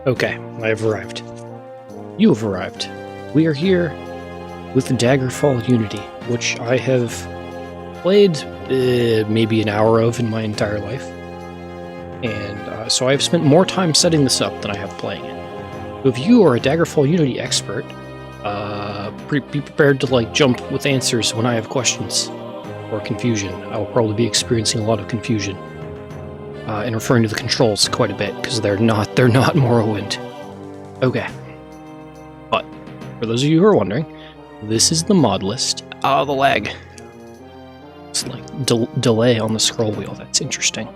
Okay, I have arrived. You have arrived. We are here with Daggerfall Unity, which I have played maybe an hour of in my entire life. And so I've spent more time setting this up than I have playing it. So if you are a Daggerfall Unity expert, be prepared to jump with answers when I have questions or confusion. I will probably be experiencing a lot of confusion. And referring to the controls quite a bit, because they're not Morrowind. Okay. But, for those of you who are wondering, this is the mod list. Ah, the lag. It's like delay on the scroll wheel, that's interesting.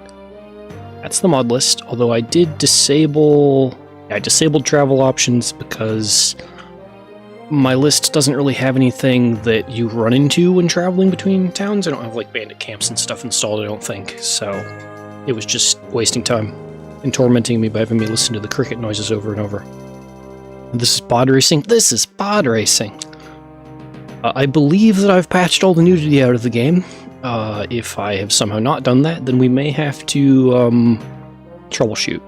That's the mod list, although I did disable... I disabled travel options because my list doesn't really have anything that you run into when traveling between towns. I don't have bandit camps and stuff installed, I don't think, so... It was just wasting time and tormenting me by having me listen to the cricket noises over and over. This is pod racing? This is pod racing! I believe that I've patched all the nudity out of the game. If I have somehow not done that, then we may have to troubleshoot,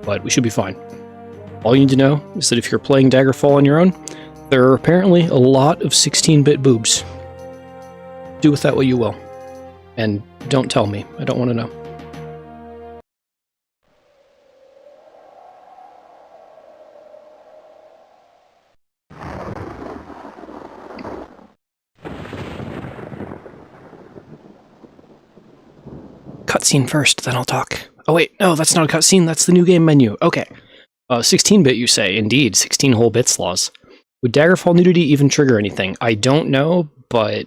but we should be fine. All you need to know is that if you're playing Daggerfall on your own, there are apparently a lot of 16-bit boobs. Do with that what you will. And don't tell me, I don't want to know. Cutscene first, then I'll talk. Oh wait, no, that's not a cutscene, that's the new game menu. Okay. 16-bit, you say. Indeed, 16 whole bits laws. Would Daggerfall nudity even trigger anything? I don't know, but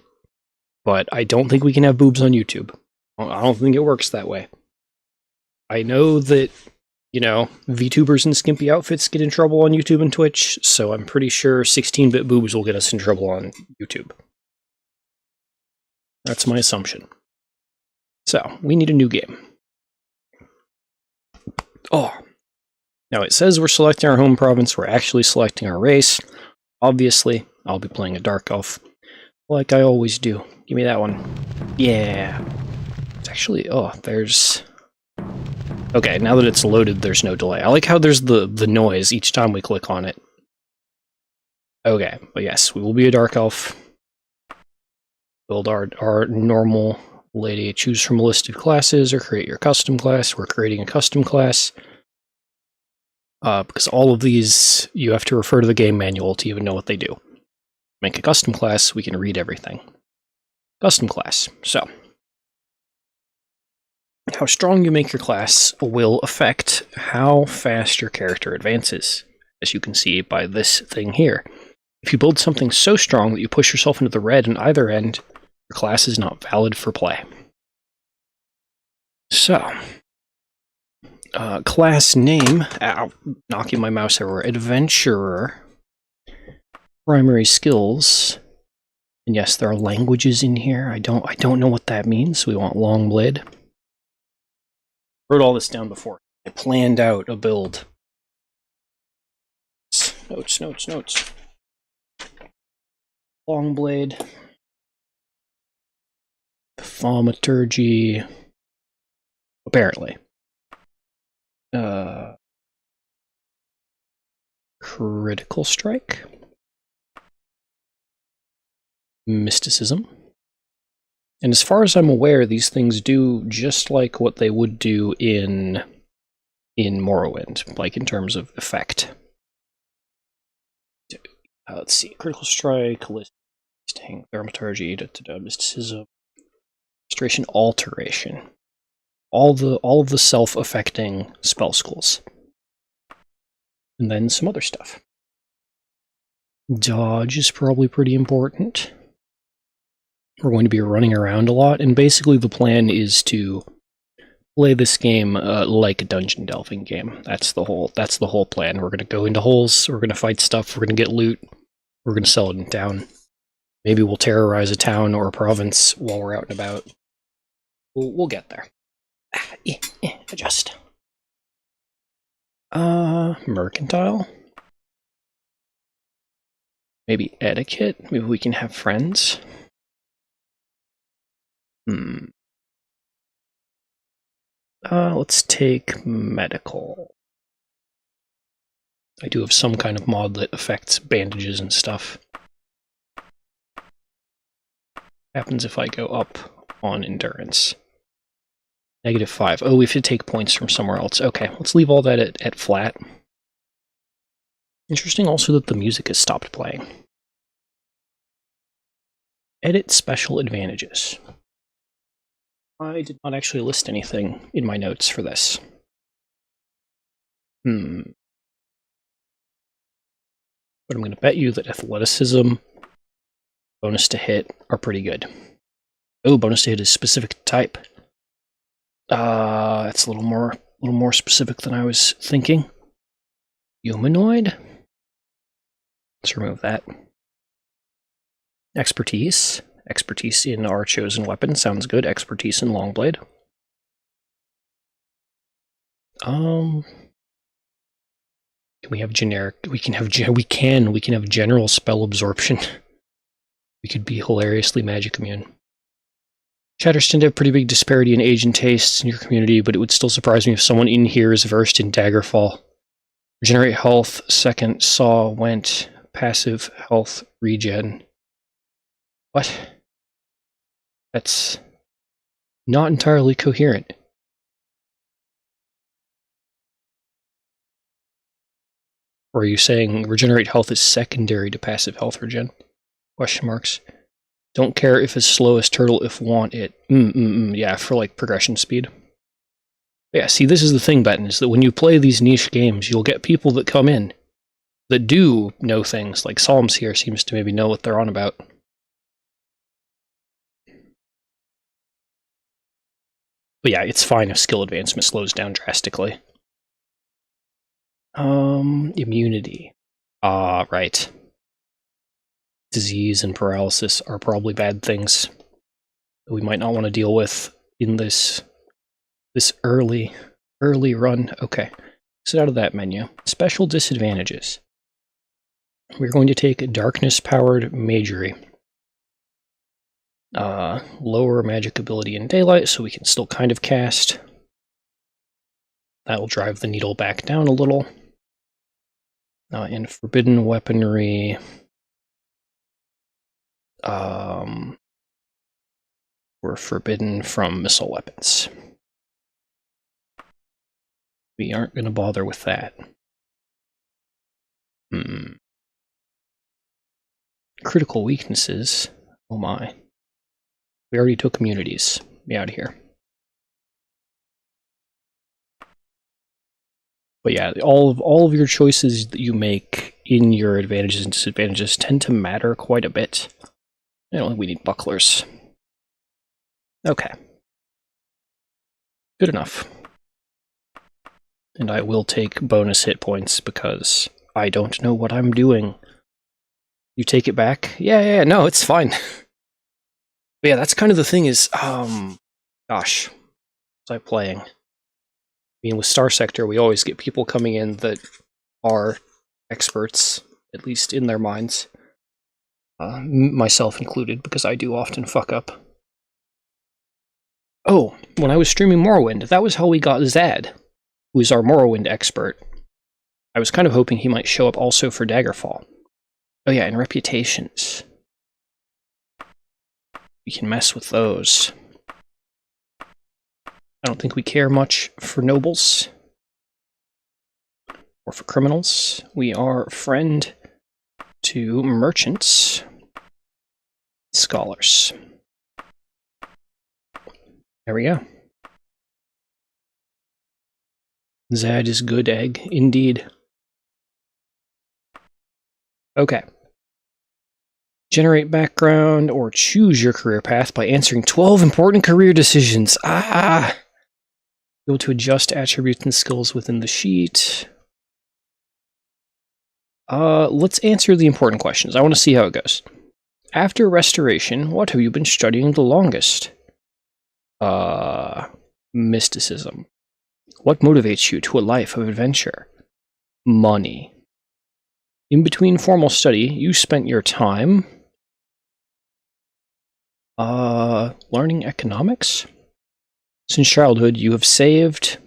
I don't think we can have boobs on YouTube. I don't think it works that way. I know that, VTubers in skimpy outfits get in trouble on YouTube and Twitch, so I'm pretty sure 16-bit boobs will get us in trouble on YouTube. That's my assumption. So, we need a new game. Oh. Now, it says we're selecting our home province, we're actually selecting our race. Obviously, I'll be playing a Dark Elf, like I always do. Give me that one. Yeah. It's actually, there's... Okay, now that it's loaded, there's no delay. I like how there's the noise each time we click on it. Okay, but yes, we will be a Dark Elf. Build our normal lady. Choose from a list of classes or create your custom class. We're creating a custom class. Because all of these, you have to refer to the game manual to even know what they do. Make a custom class, we can read everything. Custom class. So, how strong you make your class will affect how fast your character advances, as you can see by this thing here. If you build something so strong that you push yourself into the red on either end, your class is not valid for play. So, class name, ow, knocking my mouse everywhere, Adventurer, primary skills, and yes, there are languages in here. I don't know what that means. We want long blade. Wrote all this down before. I planned out a build. Notes. Long blade. Thaumaturgy. Apparently. Critical strike. Mysticism. And as far as I'm aware, these things do just like what they would do in Morrowind, like in terms of effect. Let's see. Critical strike, listing, thaumaturgy, mysticism, restoration, alteration. All of the self-affecting spell schools. And then some other stuff. Dodge is probably pretty important. We're going to be running around a lot, and basically the plan is to play this game like a dungeon delving game. That's the whole plan. We're going to go into holes, we're going to fight stuff, we're going to get loot, we're going to sell it in town. Maybe we'll terrorize a town or a province while we're out and about. We'll get there. Adjust. Mercantile? Maybe etiquette? Maybe we can have friends? Let's take medical. I do have some kind of mod that affects bandages and stuff. Happens if I go up on endurance. -5. Oh, we have to take points from somewhere else. Okay, let's leave all that at flat. Interesting also that the music has stopped playing. Edit special advantages. I did not actually list anything in my notes for this. But I'm going to bet you that athleticism, bonus to hit are pretty good. Oh, bonus to hit is specific type. That's a little more specific than I was thinking. Humanoid. Let's remove that. Expertise. Expertise in our chosen weapon sounds good. Expertise in Longblade. Can we have generic? We can have general spell absorption. We could be hilariously magic immune. Chatters tend to have pretty big disparity in age and tastes in your community, but it would still surprise me if someone in here is versed in Daggerfall. Regenerate health, second saw went, passive health regen. What? That's not entirely coherent. Or are you saying regenerate health is secondary to passive health regen? Question marks. Don't care if it's slow as turtle if want it. Yeah, for like progression speed. Yeah, see, this is the thing, Benton, is that when you play these niche games, you'll get people that come in that do know things, like Psalms here seems to maybe know what they're on about. But yeah, it's fine if skill advancement slows down drastically. Immunity. Right. Disease and paralysis are probably bad things that we might not want to deal with in this early run. Okay, exit out of that menu. Special disadvantages. We're going to take darkness-powered magery. Lower magic ability in daylight, so we can still kind of cast. That will drive the needle back down a little. In forbidden weaponry, we're forbidden from missile weapons. We aren't going to bother with that. Critical weaknesses. Oh my. We already took immunities. Be out of here. But yeah, all of your choices that you make in your advantages and disadvantages tend to matter quite a bit. I don't think we need bucklers. Okay. Good enough. And I will take bonus hit points because I don't know what I'm doing. You take it back? Yeah, no, it's fine. But yeah, that's kind of the thing is, gosh, was I playing? I mean, with Star Sector, we always get people coming in that are experts, at least in their minds. Myself included, because I do often fuck up. Oh, when I was streaming Morrowind, that was how we got Zad, who is our Morrowind expert. I was kind of hoping he might show up also for Daggerfall. Oh yeah, and reputations. We can mess with those. I don't think we care much for nobles. Or for criminals. We are friend to merchants. Scholars. There we go. Zad is good egg, indeed. Okay. Generate background or choose your career path by answering 12 important career decisions. Able to adjust attributes and skills within the sheet. Let's answer the important questions. I want to see how it goes. After restoration, what have you been studying the longest? Mysticism. What motivates you to a life of adventure? Money. In between formal study, you spent your time learning economics? Since childhood, you have saved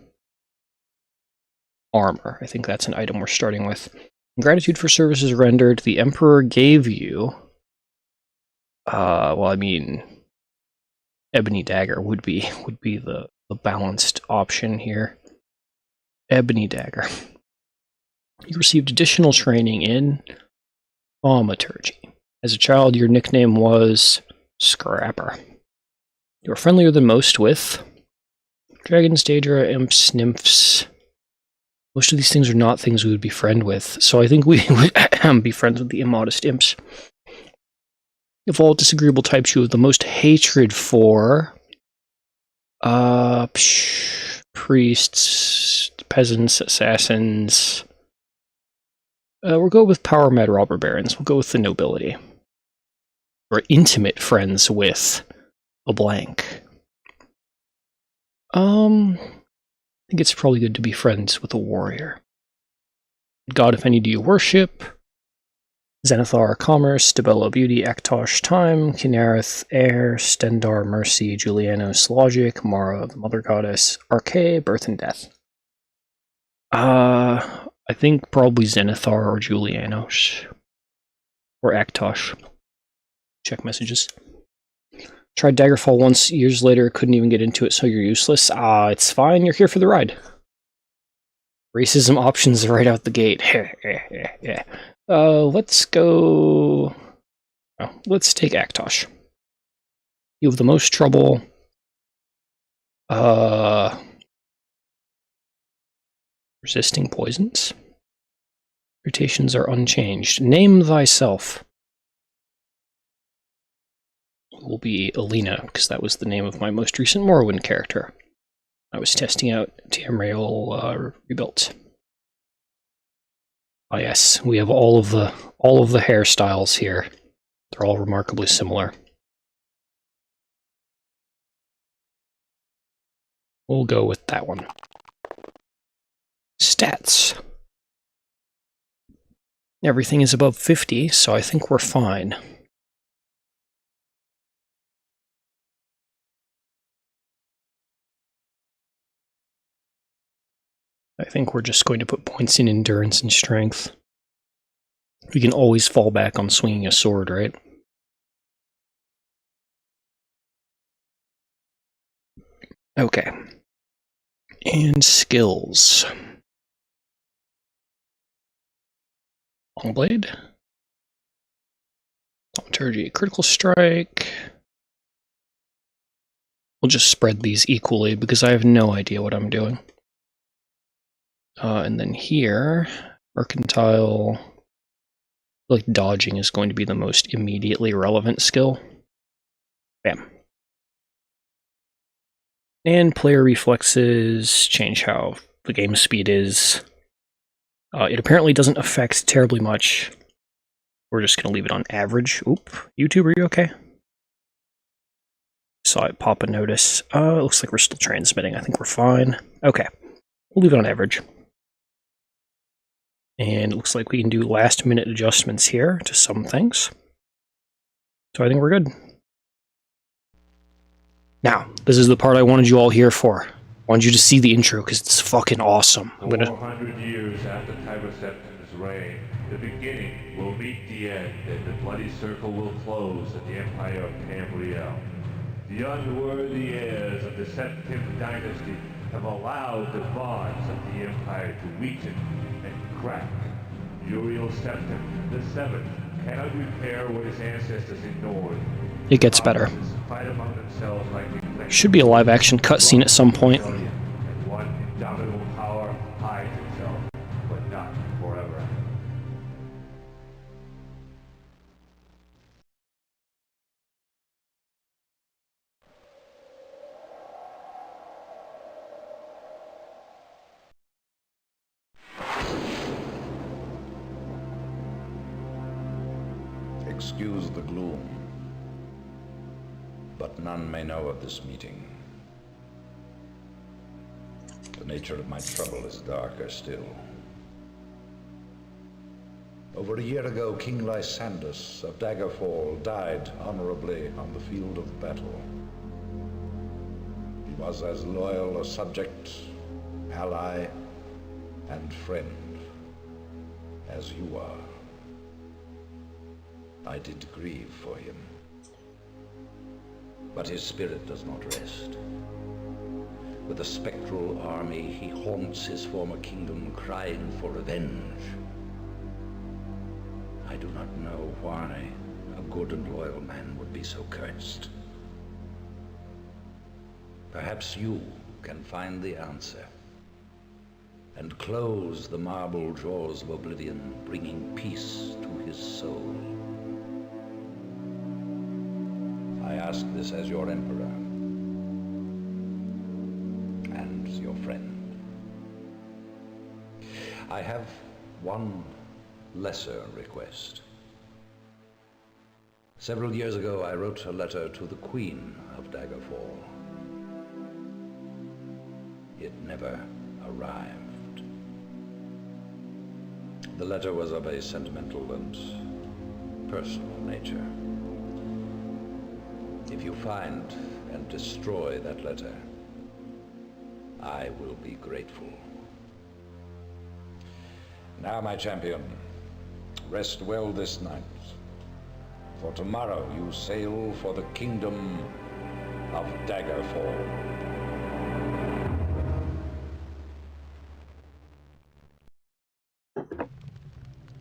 armor. I think that's an item we're starting with. Gratitude for services rendered. The Emperor gave you... well, I mean... Ebony Dagger would be the balanced option here. Ebony Dagger. You received additional training in thaumaturgy. As a child, your nickname was Scrapper. You were friendlier than most with dragons, Daedra, imps, nymphs. Most of these things are not things we would be friend with, so I think we would be friends with the immodest imps. Of all disagreeable types, you have the most hatred for priests, peasants, assassins. We'll go with power mad robber barons. We'll go with the nobility. We're intimate friends with a blank. I think it's probably good to be friends with a warrior. God, if any, do you worship? Zenithar, Commerce, Debella, Beauty, Aktosh, Time, Kinareth, Air, Stendar, Mercy, Julianos, Logic, Mara, the Mother Goddess, Archaea, Birth and Death. I think probably Zenithar or Julianos. Or Aktosh. Check messages. Tried Daggerfall once, years later, couldn't even get into it, so you're useless. It's fine, you're here for the ride. Racism options right out the gate. Yeah. Let's go... Oh, let's take Aktosh. You have the most trouble. Resisting poisons. Mutations are unchanged. Name thyself. It will be Alina, because that was the name of my most recent Morrowind character. I was testing out Tamriel rebuilt. Oh yes, we have all of the hairstyles here. They're all remarkably similar. We'll go with that one. Stats. Everything is above 50, so I think we're fine. I think we're just going to put points in endurance and strength. We can always fall back on swinging a sword, right? Okay. And skills. Longblade. Thaumaturgy, critical strike. We'll just spread these equally because I have no idea what I'm doing. And then here, mercantile, like dodging is going to be the most immediately relevant skill. Bam. And player reflexes change how the game speed is. It apparently doesn't affect terribly much. We're just going to leave it on average. Oop, YouTube, are you okay? Saw it pop a notice. It looks like we're still transmitting. I think we're fine. Okay, we'll leave it on average. And it looks like we can do last-minute adjustments here to some things. So I think we're good. Now, this is the part I wanted you all here for. I wanted you to see the intro, because it's fucking awesome. 400 years after Tiber Septim's reign, the beginning will meet the end, and the bloody circle will close at the Empire of Tamriel. The unworthy heirs of the Septim dynasty have allowed the bonds of the Empire to weaken and crack. Uriel Septim, the Seventh, cannot repair what his ancestors ignored. It gets better. Fight among themselves like Should be a live-action cutscene at some point. and one indomitable power hides itself, but not forever. Excuse the gloom, but none may know of this meeting. The nature of my trouble is darker still. Over a year ago, King Lysandus of Daggerfall died honorably on the field of battle. He was as loyal a subject, ally, and friend, as you are. I did grieve for him, but his spirit does not rest. With a spectral army, he haunts his former kingdom, crying for revenge. I do not know why a good and loyal man would be so cursed. Perhaps you can find the answer and close the marble jaws of oblivion, bringing peace to his soul. I ask this as your emperor and your friend. I have one lesser request. Several years ago, I wrote a letter to the Queen of Daggerfall. It never arrived. The letter was of a sentimental and personal nature. If you find and destroy that letter, I will be grateful. Now, my champion, rest well this night, for tomorrow you sail for the kingdom of Daggerfall.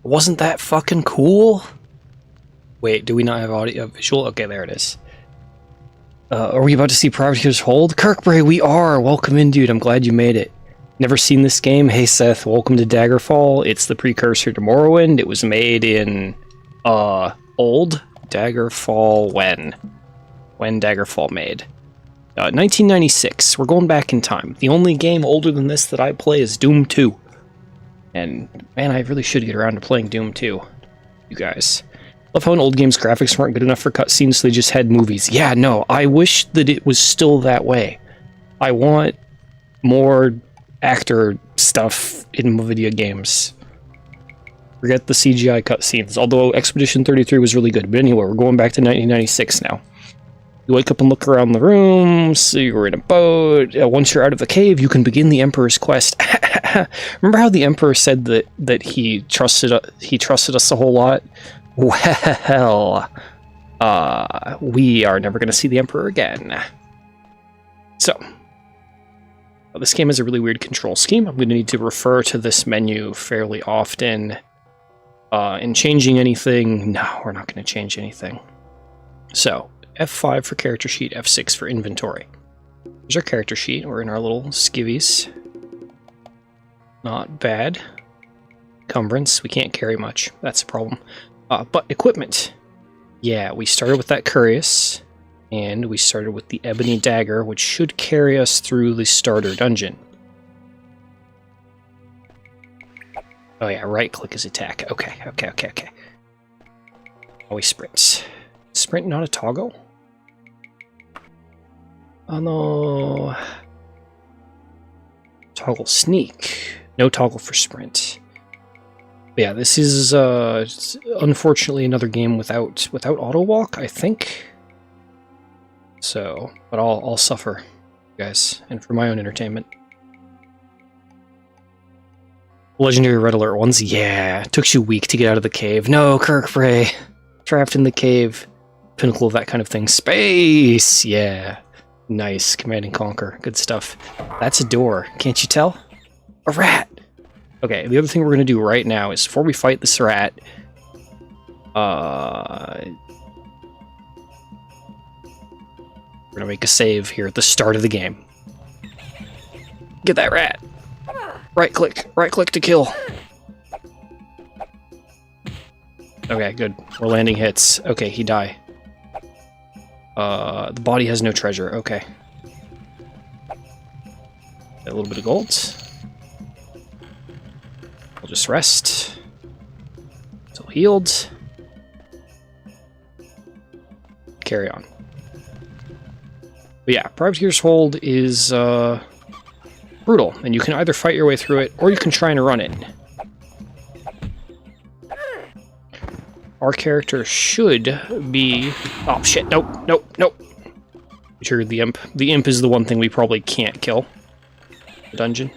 Wasn't that fucking cool? Wait, do we not have audio visual? Okay, there it is. Are we about to see Privateer's Hold? Kirkbray, we are! Welcome in, dude. I'm glad you made it. Never seen this game? Hey, Seth. Welcome to Daggerfall. It's the precursor to Morrowind. It was made in, old Daggerfall when? When Daggerfall made. 1996. We're going back in time. The only game older than this that I play is Doom 2. And, man, I really should get around to playing Doom 2. You guys. Love how in old games graphics weren't good enough for cutscenes, so they just had movies. Yeah, no, I wish that it was still that way. I want more actor stuff in video games. Forget the CGI cutscenes, although Expedition 33 was really good. But anyway, we're going back to 1996 now. You wake up and look around the room, so you're in a boat. Once you're out of the cave, you can begin the Emperor's quest. Remember how the Emperor said that he trusted us a whole lot? Well, we are never going to see the Emperor again. So, this game has a really weird control scheme. I'm going to need to refer to this menu fairly often. In changing anything, no, we're not going to change anything. So, F5 for character sheet, F6 for inventory. Here's our character sheet. We're in our little skivvies. Not bad. Encumbrance, we can't carry much. That's a problem. But equipment. Yeah, we started with that Curious, and we started with the Ebony Dagger, which should carry us through the starter dungeon. Oh yeah, right-click is attack. Okay. Always sprint. Sprint not a toggle? Oh no. Toggle sneak. No toggle for sprint. But yeah, this is unfortunately another game without auto walk, I think. So, but I'll suffer, guys, and for my own entertainment. Legendary Red Alert ones, yeah. Took you a week to get out of the cave. No, Kirkbray. Trapped in the cave. Pinnacle of that kind of thing. Space! Yeah. Nice. Command and Conquer. Good stuff. That's a door. Can't you tell? A rat! Okay, the other thing we're going to do right now is, before we fight this rat, we're going to make a save here at the start of the game. Get that rat! Right-click to kill. Okay, good. We're landing hits. Okay, he die. The body has no treasure. Okay. A little bit of gold. We'll just rest. Still healed. Carry on. But yeah, Privateer's Hold is brutal, and you can either fight your way through it, or you can try and run it. Our character should be... Oh, shit. Nope. We triggered the imp. The imp is the one thing we probably can't kill. The dungeon.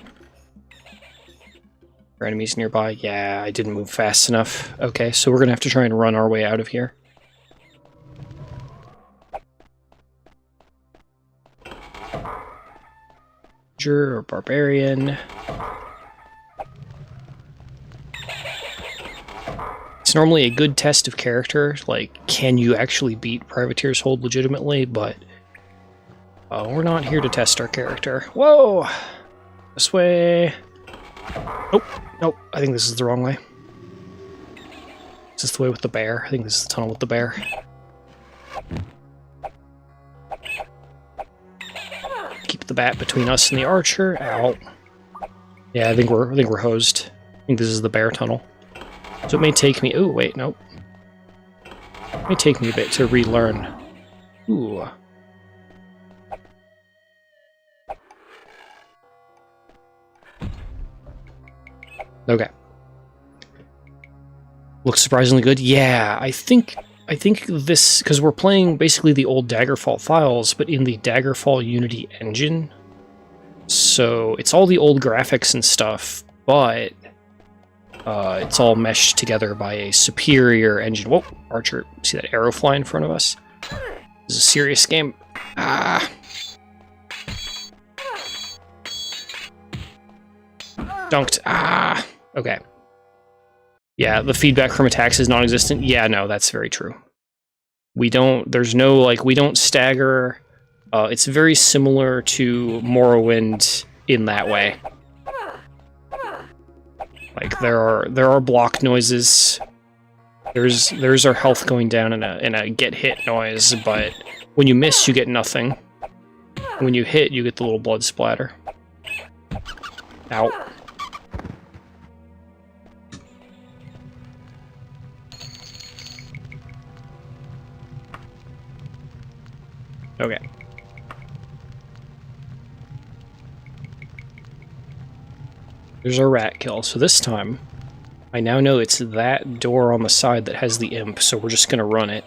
Are enemies nearby? Yeah, I didn't move fast enough. Okay, so we're gonna have to try and run our way out of here. Or barbarian. It's normally a good test of character, like, can you actually beat Privateer's Hold legitimately, but we're not here to test our character. Whoa! This way. Nope, nope, I think this is the wrong way. Is this the way with the bear? I think this is the tunnel with the bear. Keep the bat between us and the archer. Ow. Yeah, I think we're hosed. I think this is the bear tunnel. So it may take me... Oh, wait, nope. It may take me a bit to relearn. Ooh. Okay. Looks surprisingly good. Yeah, I think this... Because we're playing basically the old Daggerfall files, but in the Daggerfall Unity engine. So it's all the old graphics and stuff, but... it's all meshed together by a superior engine. Whoa, Archer, see that arrow fly in front of us? This is a serious game. Ah. Dunked. Ah. Okay. Yeah, the feedback from attacks is non-existent. Yeah, no, that's very true. We don't, there's no, like, we don't stagger. It's very similar to Morrowind in that way. Like, there are block noises. There's our health going down in a get hit noise, but when you miss, you get nothing. When you hit, you get the little blood splatter. Ow. Okay. There's our rat kill. So this time, I now know it's that door on the side that has the imp, so we're just gonna run it.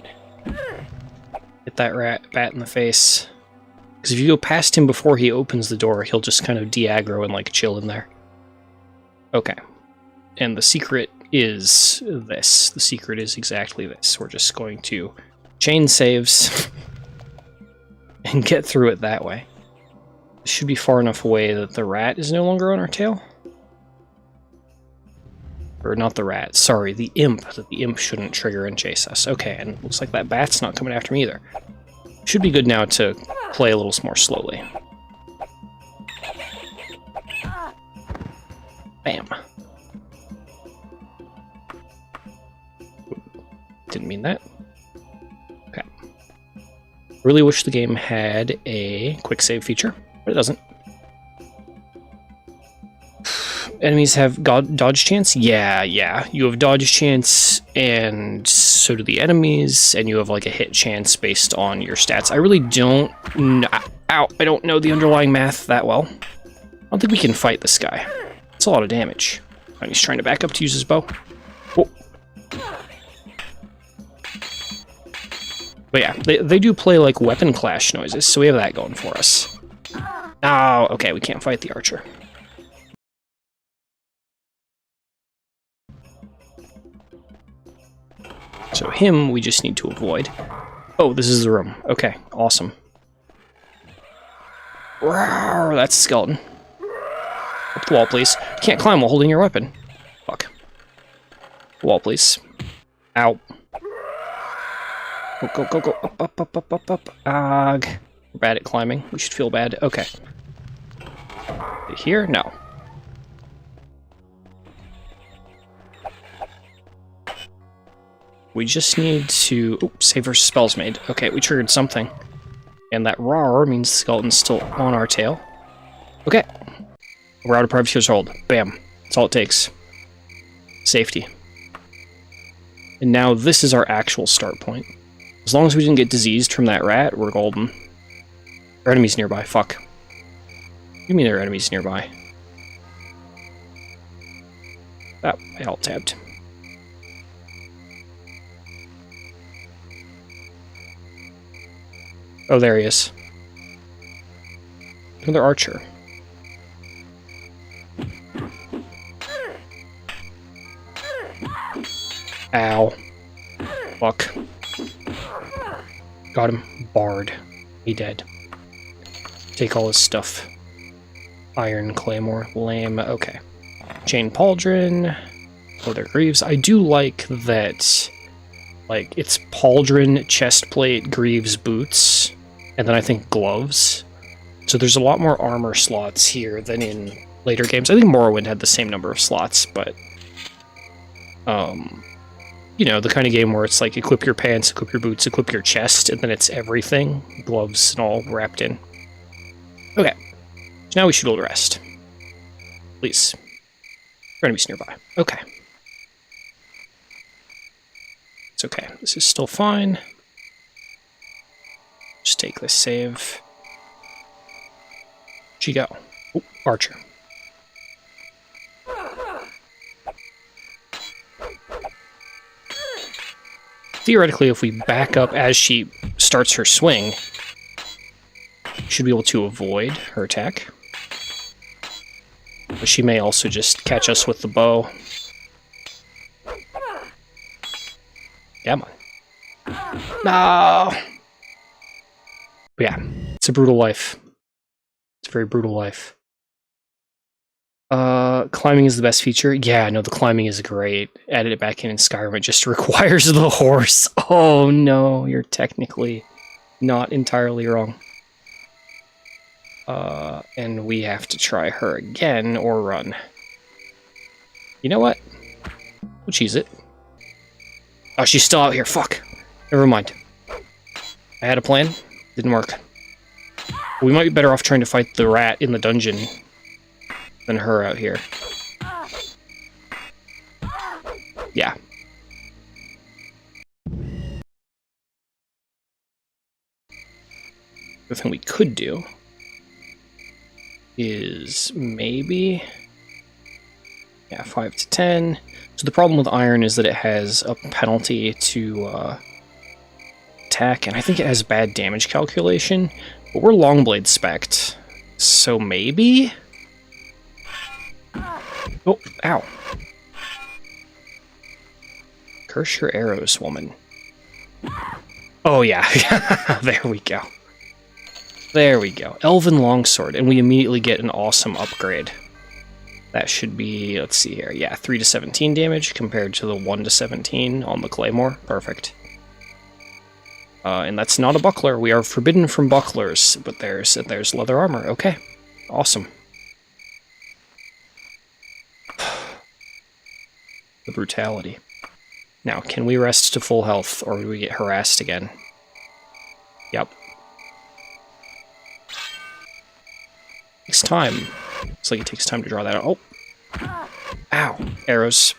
Hit that bat in the face. Because if you go past him before he opens the door, he'll just kind of de-aggro and, like, chill in there. Okay. And the secret is this. The secret is exactly this. We're just going to chain saves and get through it that way. This should be far enough away that the rat is no longer on our tail. Or not the rat, sorry, the imp, that the imp shouldn't trigger and chase us. Okay, and it looks like that bat's not coming after me either. Should be good now to play a little more slowly. Bam. Didn't mean that. Okay. Really wish the game had a quick save feature, but it doesn't. Enemies have dodge chance? Yeah. You have dodge chance, and so do the enemies, and you have, like, a hit chance based on your stats. I really don't... Ow! I don't know the underlying math that well. I don't think we can fight this guy. It's a lot of damage. And he's trying to back up to use his bow. Whoa. But yeah, they do play, like, weapon clash noises, so we have that going for us. Oh, okay, we can't fight the archer. So him, we just need to avoid. Oh, this is the room. Okay, awesome. Rawr, that's a skeleton. Up the wall, please. You can't climb while holding your weapon. Fuck. Wall, please. Ow. Go, go, go, go. Up. We're bad at climbing. We should feel bad. Okay. Here? No. We just need to... Oh, save versus spells made. Okay, we triggered something. And that roar means the skeleton's still on our tail. Okay. We're out of Privateer's Hold. Bam. That's all it takes. Safety. And now this is our actual start point. As long as we didn't get diseased from that rat, we're golden. There are enemies nearby. Fuck. What do you mean there are enemies nearby? Oh, I alt-tabbed. Oh, there he is. Another archer. Ow. Fuck. Got him. Bard. He dead. Take all his stuff. Iron Claymore. Lame. Okay. Chain Pauldron. Leather Greaves. I do like that, like, it's Pauldron, Chestplate, Greaves, Boots, and then I think Gloves. So there's a lot more armor slots here than in later games. I think Morrowind had the same number of slots, but you know, the kind of game where it's like equip your pants, equip your boots, equip your chest, and then it's everything, gloves and all wrapped in. Okay, so now we should all rest. Please. Enemies nearby. Okay. It's okay. This is still fine. Just take this save. Where'd she go? Oh, Archer. Theoretically, if we back up as she starts her swing, we should be able to avoid her attack. But she may also just catch us with the bow. Come on. No! But yeah, it's a brutal life. It's a very brutal life. Climbing is the best feature. Yeah, no, the climbing is great. Added it back in Skyrim. It just requires the horse. Oh no, you're technically not entirely wrong. And we have to try her again or run. You know what? We'll cheese it. Oh, she's still out here. Fuck. Never mind. I had a plan. Didn't work. We might be better off trying to fight the rat in the dungeon than her out here. Yeah. The thing we could do is maybe... yeah, 5 to 10. So the problem with iron is that it has a penalty to attack, and I think it has bad damage calculation, but we're Longblade spec'd, so maybe? Oh, ow. Curse your arrows, woman. Oh yeah, there we go. There we go. Elven Longsword, and we immediately get an awesome upgrade. That should be, let's see here, yeah, 3 to 17 damage compared to the 1 to 17 on the Claymore. Perfect. And that's not a buckler. We are forbidden from bucklers, but there's leather armor. Okay, awesome. The brutality. Now, can we rest to full health, or do we get harassed again? Yep. Takes time. Looks like it takes time to draw that out. Oh! Ow! Arrows.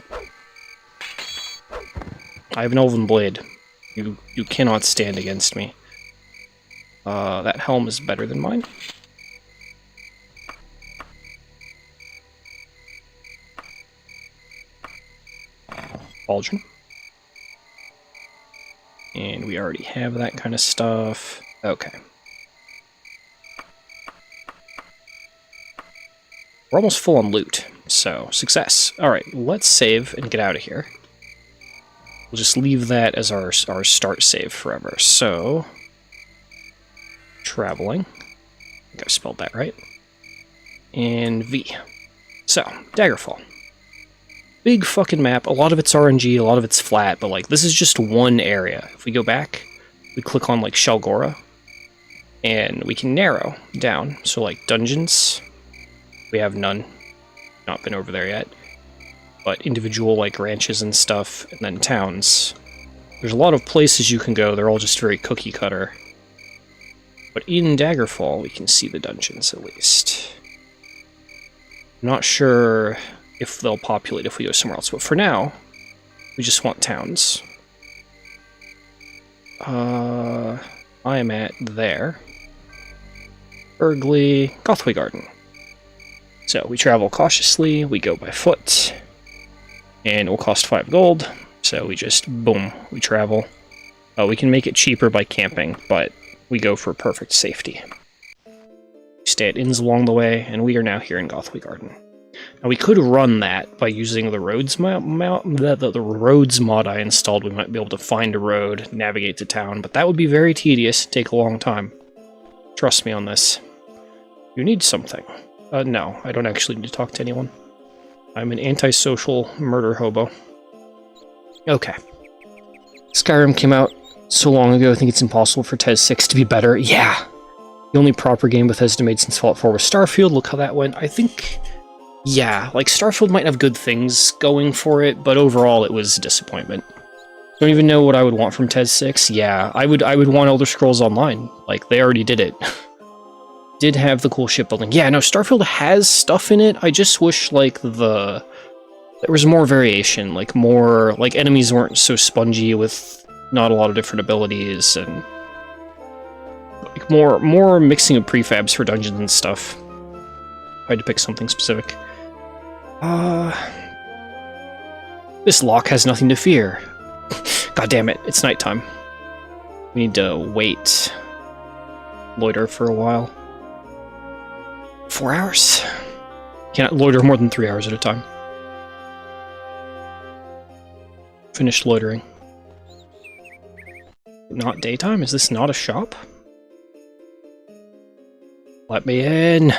I have an elven blade. You cannot stand against me. That helm is better than mine. Pauldron. And we already have that kind of stuff. Okay. We're almost full on loot, so success. Alright, let's save and get out of here. We'll just leave that as our start save forever. So, traveling. I think I spelled that right. And V. So, Daggerfall. Big fucking map. A lot of it's RNG, a lot of it's flat, but like this is just one area. If we go back, we click on like Shelgora, and we can narrow down. So like dungeons, we have none. Not been over there yet. But individual like ranches and stuff, and then towns. There's a lot of places you can go. They're all just very cookie cutter. But in Daggerfall, we can see the dungeons at least. I'm not sure if they'll populate if we go somewhere else, but for now, we just want towns. I am at there. Bergley, Gothway Garden. So we travel cautiously, we go by foot, and it will cost 5 gold, so we just, boom, we travel. We can make it cheaper by camping, but we go for perfect safety. We stay at inns along the way, and we are now here in Gothway Garden. Now we could run that by using the roads the roads mod I installed. We might be able to find a road, navigate to town, but that would be very tedious, take a long time. Trust me on this. You need something. No, I don't actually need to talk to anyone. I'm an antisocial murder hobo. Okay. Skyrim came out so long ago, I think it's impossible for TES 6 to be better. Yeah! The only proper game Bethesda made since Fallout 4 was Starfield. Look how that went. I think... yeah, like, Starfield might have good things going for it, but overall it was a disappointment. Don't even know what I would want from TES 6. Yeah, I would want Elder Scrolls Online. Like, they already did it. Did have the cool shipbuilding. Yeah, no, Starfield has stuff in it. I just wish, like, there was more variation. Like, more... like, enemies weren't so spongy with not a lot of different abilities, and... like, more mixing of prefabs for dungeons and stuff. If I had to pick something specific. This lock has nothing to fear. God damn it, it's nighttime. We need to wait. Loiter for a while. 4 hours? Can't loiter more than 3 hours at a time. Finished loitering. Not daytime? Is this not a shop? Let me in!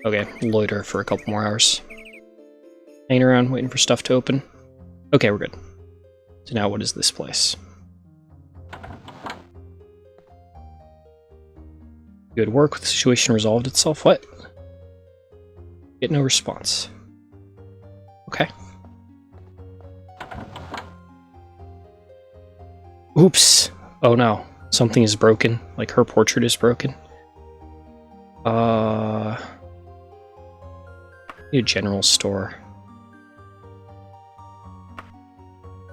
Okay, loiter for a couple more hours. Hanging around, waiting for stuff to open. Okay, we're good. So now what is this place? Good work, the situation resolved itself. What? Get no response. Okay. Oops! Oh no, something is broken. Like her portrait is broken. Need a general store.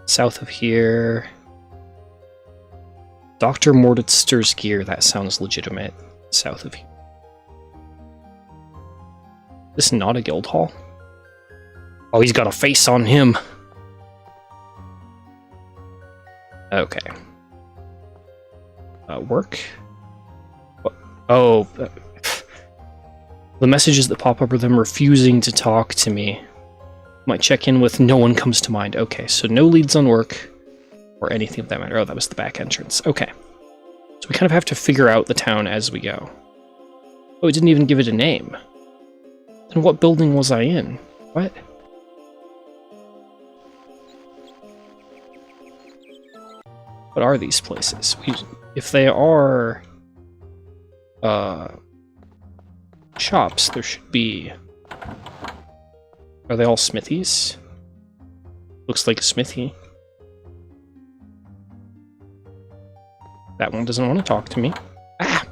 South of here. Dr. Mortister's gear, that sounds legitimate. South of here. This not a guild hall? Oh, he's got a face on him. Okay. Work? What? Oh. The messages that pop up are them refusing to talk to me. Might check in with no one comes to mind. Okay, so no leads on work or anything of that matter. Oh, that was the back entrance. Okay. So we kind of have to figure out the town as we go. Oh, it didn't even give it a name. Then what building was I in? What? What are these places? If they are... shops, there should be... Are they all smithies? Looks like a smithy. That one doesn't want to talk to me. Ah!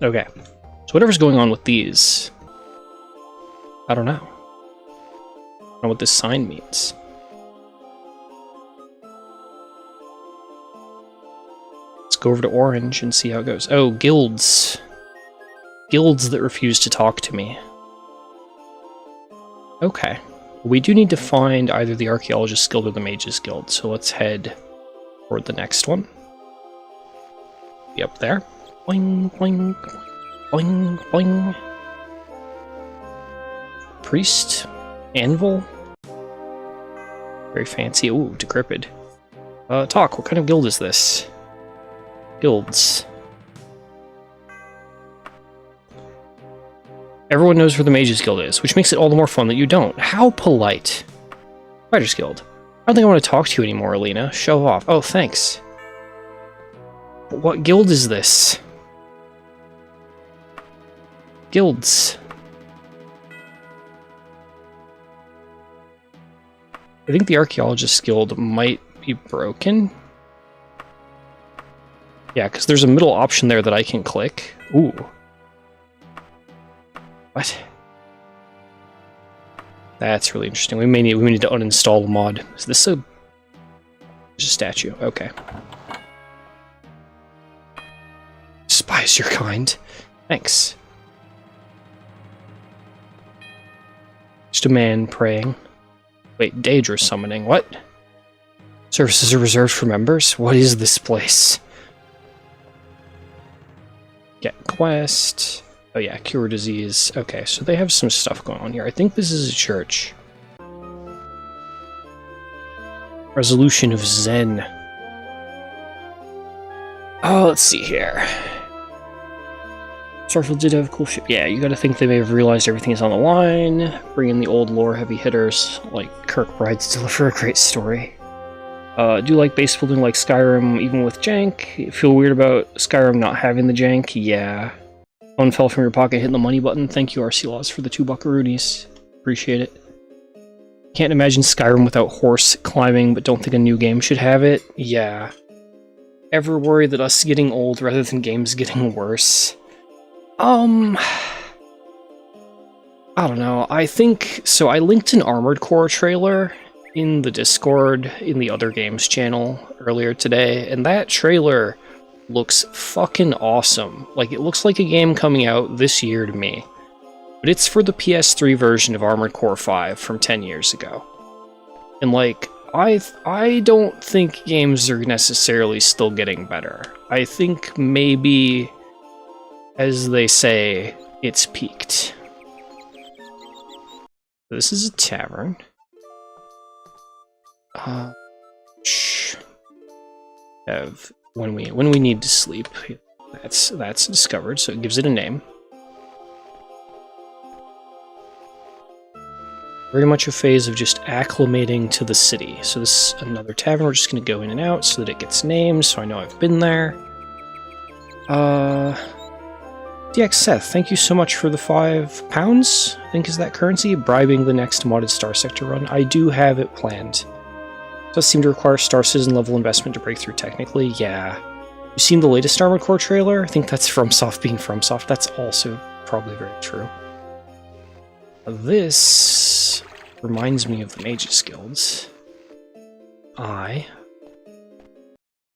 Okay. So whatever's going on with these... I don't know. I don't know what this sign means. Let's go over to Orange and see how it goes. Oh, guilds. Guilds that refuse to talk to me. Okay. We do need to find either the Archaeologist Guild or the Mages Guild, so let's head toward the next one. Be up there. Boing, boing, boing, boing. Priest? Anvil? Very fancy. Ooh, decrepit. Talk, what kind of guild is this? Guilds. Everyone knows where the Mages Guild is, which makes it all the more fun that you don't. How polite. Writers Guild. I don't think I want to talk to you anymore, Alina. Show off. Oh, thanks. But what guild is this? Guilds. I think the Archaeologist Guild might be broken. Yeah, because there's a middle option there that I can click. Ooh. What? That's really interesting. We may need to uninstall a mod. Is this a... There's a statue. Okay. Despise your kind. Thanks. Just a man praying. Wait, Daedra summoning. What? Services are reserved for members? What is this place? Get quest. Oh yeah, cure disease. Okay, so they have some stuff going on here. I think this is a church. Resolution of Zen. Oh, let's see here. Starfield did have a cool ship. Yeah, you gotta think they may have realized everything is on the line. Bring in the old lore heavy hitters like Kirkbride to deliver a great story. Do like base building like Skyrim even with jank? Feel weird about Skyrim not having the jank? Yeah. One fell from your pocket hitting the money button. Thank you, RC Laws, for the 2 buckaroonies. Appreciate it. Can't imagine Skyrim without horse climbing, but don't think a new game should have it? Yeah. Ever worry that us getting old rather than games getting worse? I don't know. I think... So I linked an Armored Core trailer in the Discord, in the Other Games channel earlier today, and that trailer looks fucking awesome. Like, it looks like a game coming out this year to me. But it's for the PS3 version of Armored Core 5 from 10 years ago. And, like, I don't think games are necessarily still getting better. I think maybe, as they say, it's peaked. This is a tavern. Have when we need to sleep. That's discovered, so it gives it a name. Very much a phase of just acclimating to the city. So this is another tavern. We're just going to go in and out so that it gets names, so I know I've been there. DX Seth, thank you so much for the £5, I think is that currency, bribing the next modded Star Sector run. I do have it planned. It does seem to require Star Citizen level investment to break through technically, yeah. You've seen the latest Armored Core trailer? I think that's FromSoft being FromSoft. That's also probably very true. This reminds me of the Mages Guilds. I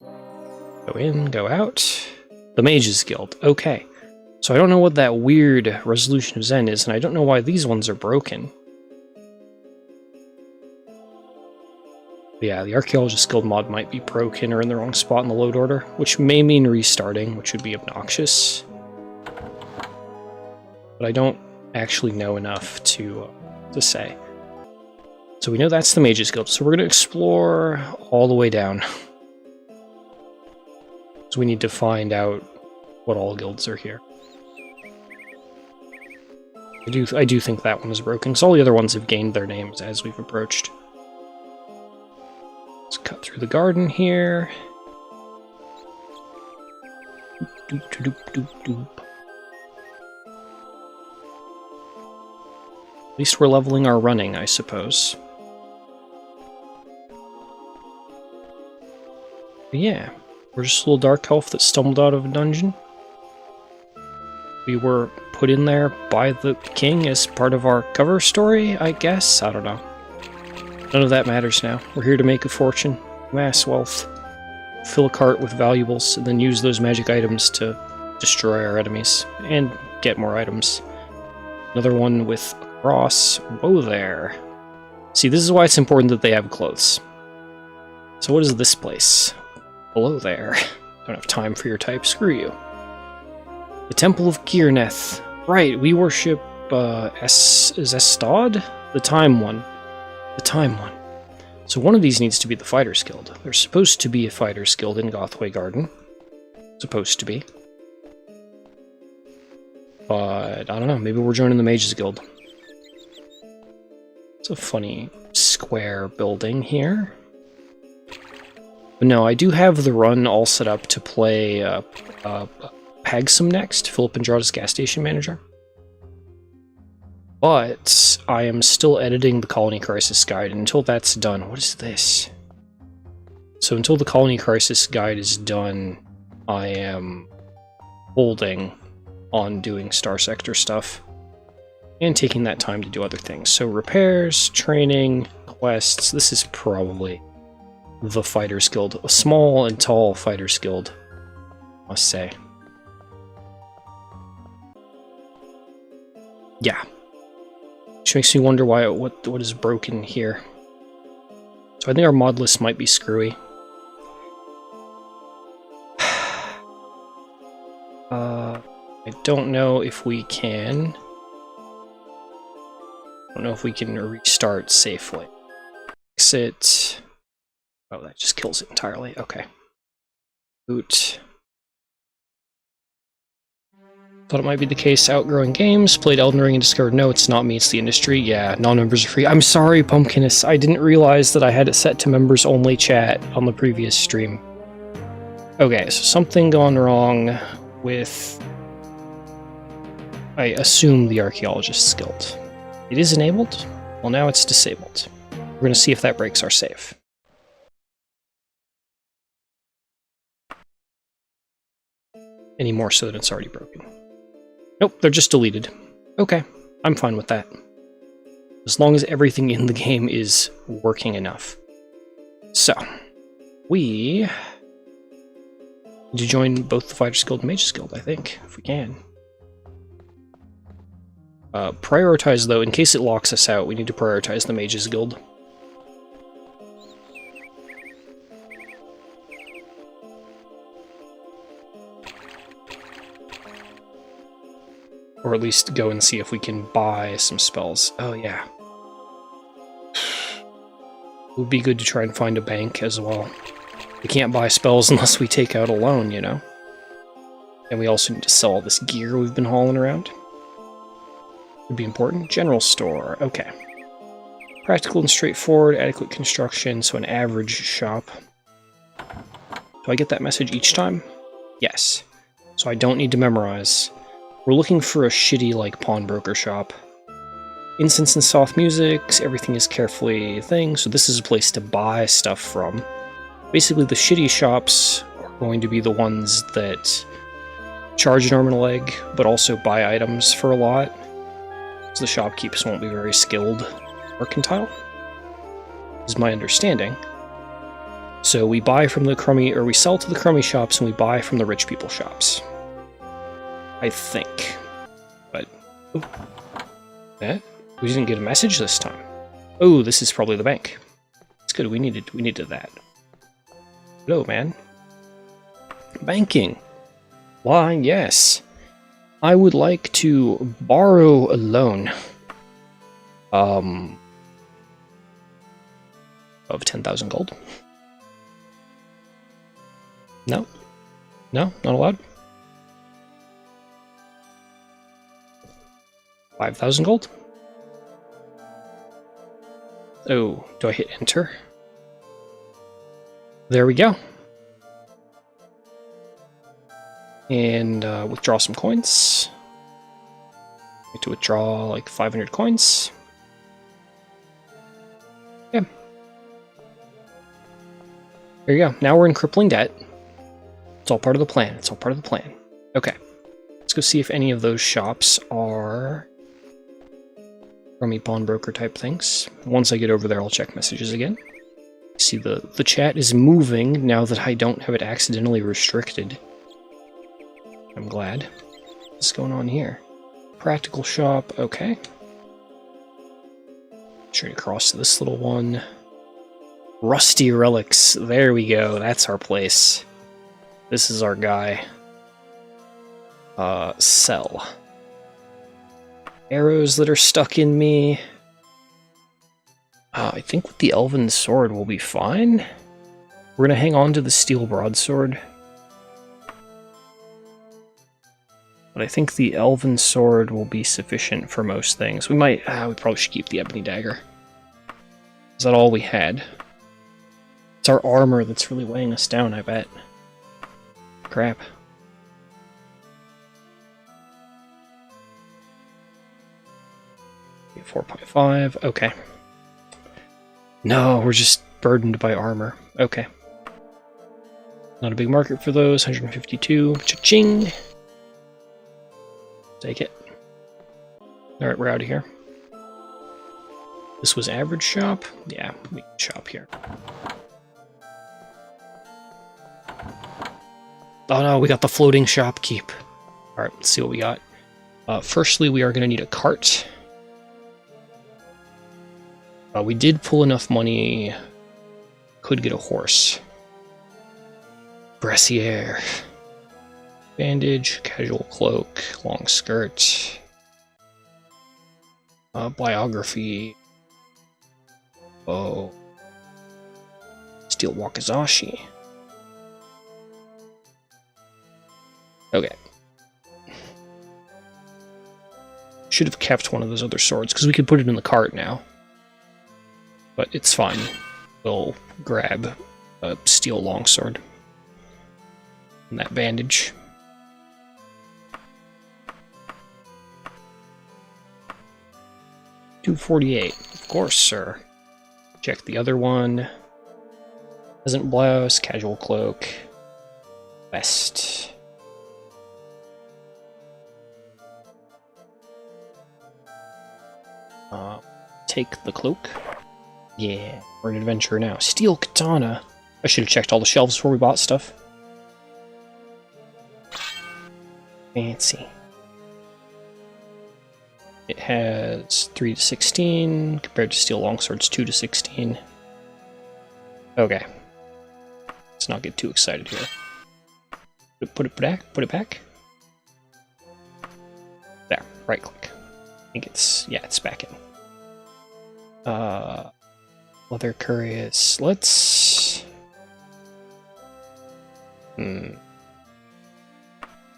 go in, go out. The Mages Guild, okay. So I don't know what that weird Resolution of Zen is, and I don't know why these ones are broken. Yeah, the Archaeologist Guild mod might be broken or in the wrong spot in the load order, which may mean restarting, which would be obnoxious. But I don't actually know enough to say. So we know that's the Mages Guild, so we're going to explore all the way down. So we need to find out what all guilds are here. I do think that one is broken, because all the other ones have gained their names as we've approached. Let's cut through the garden here. Doop, doop, doop, doop. At least we're leveling our running, I suppose. But yeah, we're just a little dark elf that stumbled out of a dungeon. We were put in there by the king as part of our cover story, I guess? I don't know. None of that matters now. We're here to make a fortune, amass wealth, fill a cart with valuables, and then use those magic items to destroy our enemies, and get more items. Another one with a cross. Whoa there. See, this is why it's important that they have clothes. So what is this place? Below there. Don't have time for your type, screw you. The Temple of Girneth. Right, we worship, is Estad? The Time one. The Time one. So one of these needs to be the Fighters Guild. There's supposed to be a Fighters Guild in Gothway Garden. Supposed to be. But, I don't know, maybe we're joining the Mages Guild. It's a funny square building here. But no, I do have the run all set up to play, Pagsum next, Philip Andrada's gas station manager. But I am still editing the Colony Crisis Guide, and until that's done, what is this? So until the Colony Crisis Guide is done, I am holding on doing Star Sector stuff, and taking that time to do other things. So repairs, training, quests, this is probably the Fighters Guild. A small and tall Fighters Guild, I must say. Yeah. Which makes me wonder why what is broken here. So I think our mod list might be screwy. I don't know if we can... I don't know if we can restart safely. Exit... Oh, that just kills it entirely. Okay. Boot. Thought it might be the case. Outgrowing games. Played Elden Ring and discovered, no, it's not me, it's the industry. Yeah, non-members are free. I'm sorry, Pumpkinus. I didn't realize that I had it set to members only chat on the previous stream. Okay, so something gone wrong with... I assume the Archaeologist's Guild. It is enabled? Well, now it's disabled. We're going to see if that breaks our save. Any more so that it's already broken. Nope, they're just deleted. Okay, I'm fine with that. As long as everything in the game is working enough. So, we need to join both the Fighters Guild and Mages Guild, I think, if we can. Prioritize, though, in case it locks us out, we need to prioritize the Mages Guild. Or at least go and see if we can buy some spells. Oh, yeah. It would be good to try and find a bank as well. We can't buy spells unless we take out a loan, you know? And we also need to sell all this gear we've been hauling around. Would be important. General store. Okay. Practical and straightforward. Adequate construction. So an average shop. Do I get that message each time? Yes. So I don't need to memorize. We're looking for a shitty, like, pawnbroker shop. Incense and soft music, everything is carefully thing, so this is a place to buy stuff from. Basically, the shitty shops are going to be the ones that charge an arm and a leg, but also buy items for a lot. So the shopkeepers won't be very skilled mercantile, is my understanding. So we buy from the crummy, or we sell to the crummy shops, and we buy from the rich people shops. I think. But... Oh. Eh? We didn't get a message this time. Oh, this is probably the bank. It's good, we needed that. Hello, man. Banking. Why, yes. I would like to borrow a loan. Of 10,000 gold. No? No? Not allowed? 5,000 gold? Oh, do I hit enter? There we go. And withdraw some coins. Need to withdraw like 500 coins. Yeah. There you go. Now we're in crippling debt. It's all part of the plan. It's all part of the plan. Okay. Let's go see if any of those shops are crummy pawnbroker type things. Once I get over there, I'll check messages again. See, the chat is moving now that I don't have it accidentally restricted. I'm glad. What's going on here? Practical shop, okay. Straight across to this little one. Rusty relics, there we go, that's our place. This is our guy. Sell. Arrows that are stuck in me. I think with the Elven Sword we'll be fine. We're gonna hang on to the Steel Broadsword. But I think the Elven Sword will be sufficient for most things. We might... we probably should keep the Ebony Dagger. Is that all we had? It's our armor that's really weighing us down, I bet. Crap. 4.5, okay. No, we're just burdened by armor. Okay. Not a big market for those, 152. Cha-ching! Take it. Alright, we're out of here. This was average shop? Yeah, we can shop here. Oh no, we got the floating shopkeep. Alright, let's see what we got. Firstly, we are going to need a cart. We did pull enough money. Could get a horse. Brassiere. Bandage, casual cloak, long skirt. Biography. Oh. Steel wakizashi. Okay. Should have kept one of those other swords, because we could put it in the cart now. But it's fine. We'll grab a steel longsword. And that bandage. $248. Of course, sir. Check the other one. Peasant blouse, casual cloak, vest. Take the cloak. Yeah, we're an adventurer now. Steel katana. I should have checked all the shelves before we bought stuff. Fancy. It has 3 to 16 compared to steel longswords 2 to 16. Okay. Let's not get too excited here. Put it back. Put it back. There. Right click. I think it's it's back in. Leather curious. Let's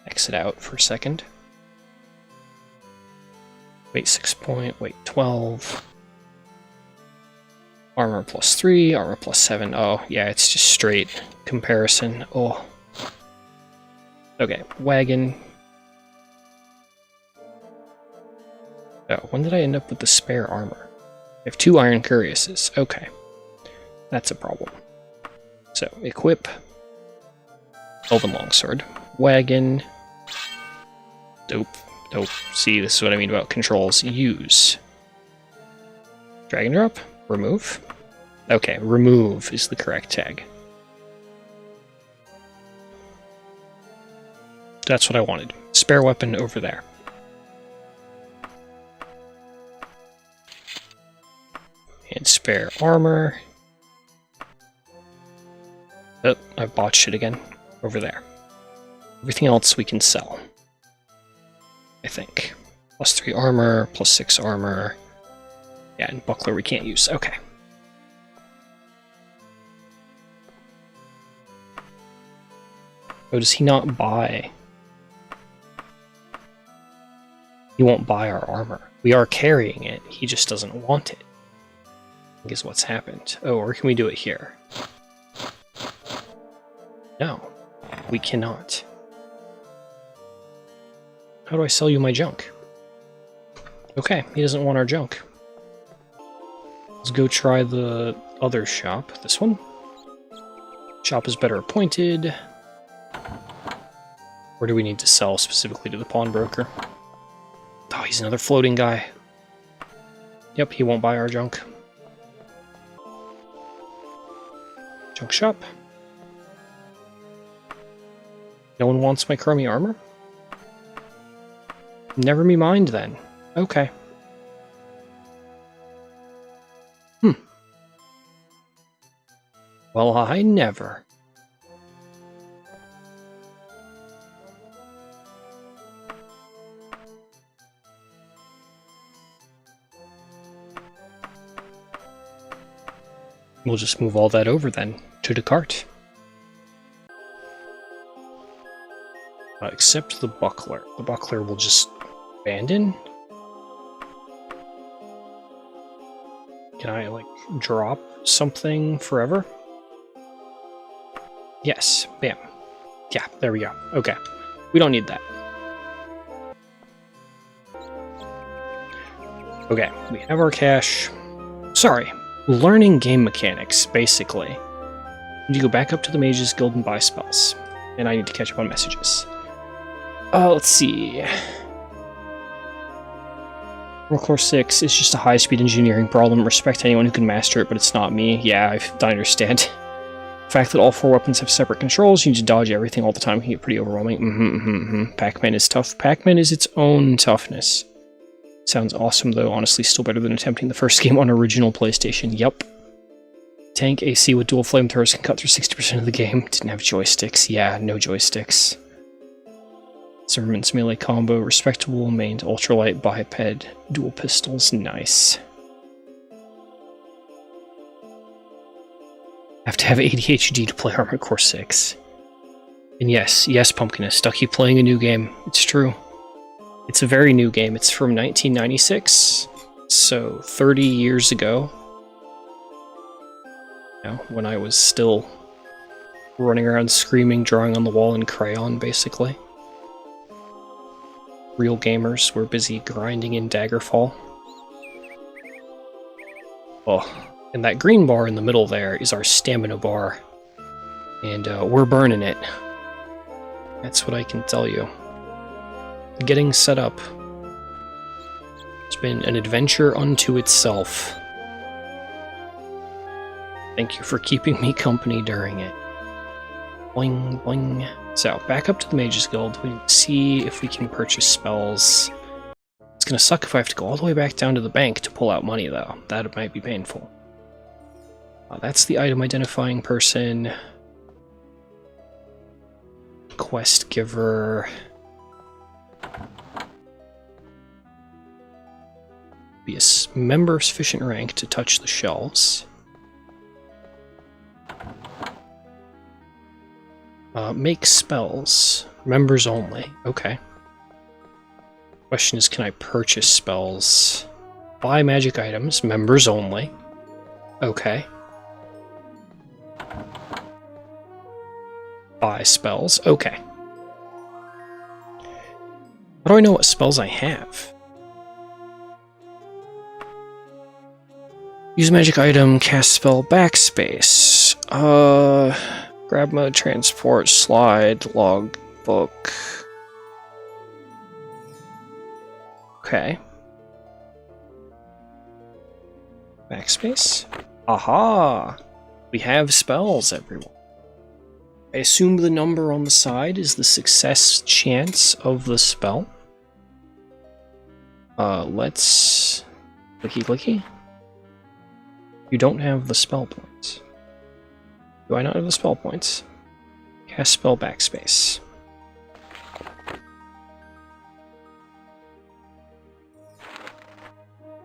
exit out for a second. Weight 6 point, weight 12. Armor plus 3, armor plus 7. Oh, yeah, it's just straight comparison. Oh. Okay, wagon. Oh, when did I end up with the spare armor? I have 2 iron cuirasses. Okay. That's a problem. So, equip. Elven longsword. Wagon. Dope. Dope. See, this is what I mean about controls. Use. Drag and drop. Remove. Okay, remove is the correct tag. That's what I wanted. Spare weapon over there. And spare armor. Oh, I botched it again. Over there. Everything else we can sell. I think. Plus 3 armor, plus 6 armor. Yeah, and buckler we can't use. Okay. Oh, does he not buy? He won't buy our armor. We are carrying it. He just doesn't want it. I think is what's happened. Oh, or can we do it here? No. We cannot. How do I sell you my junk? Okay, he doesn't want our junk. Let's go try the other shop. This one. Shop is better appointed. Where do we need to sell specifically to the pawnbroker? Oh, he's another floating guy. Yep, he won't buy our junk. Junk shop. No one wants my chromie armor? Never me mind then. Okay. Well, I never. We'll just move all that over then to the cart. Except the buckler. The buckler will just abandon. Can I, like, drop something forever? Yes. Bam. Yeah, there we go. Okay. We don't need that. Okay, we have our cash. Sorry. Learning game mechanics, basically. I need to go back up to the Mages Guild and buy spells. And I need to catch up on messages. Let's see. Core 6 is just a high-speed engineering problem. Respect anyone who can master it, but it's not me. Yeah, I understand. The fact that all 4 weapons have separate controls, you need to dodge everything all the time, can get pretty overwhelming. Pac-Man is tough. Pac-Man is its own toughness. Sounds awesome, though. Honestly, still better than attempting the first game on original PlayStation. Yup. Tank AC with dual flamethrowers can cut through 60% of the game. Didn't have joysticks. Yeah, no joysticks. Zimmerman's melee combo, respectable, mained ultralight biped, dual pistols, nice. Have to have ADHD to play Armored Core 6. And yes, Pumpkinist, I keep playing a new game. It's true. It's a very new game. It's from 1996, so 30 years ago. You know, when I was still running around screaming, drawing on the wall in crayon, basically. Real gamers were busy grinding in Daggerfall. Oh, and that green bar in the middle there is our stamina bar. And we're burning it. That's what I can tell you. Getting set up. It's been an adventure unto itself. Thank you for keeping me company during it. Boing, boing. So, back up to the Mages Guild. We can see if we can purchase spells. It's gonna suck if I have to go all the way back down to the bank to pull out money, though. That might be painful. That's the item identifying person. Quest giver. Be a member of sufficient rank to touch the shelves. Make spells. Members only. Okay. Question is, can I purchase spells? Buy magic items. Members only. Okay. Buy spells. Okay. How do I know what spells I have? Use magic item, cast spell, backspace. Grab mode, transport, slide, log, book. Okay. Backspace. Aha! We have spells, everyone. I assume the number on the side is the success chance of the spell. Let's... Clicky clicky. You don't have the spell points. Do I not have the spell points? Cast spell backspace.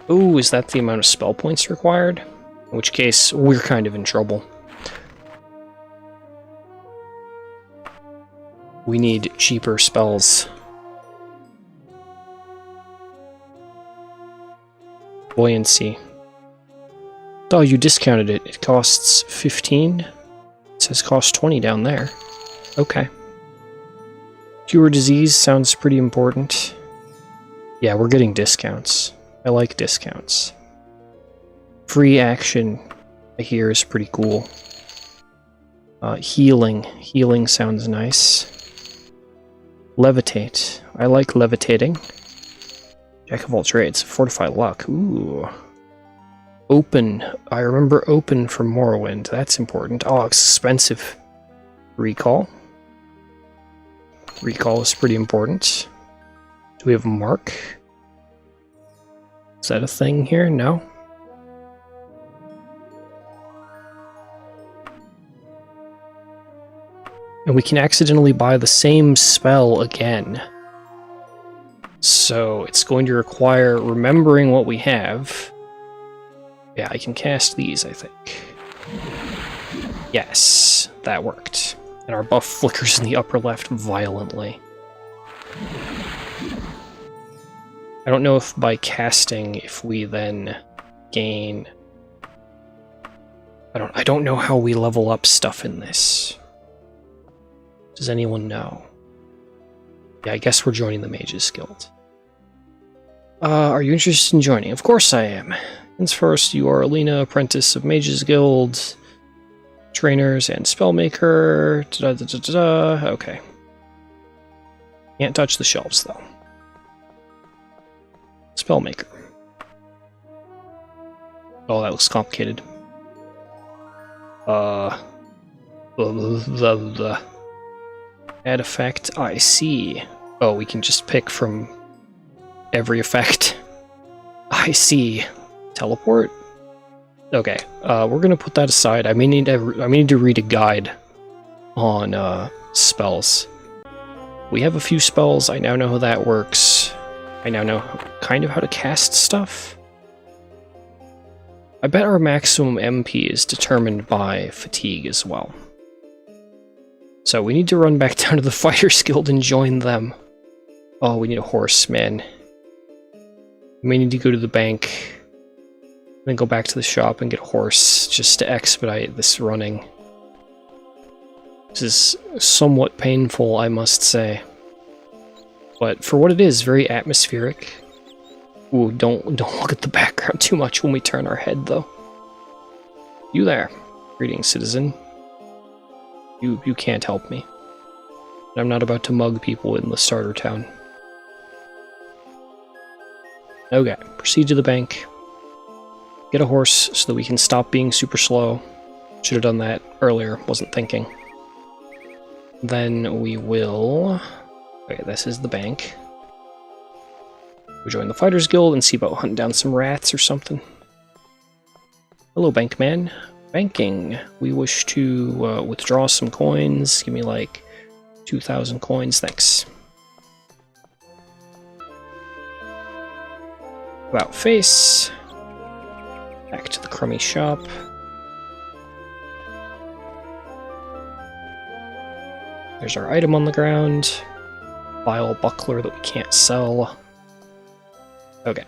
Ooh, is that the amount of spell points required? In which case, we're kind of in trouble. We need cheaper spells. Buoyancy. Oh, you discounted it. It costs 15. It says cost 20 down there. Okay. Cure disease sounds pretty important. Yeah, we're getting discounts. I like discounts. Free action, I hear, is pretty cool. Healing. Healing sounds nice. Levitate. I like levitating. Jack of all trades. Fortify luck. Ooh. Open. I remember open from Morrowind. That's important. Oh, expensive. Recall. Recall is pretty important. Do we have mark? Is that a thing here? No. And we can accidentally buy the same spell again. So it's going to require remembering what we have. Yeah, I can cast these, I think. Yes, that worked. And our buff flickers in the upper left violently. I don't know if by casting, if we then gain... I don't know how we level up stuff in this. Does anyone know? Yeah, I guess we're joining the Mages Guild. Are you interested in joining? Of course I am. Since first, you are Alina, apprentice of Mages Guild, trainers and spellmaker. Okay. Can't touch the shelves though. Spellmaker. Oh, that looks complicated. Add effect, I see. Oh, we can just pick from every effect. I see. Teleport? Okay, we're gonna put that aside. I may need to read a guide on spells. We have a few spells. I now know how that works. I now know kind of how to cast stuff. I bet our maximum MP is determined by fatigue as well. So we need to run back down to the Fighters Guild and join them. Oh, we need a horse, man. We may need to go to the bank, then go back to the shop and get a horse just to expedite this running. This is somewhat painful, I must say. But for what it is, very atmospheric. Ooh, don't look at the background too much when we turn our head, though. You there. Greetings, citizen. You can't help me. I'm not about to mug people in the starter town. Okay, proceed to the bank. Get a horse so that we can stop being super slow. Should have done that earlier, wasn't thinking. Then we will... Okay, this is the bank. We join the Fighters Guild and see about hunting down some rats or something. Hello, bankman. Banking. We wish to withdraw some coins. Give me like 2,000 coins, thanks. About face. Back to the crummy shop. There's our item on the ground. Vile buckler that we can't sell. Okay.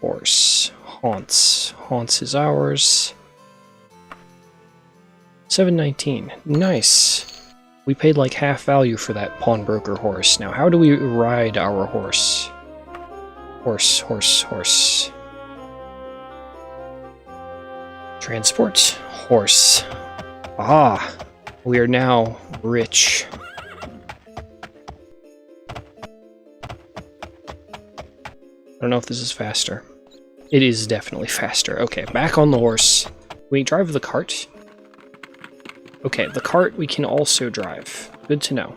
Horse. Haunts. Haunts is ours. 719. Nice. We paid like half value for that pawnbroker horse. Now, how do we ride our horse? Horse. Transport. Horse. Aha! We are now rich. I don't know if this is faster. It is definitely faster. Okay, back on the horse. We drive the cart. Okay, the cart we can also drive. Good to know.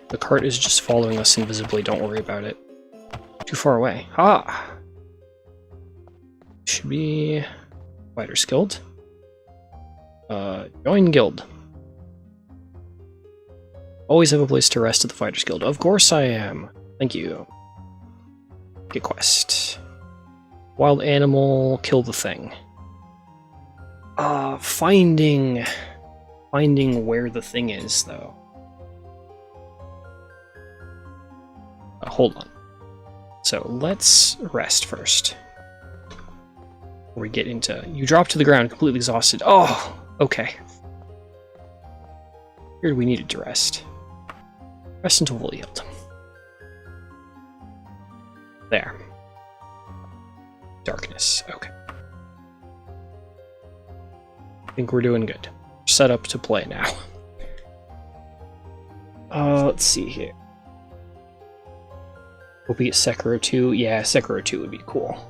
The cart is just following us invisibly, don't worry about it. Too far away. Ah! Should be... Fighters Guild. Join guild. Always have a place to rest at the Fighters Guild. Of course I am. Thank you. Get quest. Wild animal, kill the thing. Finding where the thing is, though. Hold on. So let's rest first. Before we get into... You drop to the ground completely exhausted. Oh, okay. Here we needed to rest. Rest until fully healed. There. Darkness. Okay. I think we're doing good. Set up to play now. Let's see here. Hope we get Sekiro 2. Yeah, Sekiro 2 would be cool.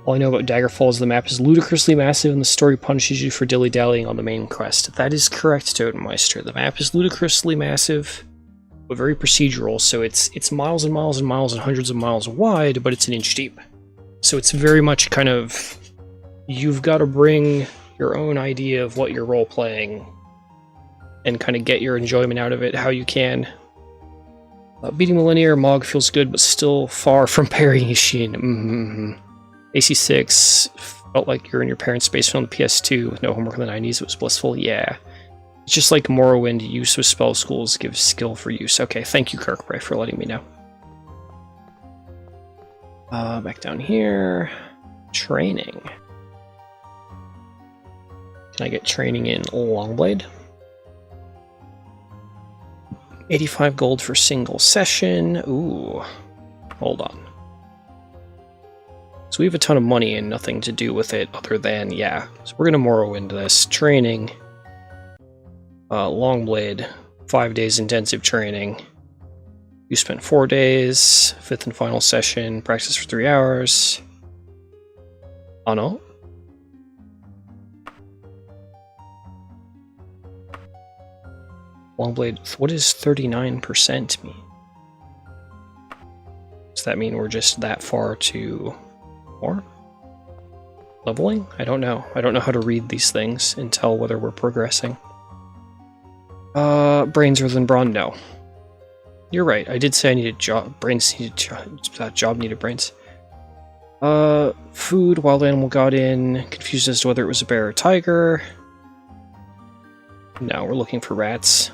All I know about Daggerfall is the map is ludicrously massive and the story punishes you for dilly-dallying on the main quest. That is correct, Totenmeister. The map is ludicrously massive, but very procedural, so it's miles and miles and miles and hundreds of miles wide, but it's an inch deep. So it's very much kind of... You've got to bring your own idea of what you're role-playing and kind of get your enjoyment out of it how you can. Beating Millennia or Mog feels good, but still far from parrying Ishin. AC6 felt like you're in your parents' basement on the PS2 with no homework in the 90s. It was blissful. Yeah. It's just like Morrowind, use with spell schools gives skill for use. Okay, thank you, Kirkbray, for letting me know. Back down here. Training. Can I get training in Longblade? 85 gold for single session. Ooh. Hold on. So we have a ton of money and nothing to do with it other than, yeah. So we're going to Morrowind this. Training. Longblade. 5 days intensive training. You spent 4 days. 5th and final session. Practice for 3 hours. Oh no. Longblade, what does 39% mean? Does that mean we're just that far to more? Leveling? I don't know. I don't know how to read these things and tell whether we're progressing. Brains rather than brawn? No. You're right. I did say I needed brains needed job needed brains. Food, wild animal got in. Confused as to whether it was a bear or a tiger. No, we're looking for rats.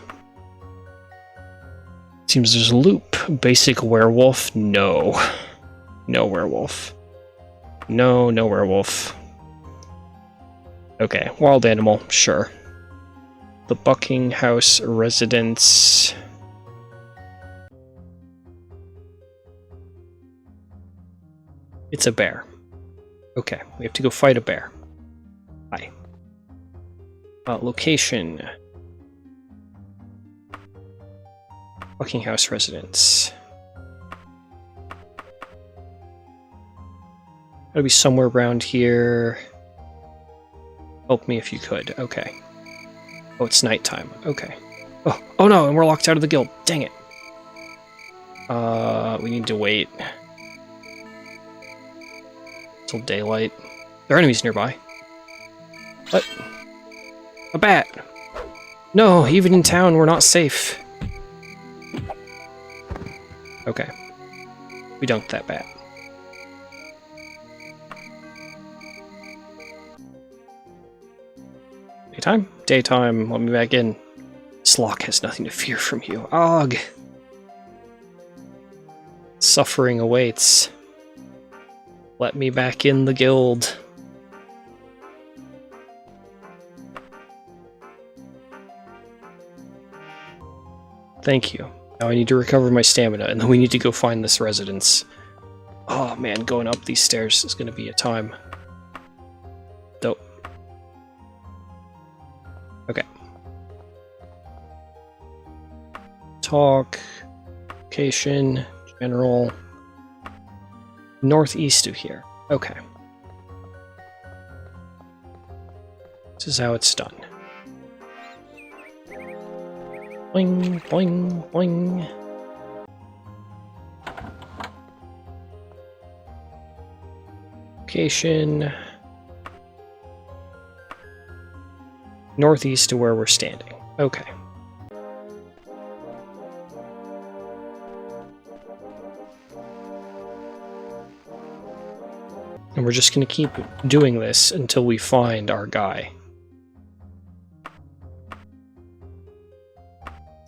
Seems there's a loop. Basic werewolf? No. No werewolf. No, no werewolf. Okay, wild animal, sure. The Buckinghouse residence. It's a bear. Okay, we have to go fight a bear. Hi. Location. Buckinghouse residence. Gotta be somewhere around here. Help me if you could. Okay. Oh, it's nighttime. Okay. Oh no, and we're locked out of the guild. Dang it. We need to wait till daylight. There are enemies nearby. What? A bat! No, even in town, we're not safe. Okay. We dunked that bat. Daytime? Daytime, let me back in. This lock has nothing to fear from you. Ugh! Suffering awaits. Let me back in the guild. Thank you. Now I need to recover my stamina, and then we need to go find this residence. Oh man, going up these stairs is going to be a time. Dope. Okay. Talk. Location. General. Northeast of here. Okay. This is how it's done. Boing, boing, boing. Location. Northeast to where we're standing. Okay. And we're just going to keep doing this until we find our guy.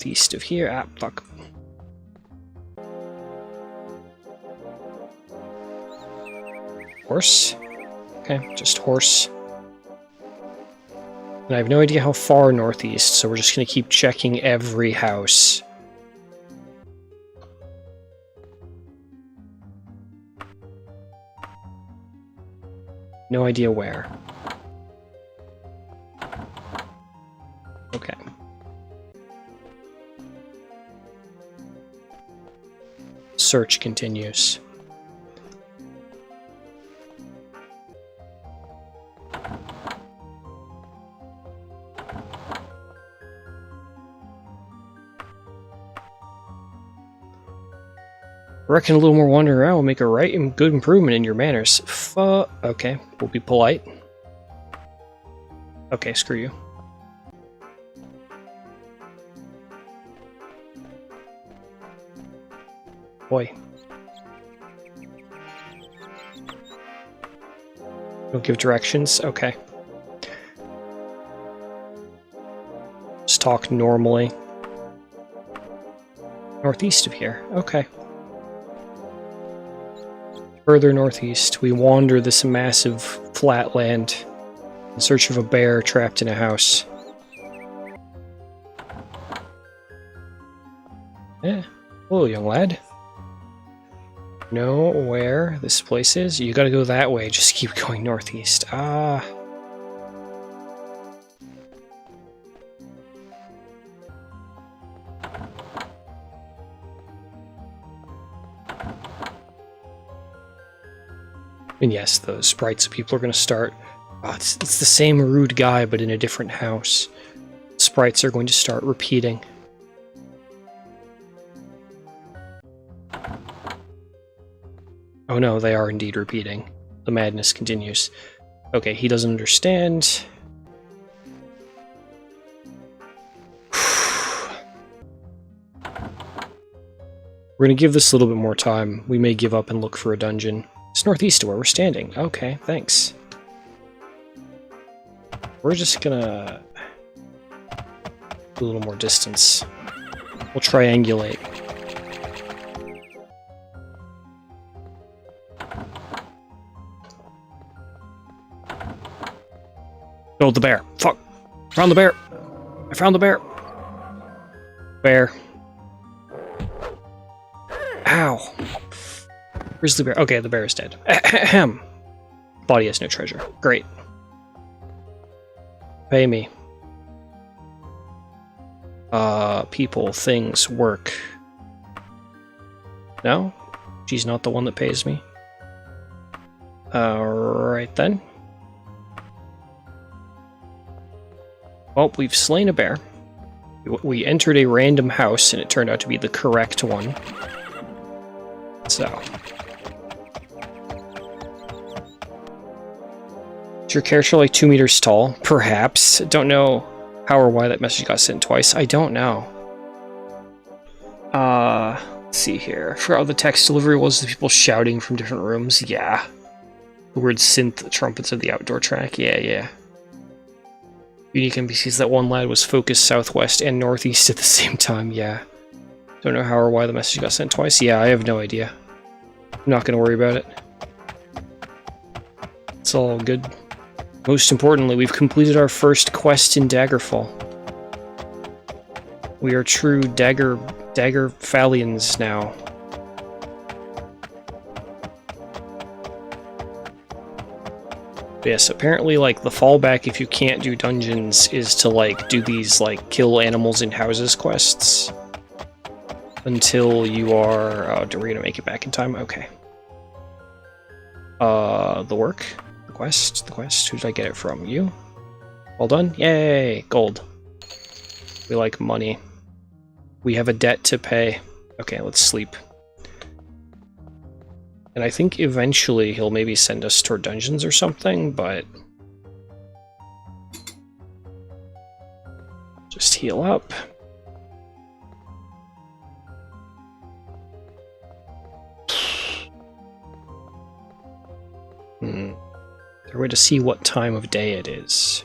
East of here. Ah, fuck. Horse? Okay, just horse. And I have no idea how far northeast, so we're just going to keep checking every house. No idea where. Okay. Search continues. I reckon a little more wandering around will make a right and good improvement in your manners. Okay, we'll be polite. Okay, screw you. Boy. Don't give directions? Okay. Just talk normally. Northeast of here. Okay. Further northeast, we wander this massive flat land in search of a bear trapped in a house. Hello, young lad. Know where this place is? You gotta go that way, just keep going northeast. Ah. And yes, the sprites people are gonna start. It's the same rude guy, but in a different house. Sprites are going to start repeating. Oh no, they are indeed repeating. The madness continues. Okay, he doesn't understand. We're gonna give this a little bit more time. We may give up and look for a dungeon. It's northeast of where we're standing. Okay, thanks. We're just gonna do a little more distance. We'll triangulate. Oh, the bear. Fuck. Found the bear. I found the bear. Bear. Ow. Grizzly bear. Okay, the bear is dead. Ahem. Body has no treasure. Great. Pay me. People, things, work. No? She's not the one that pays me. Right then. Well, we've slain a bear. We entered a random house, and it turned out to be the correct one. So. Is your character like 2 meters tall? Perhaps. Don't know how or why that message got sent twice. I don't know. Let's see here. I forgot what the text delivery was. The people shouting from different rooms. Yeah. The weird synth trumpets of the outdoor track. Yeah. Unique NPCs. That one lad was focused southwest and northeast at the same time. Yeah. Don't know how or why the message got sent twice. Yeah, I have no idea. I'm not gonna worry about it. It's all good. Most importantly, we've completed our first quest in Daggerfall. We are true Daggerfallians now. Yes, apparently, like, the fallback if you can't do dungeons is to, like, do these, like, kill animals in houses quests. Until you are... Oh, we're gonna make it back in time? Okay. The work? The quest? Who did I get it from? You? Well done? Yay! Gold. We like money. We have a debt to pay. Okay, let's sleep. And I think eventually he'll maybe send us toward dungeons or something, but... Just heal up. They're going to see what time of day it is.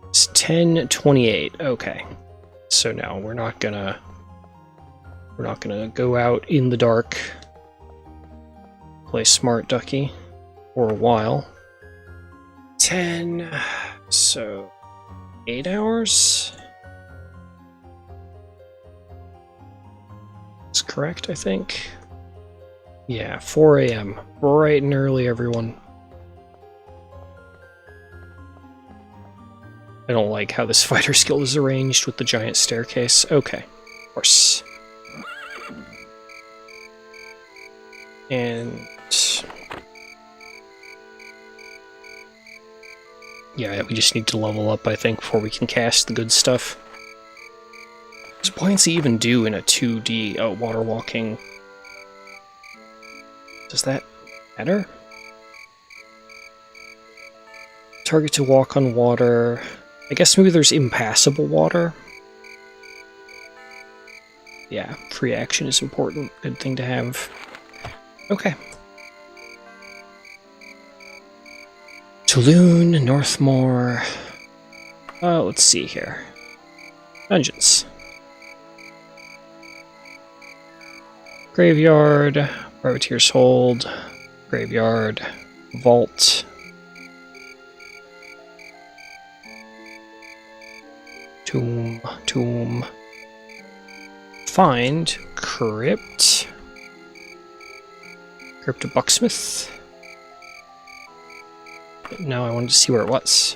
It's 10:28. Okay. So no, we're not gonna go out in the dark. Play smart ducky for a while. 10, so 8 hours? That's correct, I think. Yeah, 4 a.m. Bright and early, everyone. I don't like how this fighter skill is arranged with the giant staircase. Okay, of course. And... yeah, we just need to level up, I think, before we can cast the good stuff. What does buoyancy even do in a 2D water walking? Does that matter? Target to walk on water. I guess maybe there's impassable water. Yeah, free action is important. Good thing to have. Okay. Tulune, Northmore. Let's see here. Dungeons. Graveyard. Privateer's Hold. Graveyard. Vault. Tomb. Find. Crypt. Crypt of Bucksmith. No, I wanted to see where it was.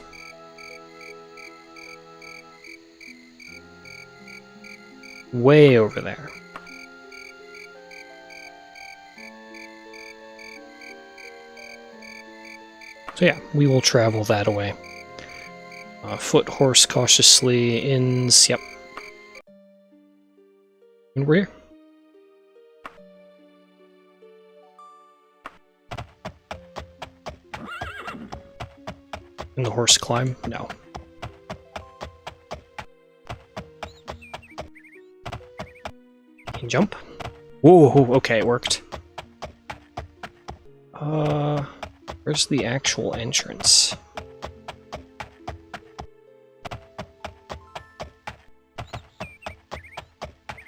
Way over there. So yeah, we will travel that away. Foot, horse, cautiously, inns, yep. And we're here. Can the horse climb? No. Can jump? Whoa, okay, it worked. Where's the actual entrance?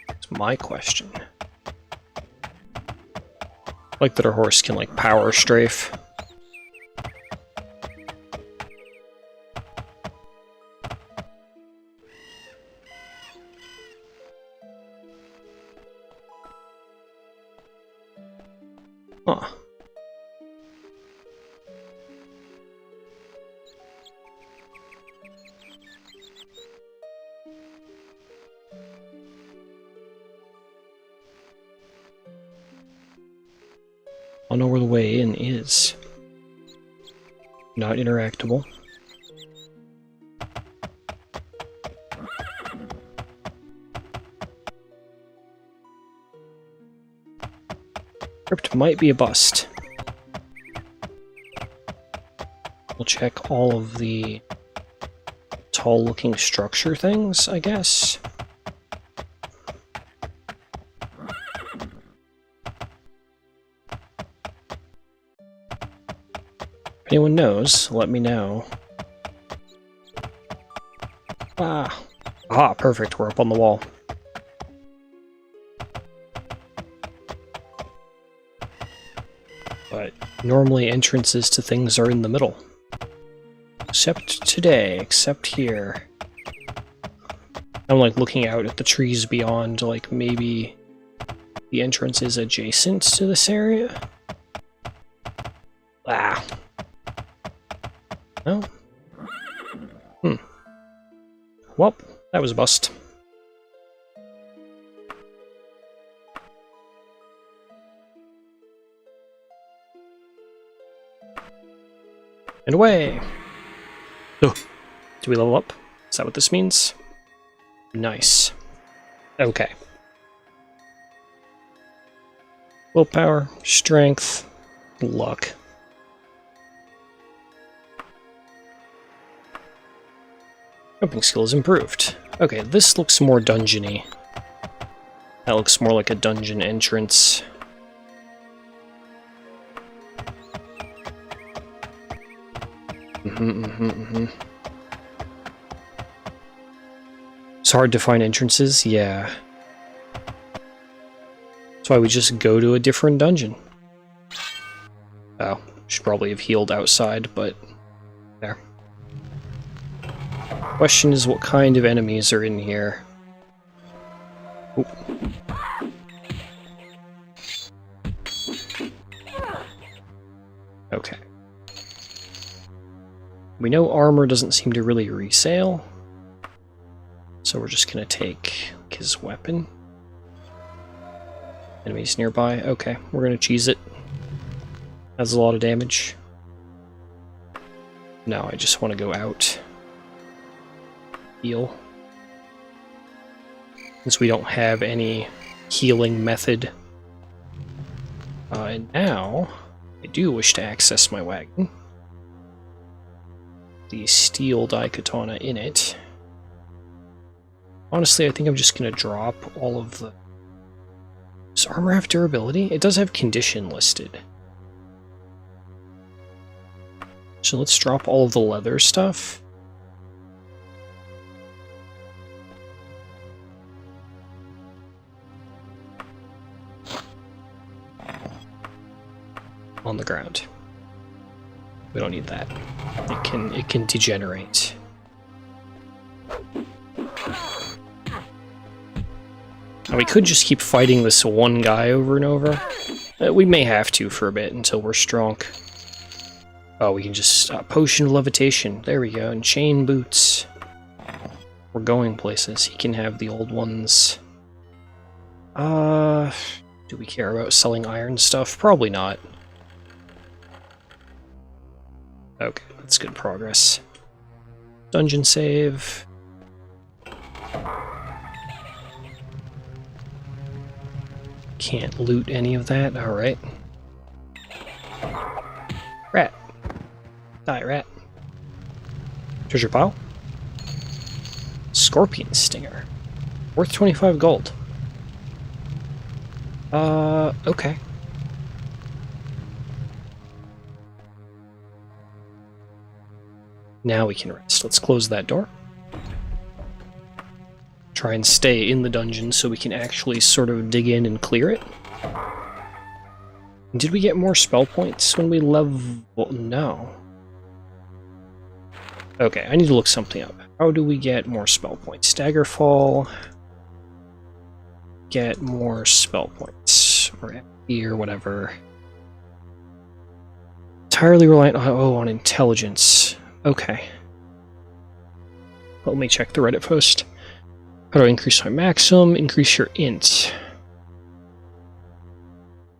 That's my question. I like that our horse can, like, power strafe. Huh. I'll know where the way in is. Not interactable. Crypt might be a bust. We'll check all of the tall-looking structure things, I guess. If anyone knows, let me know. Ah, perfect, we're up on the wall. But normally entrances to things are in the middle. Except today, except here. I'm like looking out at the trees beyond, like maybe the entrance is adjacent to this area? Ah. No? Well, that was a bust. And away! Oh, do we level up? Is that what this means? Nice. Okay. Willpower, strength, luck. Jumping skill is improved. Okay, this looks more dungeony. That looks more like a dungeon entrance. It's hard to find entrances, yeah. That's why we just go to a different dungeon. Oh, should probably have healed outside, but there. Question is, what kind of enemies are in here? Oop. Okay. We know armor doesn't seem to really resale, so we're just gonna take his weapon. Enemies nearby. Okay, we're gonna cheese it. Has a lot of damage. Now I just want to go out. Heal. Since we don't have any healing method. And now, I do wish to access my wagon. The steel daikatana in it. Honestly, I think I'm just going to drop all of the... Does armor have durability? It does have condition listed. So let's drop all of the leather stuff. On the ground. We don't need that. It can degenerate. And we could just keep fighting this one guy over and over. We may have to for a bit until we're strong. Oh, we can just potion of levitation. There we go. And chain boots. We're going places. He can have the old ones. Do we care about selling iron stuff? Probably not. Okay, that's good progress. Dungeon save. Can't loot any of that. Alright. Rat. Die, rat. Treasure pile. Scorpion stinger. Worth 25 gold. Okay. Now we can rest. Let's close that door. Try and stay in the dungeon so we can actually sort of dig in and clear it. Did we get more spell points when we level? No. Okay, I need to look something up. How do we get more spell points? Daggerfall. Get more spell points. Or MP or whatever. Entirely reliant on intelligence. Okay. Let me check the Reddit post. How do I increase my maximum? Increase your int.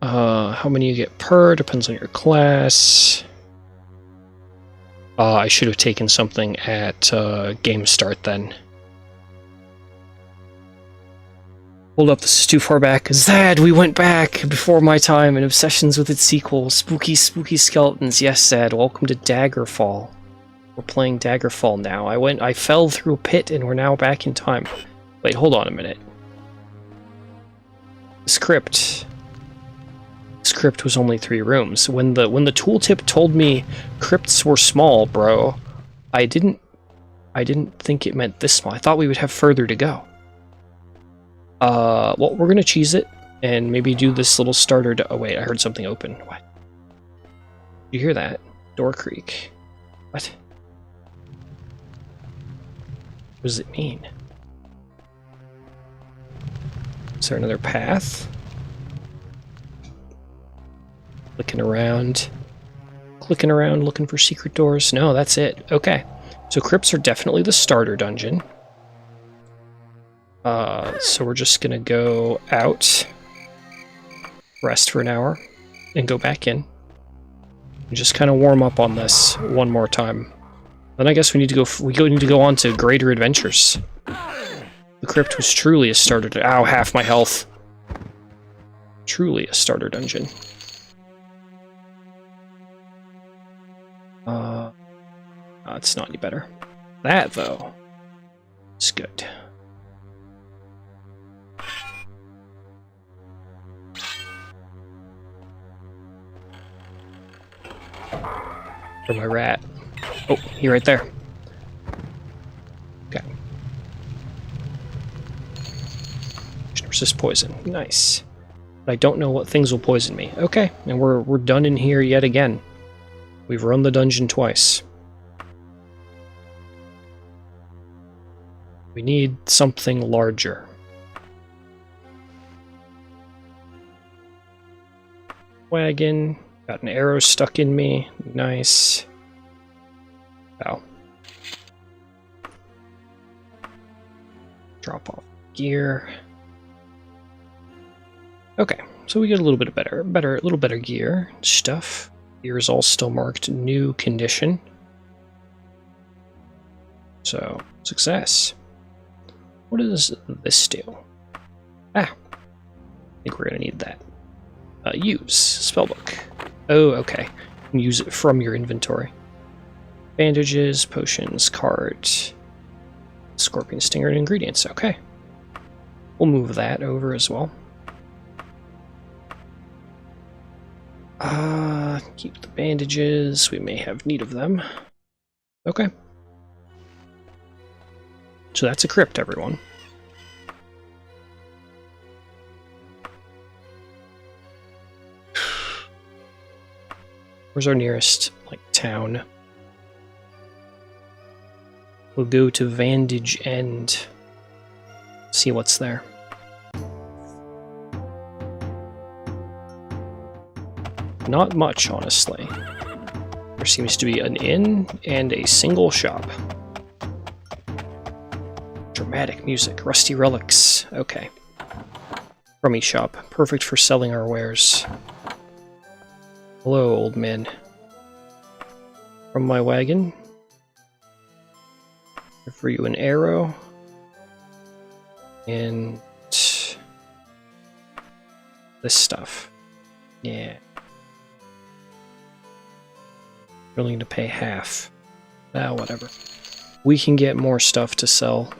How many you get per? Depends on your class. I should have taken something at game start then. Hold up, this is too far back. Zad, we went back before my time and obsessions with its sequel. Spooky, spooky skeletons. Yes, Zad, welcome to Daggerfall. We're playing Daggerfall now. I fell through a pit and we're now back in time. Wait, hold on a minute. This crypt was only 3 rooms. When the tooltip told me crypts were small, bro, I didn't think it meant this small. I thought we would have further to go. Well, we're gonna cheese it and maybe do this little starter. Oh wait, I heard something open. What? Did you hear that? Door creak. What? What does it mean? Is there another path? Clicking around, looking for secret doors. No, that's it. Okay. So crypts are definitely the starter dungeon. So we're just gonna go out, rest for an hour, and go back in. And just kind of warm up on this one more time. Then I guess we need to go on to greater adventures. The crypt was truly a starter. Ow, half my health. Truly a starter dungeon. It's not any better. That, though, is good. Where's my rat? Oh, he right there. Okay. Resist poison. Nice. But I don't know what things will poison me. Okay, and we're done in here yet again. We've run the dungeon twice. We need something larger. Wagon. Got an arrow stuck in me. Nice. Wow. Drop off gear. Okay, so we get a little bit of little better gear stuff. Gear is all still marked new condition. So, success. What does this do? Ah, I think we're gonna need that. Use spellbook. Oh, okay. You can use it from your inventory. Bandages, potions, cart, scorpion stinger, and ingredients. Okay. We'll move that over as well. Keep the bandages. We may have need of them. Okay. So that's a crypt, everyone. Where's our nearest, town? We'll go to Vandage End. See what's there. Not much, honestly. There seems to be an inn and a single shop. Dramatic music, rusty relics. Okay. Rummy shop, perfect for selling our wares. Hello, old man. From my wagon. For you an arrow. And this stuff. Yeah. Willing to pay half. Ah, whatever. we can get more stuff to sell.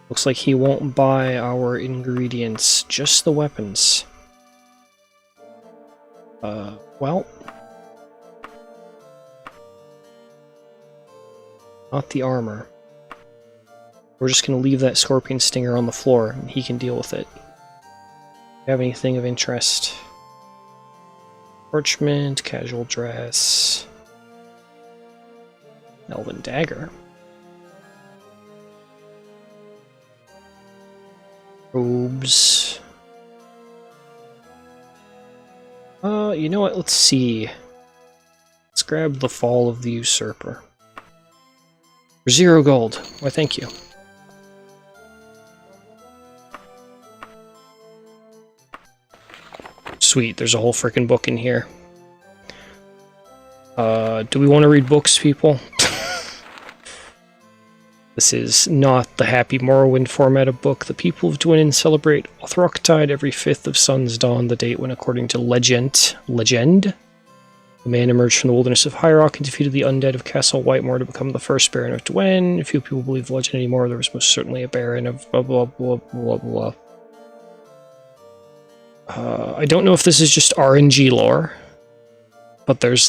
Looks like he won't buy our ingredients, just the weapons. Well. Not the armor. We're just gonna leave that scorpion stinger on the floor, and he can deal with it. Have anything of interest? Parchment, casual dress. Elven dagger. Robes. You know what? Let's see. Let's grab the Fall of the Usurper. For 0 gold. Why, thank you. Sweet, there's a whole frickin' book in here. Do we want to read books, people? This is not the happy Morrowind format of book. The people of Dwynn celebrate Throcktide every 5th of Sun's Dawn, the date when, according to legend, the man emerged from the wilderness of High Rock and defeated the undead of Castle Whitemore to become the first Baron of Dwynn. Few people believe the legend anymore. There was most certainly a Baron of blah blah blah blah blah. I don't know if this is just RNG lore, but there's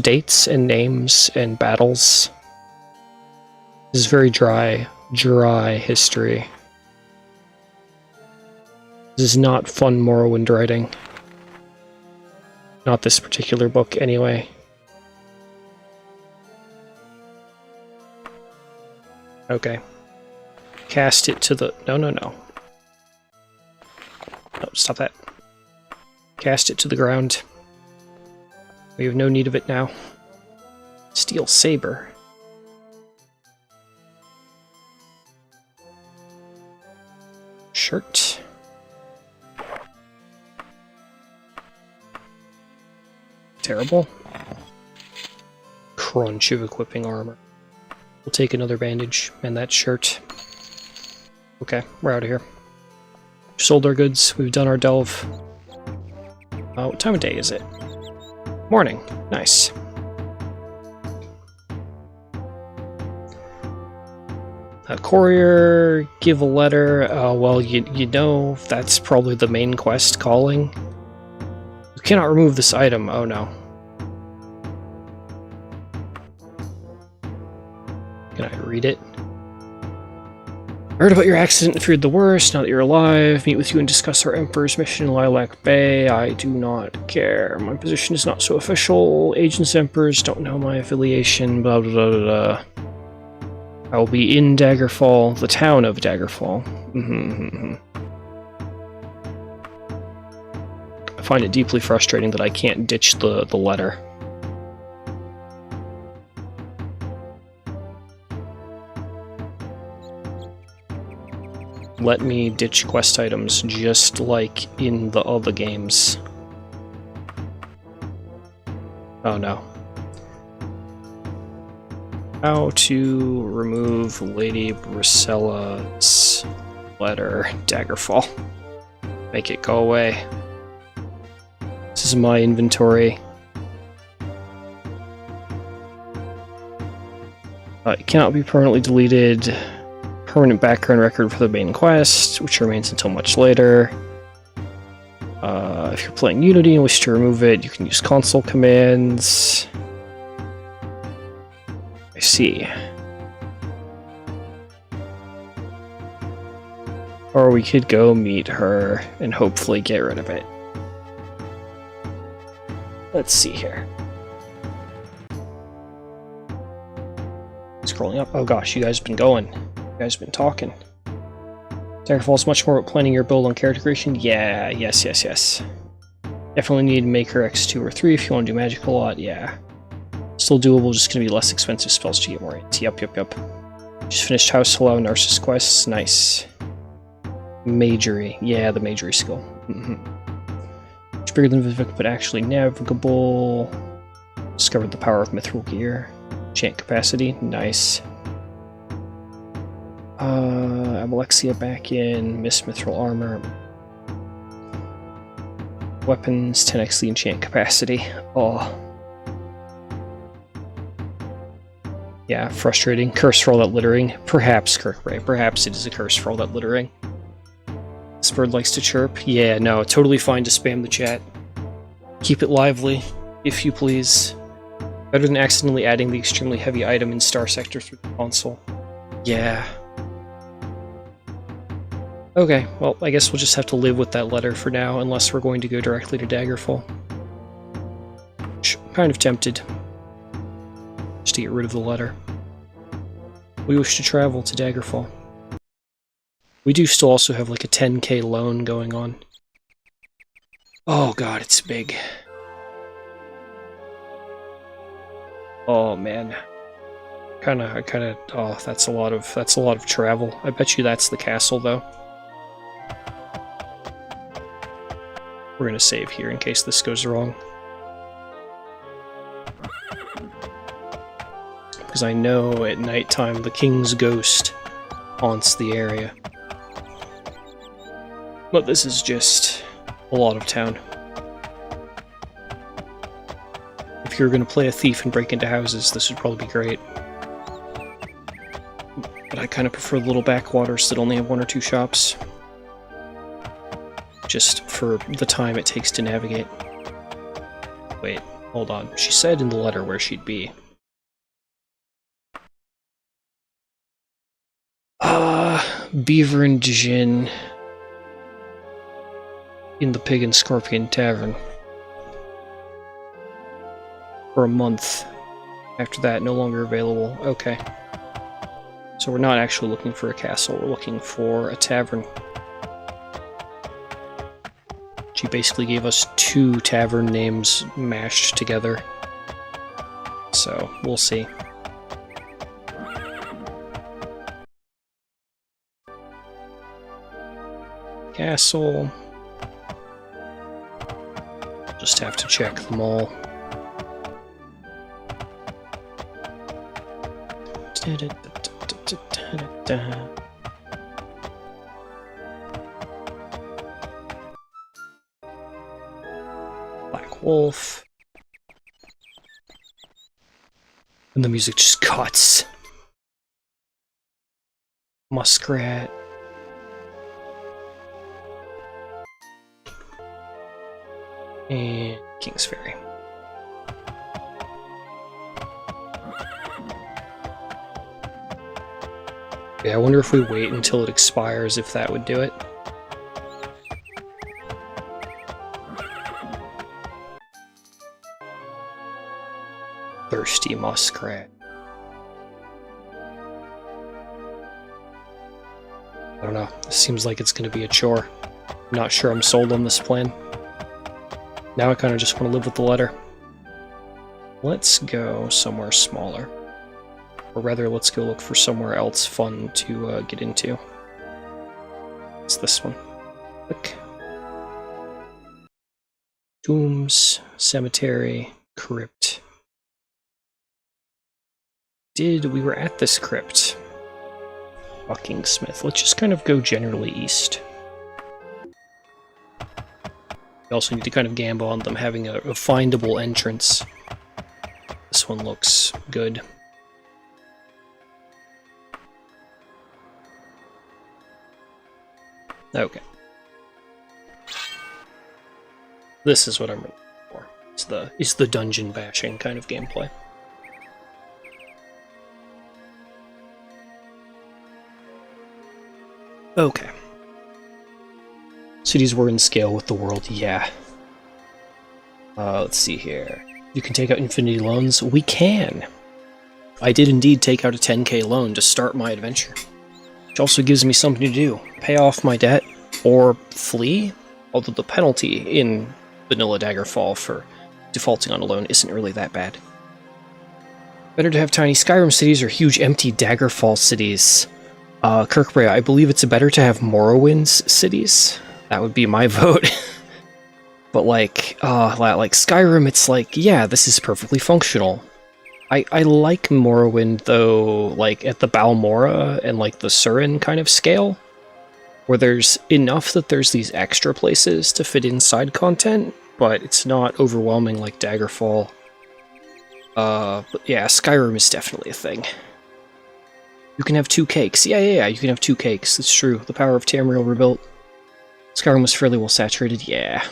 dates and names and battles. This is very dry history. This is not fun Morrowind writing. Not this particular book, anyway. Okay. Cast it to the... No. No, stop that. Cast it to the ground. We have no need of it now. Steel saber. Shirt. Terrible. Crunch of equipping armor. We'll take another bandage and that shirt. Okay, we're out of here. We've sold our goods. We've done our delve. What time of day is it? Morning. Nice. Courier, give a letter. Well, you know, that's probably the main quest calling. You cannot remove this item. Oh no. Can I read it? I heard about your accident and feared the worst. Now that you're alive, meet with you and discuss our Emperor's mission in Lilac Bay. I do not care. My position is not so official. Agents Emperors don't know my affiliation. Blah blah blah blah. I will be in Daggerfall, the town of Daggerfall. I find it deeply frustrating that I can't ditch the letter. Let me ditch quest items just like in the other games. Oh no. How to remove Lady Brisella's letter, Daggerfall. Make it go away. This is my inventory. It cannot be permanently deleted. Permanent background record for the main quest, which remains until much later. If you're playing Unity and wish to remove it, you can use console commands. I see. Or we could go meet her and hopefully get rid of it. Let's see here. Scrolling up. Oh gosh, you guys have been going. You guys have been talking. Daggerfall is much more about planning your build on character creation. Yeah, yes. Definitely need Maker X2 or 3 if you want to do magic a lot. Yeah. Still doable, just gonna be less expensive spells to get more into. Yep. Just finished House Hello Narcissus quests. Nice. Magery. Yeah, the Magery skill. It's bigger than Vivek, but actually navigable. Discovered the power of mithril gear. Enchant capacity. Nice. Amalexia back in. Miss mithril armor. Weapons. 10x the enchant capacity. Oh. Yeah, frustrating. Curse for all that littering. Perhaps, Kirkray, perhaps it is a curse for all that littering. This bird likes to chirp. Yeah, no, totally fine to spam the chat. Keep it lively, if you please. Better than accidentally adding the extremely heavy item in Star Sector through the console. Yeah. Okay, well, I guess we'll just have to live with that letter for now, unless we're going to go directly to Daggerfall. Which I'm kind of tempted. Just to get rid of the letter. We wish to travel to Daggerfall. We do still also have like a 10k loan going on. Oh god, it's big. Oh man. Oh, that's a lot of travel. I bet you that's the castle though. We're gonna save here in case this goes wrong. Because I know at nighttime the king's ghost haunts the area. But this is just a lot of town. If you're gonna play a thief and break into houses, this would probably be great. But I kind of prefer the little backwaters that only have 1 or 2 shops. Just for the time it takes to navigate. Wait, hold on. She said in the letter where she'd be. Beaver and Djinn in the Pig and Scorpion Tavern. For a month. After that, no longer available. Okay. So we're not actually looking for a castle, we're looking for a tavern. She basically gave us 2 tavern names mashed together. So, we'll see. Castle. Just have to check them all. Black Wolf. And the music just cuts. Muskrat. And King's Ferry. Yeah, I wonder if we wait until it expires, if that would do it. Thirsty muskrat. I don't know. This seems like it's going to be a chore. I'm not sure I'm sold on this plan. Now I kind of just want to live with the letter. Let's go somewhere smaller. Or rather, let's go look for somewhere else fun to get into. It's this one. Click. Tombs, cemetery, crypt. We were at this crypt. Buckingsmith. Let's just kind of go generally east. We also need to kind of gamble on them having a findable entrance. This one looks good. Okay. This is what I'm looking for. It's the dungeon bashing kind of gameplay. Okay. Cities were in scale with the world, yeah. Let's see here. You can take out infinity loans? We can! I did indeed take out a 10k loan to start my adventure. Which also gives me something to do. Pay off my debt, or flee? Although the penalty in vanilla Daggerfall for defaulting on a loan isn't really that bad. Better to have tiny Skyrim cities or huge empty Daggerfall cities. Kirkbray, I believe it's better to have Morrowind's cities. That would be my vote. But like Skyrim, it's like, yeah, this is perfectly functional. I like Morrowind, though, like, at the Balmora and, like, the Surin kind of scale, where there's enough that there's these extra places to fit in side content, but it's not overwhelming like Daggerfall. But yeah, Skyrim is definitely a thing. You can have 2 cakes. Yeah, you can have 2 cakes. That's true. The power of Tamriel rebuilt. Skyrim was fairly well saturated. Yeah.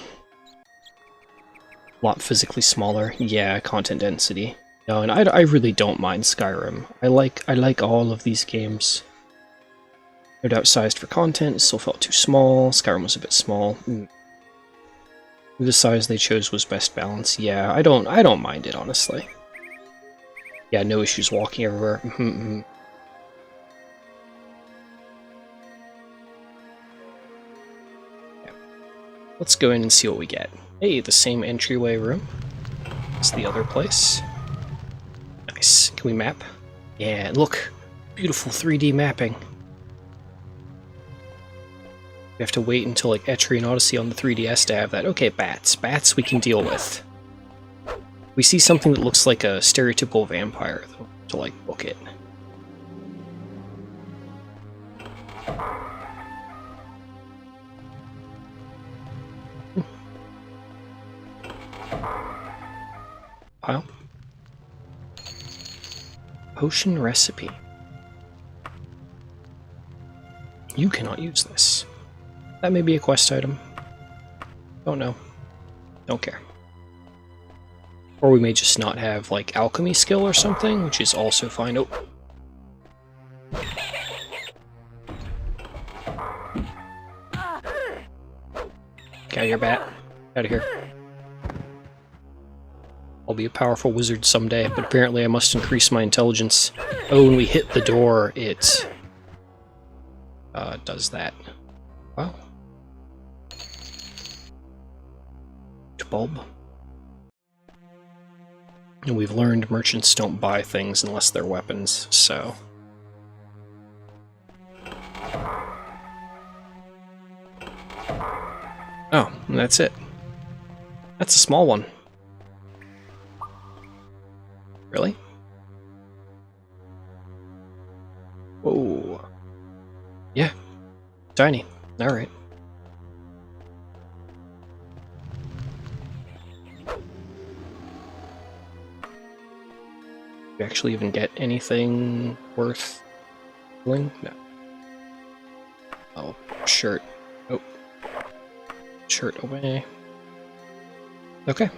A lot physically smaller. Yeah, content density. No, and I really don't mind Skyrim. I like all of these games. No doubt sized for content, it still felt too small. Skyrim was a bit small. The size they chose was best balance. Yeah, I don't mind it, honestly. Yeah, no issues walking everywhere. Yeah. Let's go in and see what we get. Hey, the same entryway room as the other place. Nice. Can we map? Yeah, look. Beautiful 3D mapping. We have to wait until like Etrian Odyssey on the 3DS to have that. Okay, bats. Bats we can deal with. We see something that looks like a stereotypical vampire, though, to like book it. Wow. Potion recipe. You cannot use this. That may be a quest item. Don't know. Don't care. Or we may just not have, like, alchemy skill or something, which is also fine. Oh. Get out of here, bat. Out of here. I'll be a powerful wizard someday, but apparently I must increase my intelligence. Oh, when we hit the door, it does that. Wow. Bulb. And we've learned merchants don't buy things unless they're weapons, so... Oh, and that's it. That's a small one. Really? Whoa. Yeah. Tiny. Alright. We actually even get anything worth doing? No. Oh, shirt. Oh. Shirt away. Okay.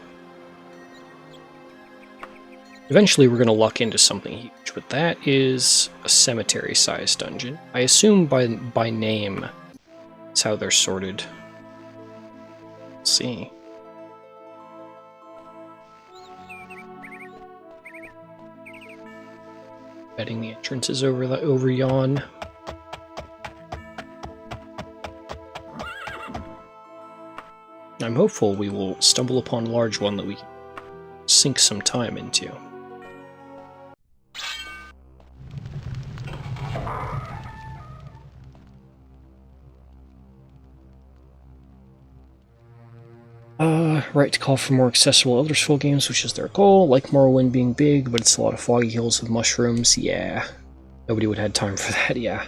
Eventually we're going to luck into something huge, but that is a cemetery-sized dungeon. I assume by name that's how they're sorted. Let's see. Betting the entrance is over yon. I'm hopeful we will stumble upon a large one that we can sink some time into. Right to call for more accessible Elder Scrolls games, which is their goal. Like Morrowind being big, but it's a lot of foggy hills with mushrooms. Yeah. Nobody would have had time for that, yeah.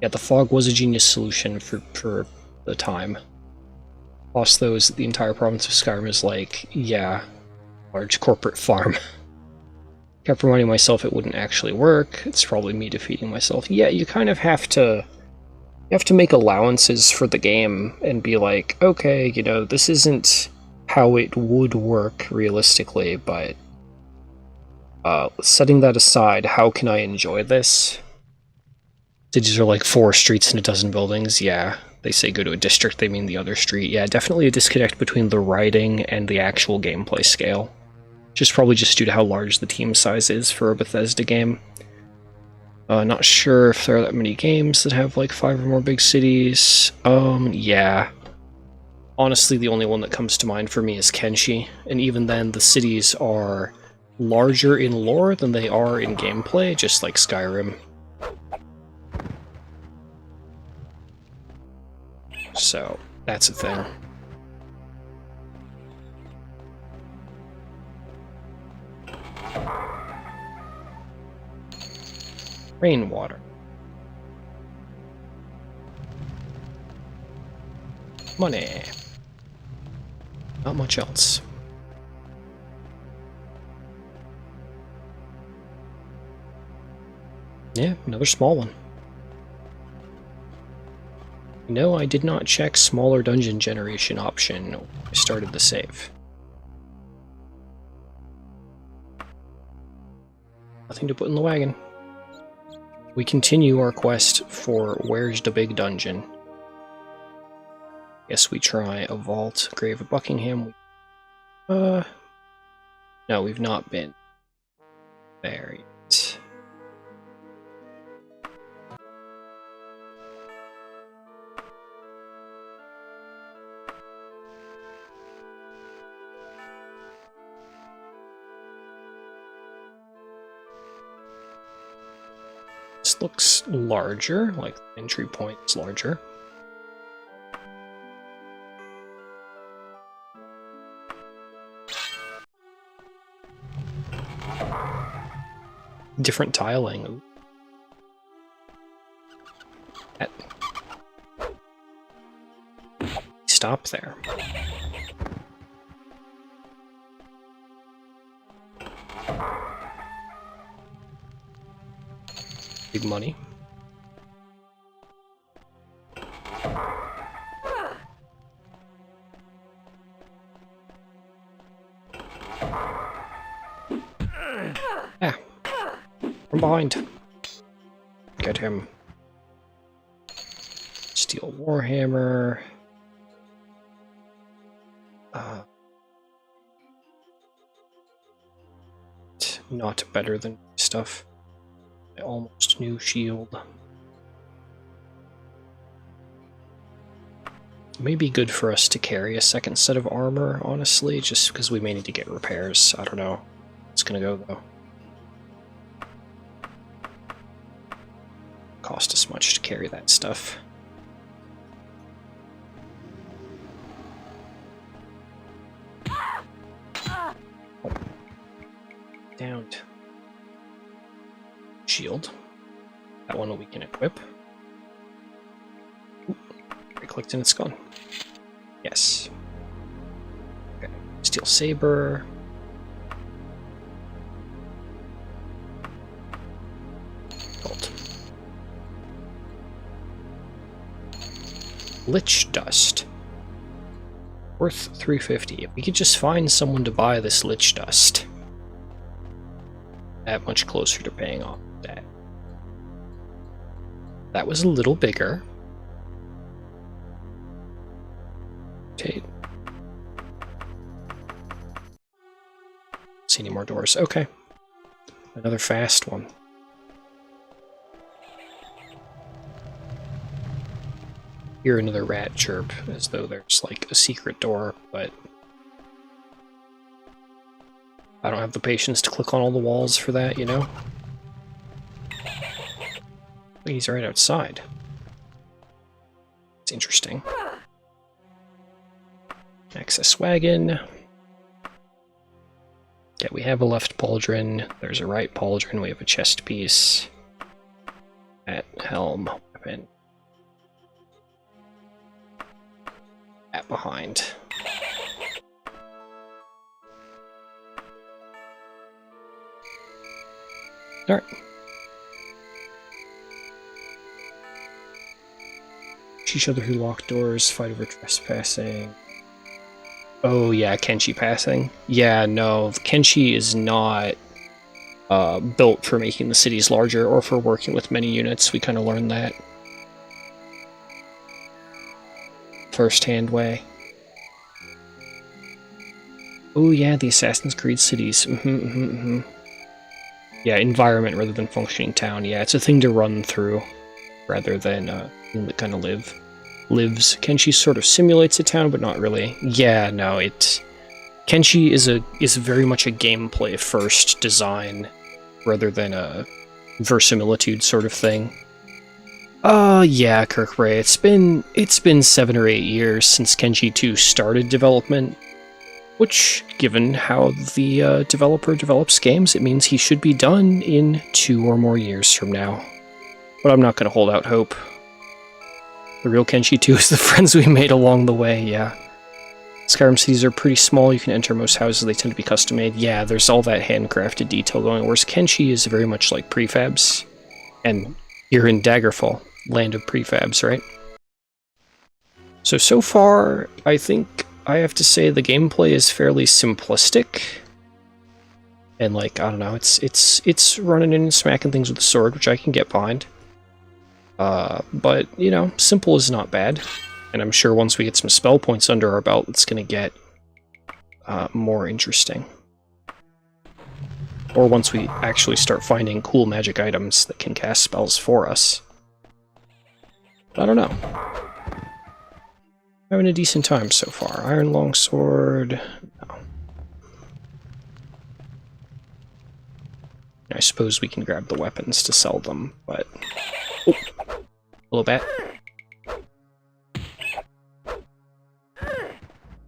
Yeah, the fog was a genius solution for the time. Lost those, the entire province of Skyrim is like, yeah, large corporate farm. Kept reminding myself it wouldn't actually work. It's probably me defeating myself. Yeah, you kind of have to... You have to make allowances for the game and be like, okay, you know, this isn't how it would work realistically, but setting that aside, how can I enjoy this? Cities are like 4 streets and a dozen buildings, yeah. They say go to a district, they mean the other street. Yeah, definitely a disconnect between the writing and the actual gameplay scale. Just probably just due to how large the team size is for a Bethesda game. Not sure if there are that many games that have like 5 or more big cities. Yeah. Honestly, the only one that comes to mind for me is Kenshi, and even then the cities are larger in lore than they are in gameplay, just like Skyrim. So, that's a thing. Rainwater. Money. Not much else. Yeah, another small one. No, I did not check smaller dungeon generation option when I started the save. Nothing to put in the wagon. We continue our quest for where's the big dungeon. Guess we try a vault, Grave of Buckingham. No, we've not been there yet. This looks larger, like the entry point is larger. Different tiling. Stop there. Big money. Ah. From behind. Get him. Steel Warhammer. Not better than stuff. Almost new shield. May be good for us to carry a second set of armor, honestly, just because we may need to get repairs. I don't know. It's gonna go, though. Cost us much to carry that stuff. Downed. Shield. That one we can equip. I clicked and it's gone. Yes. Okay. Steel Saber. Gold. Lich Dust. Worth 350. If we could just find someone to buy this Lich Dust. That much closer to paying off that. That was a little bigger. Okay. See any more doors? Okay. Another fast one. Hear another rat chirp, as though there's like a secret door, but I don't have the patience to click on all the walls for that, you know? He's right outside. It's interesting. Access wagon. Yeah, we have a left pauldron. There's a right pauldron. We have a chest piece. At helm weapon. At behind. Alright. Each other who lock doors, fight over trespassing. Oh yeah, Kenshi passing. Yeah, no, Kenshi is not built for making the cities larger or for working with many units. We kind of learned that first-hand way. Oh yeah, the Assassin's Creed cities. Yeah, environment rather than functioning town. Yeah, it's a thing to run through rather than that kind of lives. Kenshi sort of simulates a town, but not really. Yeah, no, Kenshi is very much a gameplay first design rather than a verisimilitude sort of thing. Yeah, Kirkray, it's been 7 or 8 years since Kenshi 2 started development, which, given how the developer develops games, it means he should be done in 2 or more years from now. But I'm not going to hold out hope. The real Kenshi 2 is the friends we made along the way, yeah. Skyrim cities are pretty small, you can enter most houses, they tend to be custom-made. Yeah, there's all that handcrafted detail going, whereas Kenshi is very much like prefabs. And you're in Daggerfall, land of prefabs, right? So far, I think I have to say the gameplay is fairly simplistic. And like, I don't know, it's running in and smacking things with a sword, which I can get behind. But, you know, simple is not bad. And I'm sure once we get some spell points under our belt, it's going to get more interesting. Or once we actually start finding cool magic items that can cast spells for us. I don't know. Having a decent time so far. Iron Longsword. No. I suppose we can grab the weapons to sell them, but... Oh! Hello, bat.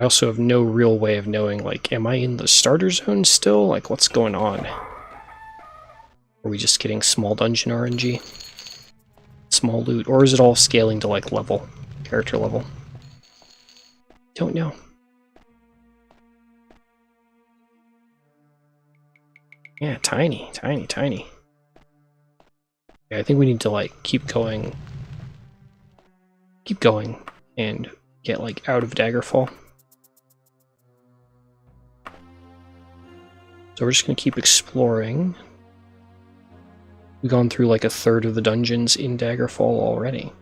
I also have no real way of knowing, like, am I in the starter zone still? Like, what's going on? Are we just getting small dungeon RNG? Small loot? Or is it all scaling to, like, level? Character level? Don't know. Yeah, tiny, tiny, tiny. Yeah, I think we need to, like, keep going, and get, like, out of Daggerfall. So we're just gonna keep exploring. We've gone through, like, a third of the dungeons in Daggerfall already.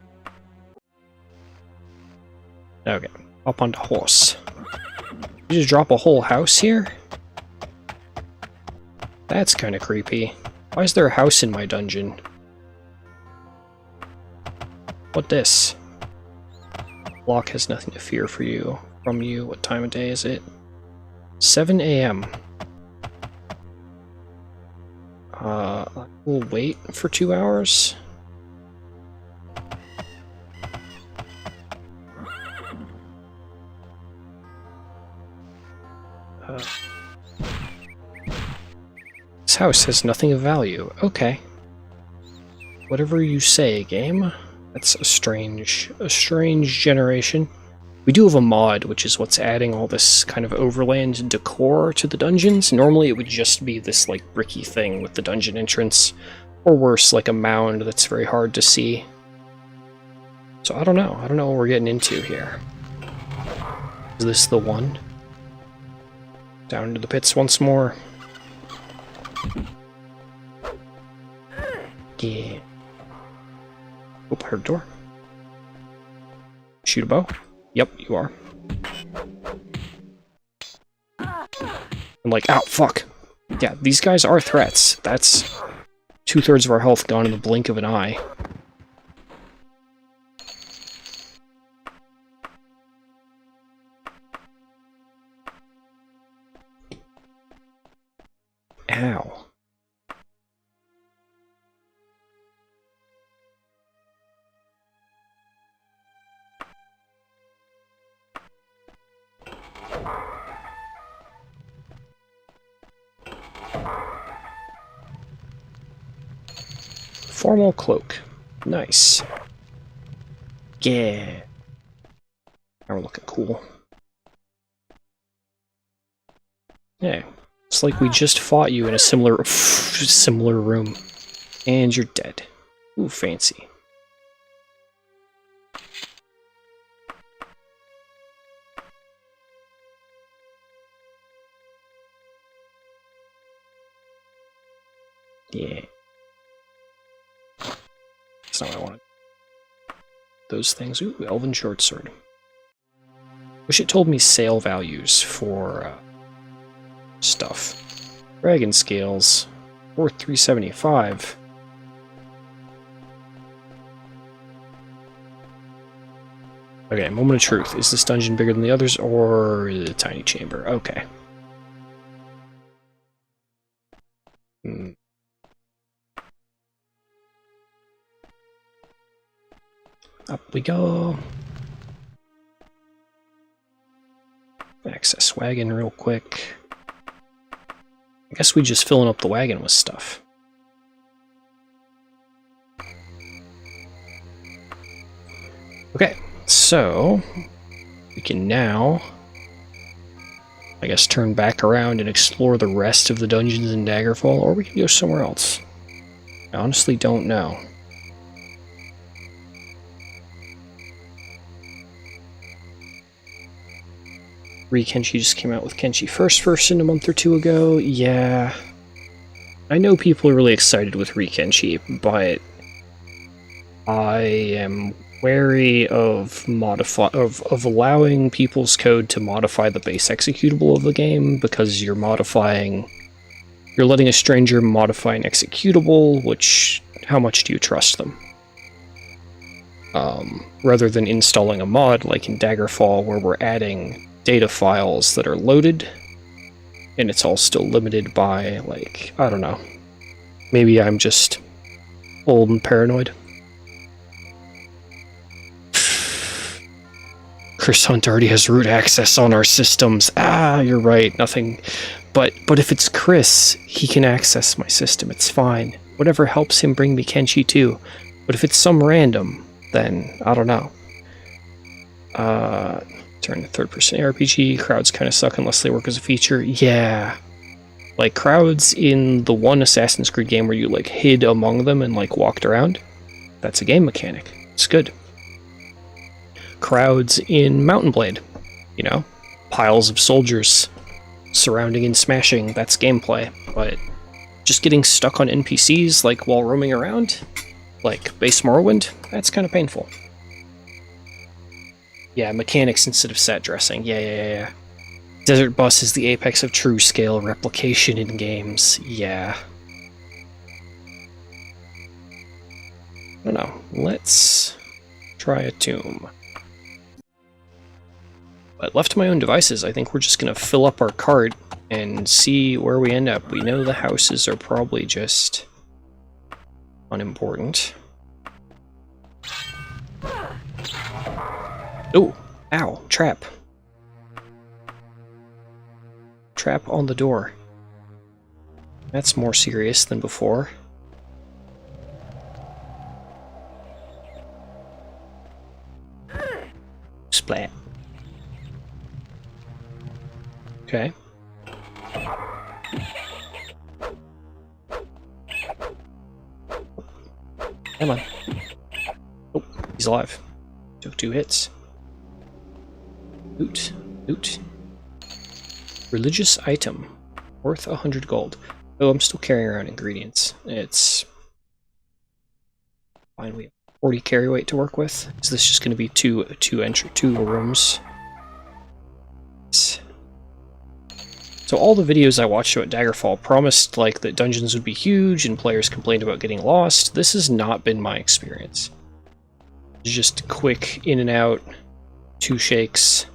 Okay, up onto horse. You just drop a whole house here? That's kind of creepy. Why is there a house in my dungeon? What this? Block has nothing to fear for you. From you. What time of day is it? 7 AM. We'll wait for 2 hours. This house has nothing of value. Okay. Whatever you say, game. That's a strange generation. We do have a mod, which is what's adding all this kind of overland decor to the dungeons. Normally it would just be this, like, bricky thing with the dungeon entrance. Or worse, like a mound that's very hard to see. So I don't know. I don't know what we're getting into here. Is this the one? Down into the pits once more. Yeah. Oh, I heard a door. Shoot a bow? Yep, you are. I'm like, ow, fuck. Yeah, these guys are threats. That's 2/3 of our health gone in the blink of an eye. Ow. Formal cloak. Nice. Yeah. Now we're looking cool. Yeah. It's like we just fought you in a similar room. And you're dead. Ooh, fancy. Yeah. That's not what I wanted. Those things. Ooh, Elven Short Sword. Wish it told me sale values for stuff. Dragon Scales. Worth 375. Okay, moment of truth. Is this dungeon bigger than the others, or the tiny chamber? Okay. Up we go. Access wagon real quick. I guess we just filling up the wagon with stuff. Okay, so we can now, I guess, turn back around and explore the rest of the dungeons in Daggerfall, or we can go somewhere else. I honestly don't know. Kenshi just came out with Kenshi First Person a month or two ago. Yeah. I know people are really excited with Kenshi, but I am wary of allowing people's code to modify the base executable of the game, because you're letting a stranger modify an executable, which, how much do you trust them? Rather than installing a mod like in Daggerfall, where we're adding data files that are loaded, and it's all still limited by, like, I don't know. Maybe I'm just old and paranoid. Chris Hunt already has root access on our systems. Ah, you're right, nothing. But if it's Chris, he can access my system, it's fine. Whatever helps him bring me Kenshi too. But if it's some random, then I don't know. Turn to third-person RPG. Crowds kind of suck unless they work as a feature. Yeah. Like, crowds in the one Assassin's Creed game where you, like, hid among them and, like, walked around. That's a game mechanic. It's good. Crowds in Mountain Blade. You know? Piles of soldiers surrounding and smashing. That's gameplay. But just getting stuck on NPCs, like, while roaming around, like Base Morrowind, that's kind of painful. Yeah, mechanics instead of set dressing. Yeah. Desert Bus is the apex of true scale replication in games. Yeah. I don't know. Let's try a tomb. But left to my own devices, I think we're just gonna fill up our cart and see where we end up. We know the houses are probably just unimportant. Oh, ow, trap. Trap on the door. That's more serious than before. Splat. Okay. Come on. Oh, he's alive. Took 2 hits. Loot. Religious item. Worth 100 gold. Oh, I'm still carrying around ingredients. It's fine. We have 40 carry weight to work with. Is this just going to be two rooms? So all the videos I watched about Daggerfall promised, like, that dungeons would be huge and players complained about getting lost. This has not been my experience. It's just quick in and out, 2 shakes,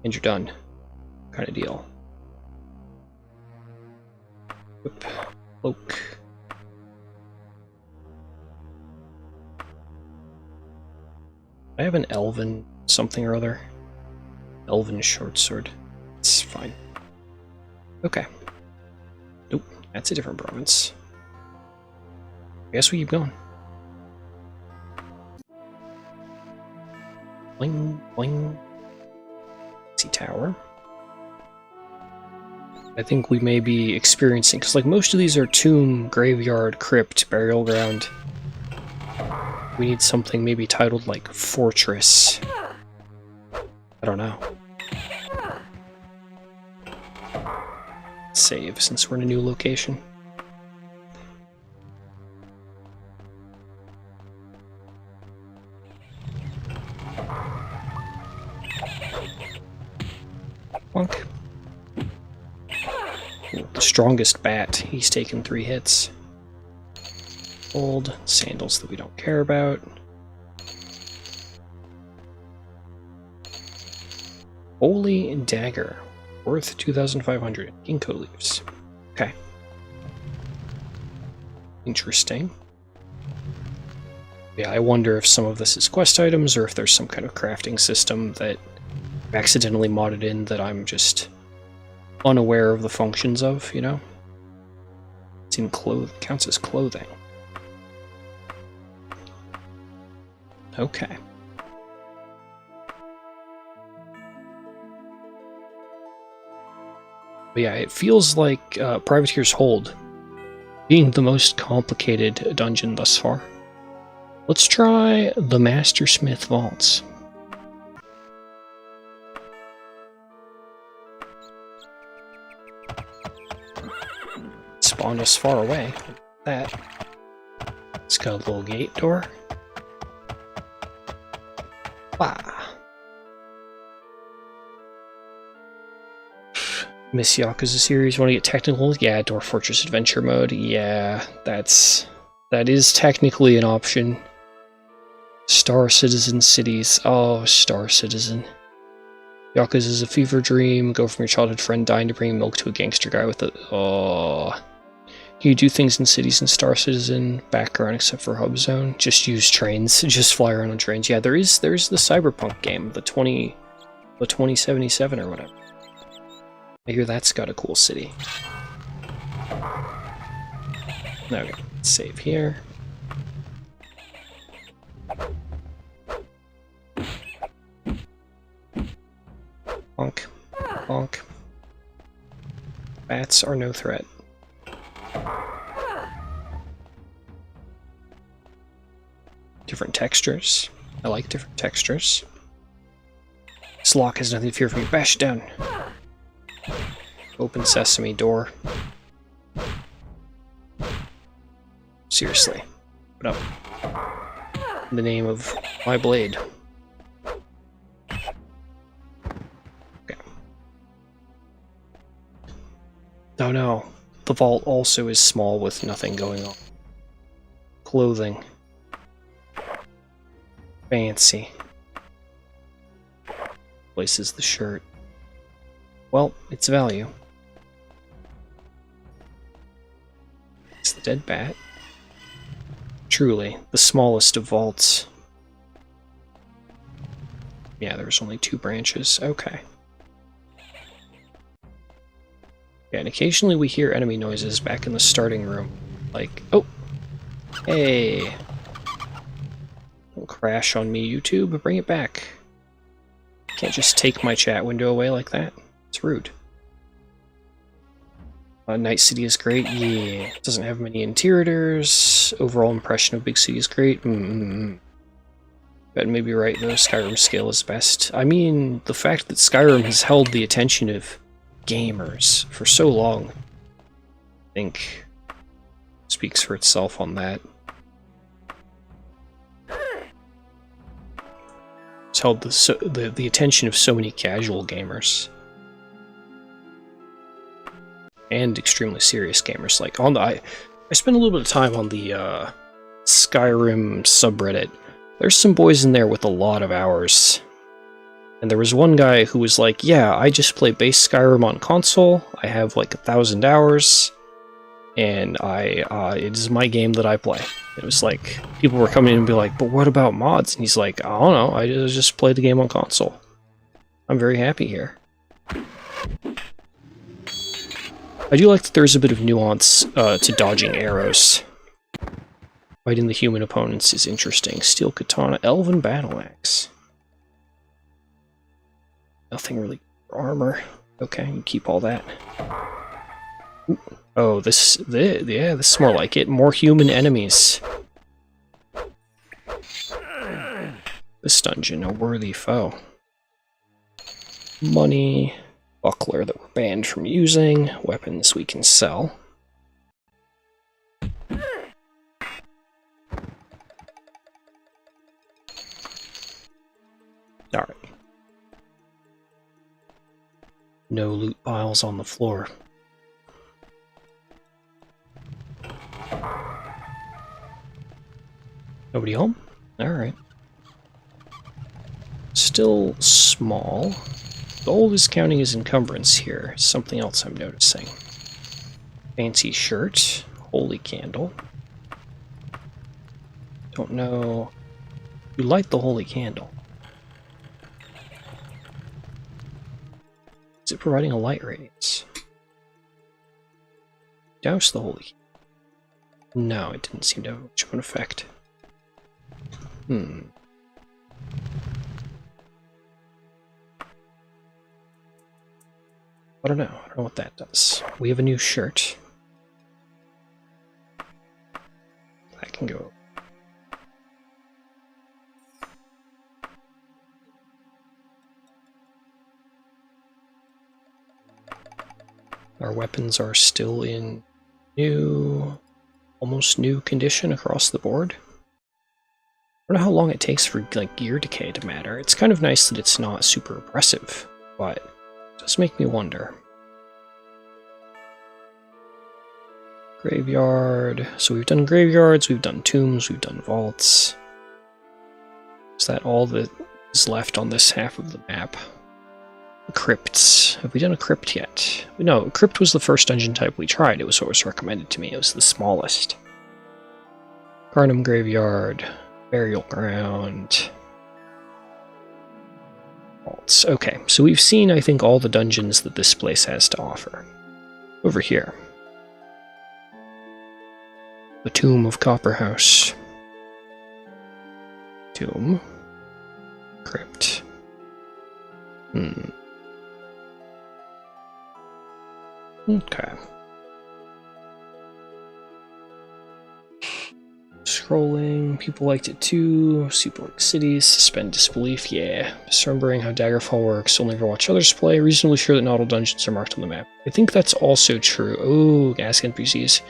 and you're done, kind of deal. Whip, cloak. I have an elven something or other. Elven short sword. It's fine. Okay. Nope, that's a different province. I guess we keep going. Bling, bling. See tower. I think we may be experiencing, because like most of these are tomb, graveyard, crypt, burial ground. We need something maybe titled like fortress. I don't know. Save since we're in a new location. Bonk. Ooh, the strongest bat. He's taken 3 hits. Old sandals that we don't care about. Holy dagger. Worth 2,500. Ginkgo leaves. Okay. Interesting. Yeah, I wonder if some of this is quest items or if there's some kind of crafting system that I've accidentally modded in that I'm just unaware of the functions of, you know? It's in counts as clothing. Okay. But yeah, it feels like Privateer's Hold being the most complicated dungeon thus far. Let's try the Mastersmith Vaults. Spawned us far away. That. It's got a little gate door. Wow. Miss Yakuza series, want to get technical? Yeah, Dwarf Fortress Adventure mode. Yeah, that is technically an option. Star Citizen cities. Oh, Star Citizen. Yakuza is a fever dream. Go from your childhood friend dying to bring milk to a gangster guy with a... Oh. You do things in cities in Star Citizen. Background except for Hub Zone. Just use trains. Just fly around on trains. Yeah, there's the Cyberpunk game. The 2077 or whatever. I hear that's got a cool city. Okay, let's save here. Bonk. Bonk. Bats are no threat. Different textures. I like different textures. This lock has nothing to fear from you. Bash it down. Open sesame door. Seriously. Put up. In the name of my blade. Okay. Oh no. The vault also is small with nothing going on. Clothing. Fancy. Places the shirt. Well, its value. It's the dead bat. Truly, the smallest of vaults. Yeah, there's only 2 branches. Okay. Yeah, and occasionally we hear enemy noises back in the starting room. Like, oh! Hey! Don't crash on me, YouTube. Bring it back. Can't just take my chat window away like that. It's rude. Night City is great. Yeah. Doesn't have many interiors. Overall impression of Big City is great. But maybe right though, Skyrim scale is best. I mean, the fact that Skyrim has held the attention of gamers for so long, I think speaks for itself on that. It's held the attention of so many casual gamers. And extremely serious gamers. Like on the I spent a little bit of time on the Skyrim subreddit. There's some boys in there with a lot of hours. And there was one guy who was like, yeah, I just play base Skyrim on console. I have like 1,000 hours. And it is my game that I play. It was like, people were coming in and be like, but what about mods? And he's like, I don't know, I just play the game on console. I'm very happy here. I do like that there's a bit of nuance to dodging arrows. Fighting the human opponents is interesting. Steel Katana, Elven Battle Axe. Nothing really for armor. Okay, you keep all that. Ooh. Oh, this is more like it. More human enemies. This dungeon, a worthy foe. Money. Buckler that we're banned from using. Weapons we can sell. Alright. No loot piles on the floor. Nobody home? Alright. Still small. Gold is counting as encumbrance here. Something else I'm noticing. Fancy shirt. Holy candle. Don't know. You light the holy candle. Is it providing a light radiance? Douse the holy candle. No, it didn't seem to have much of an effect. I don't know what that does. We have a new shirt. can go. Our weapons are still in almost new condition across the board. I don't know how long it takes for like gear decay to matter. It's kind of nice that it's not super oppressive, but it does make me wonder. Graveyard. So we've done graveyards, we've done tombs, we've done vaults. Is that all that is left on this half of the map? Crypts. Have we done a crypt yet? No, crypt was the first dungeon type we tried. It was what was recommended to me. It was the smallest. Garnham Graveyard. Burial Ground. Vaults. Okay, so we've seen, I think, all the dungeons that this place has to offer. Over here. The Tomb of Copperhouse. Tomb. Crypt. Okay. Scrolling, people liked it too. Super like cities, suspend disbelief, yeah. Dismembering how Daggerfall works, only ever watch others play. Reasonably sure that not all dungeons are marked on the map. I think that's also true. Oh, ask NPCs.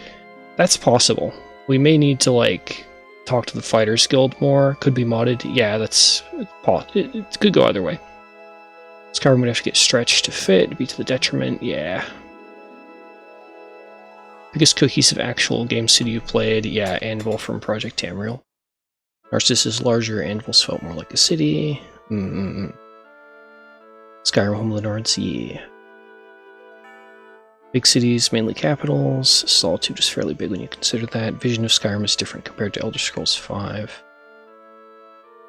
That's possible. We may need to, like, talk to the Fighters Guild more. Could be modded. Yeah, it could go either way. Skyrim would have to get stretched to fit, be to the detriment, yeah. Biggest cohesive actual game city you played, yeah, Anvil from Project Tamriel. Narcissus is larger, Anvil's felt more like a city. Skyrim Home of the Nords, yeah. Big cities, mainly capitals. Solitude is fairly big when you consider that. Vision of Skyrim is different compared to Elder Scrolls V.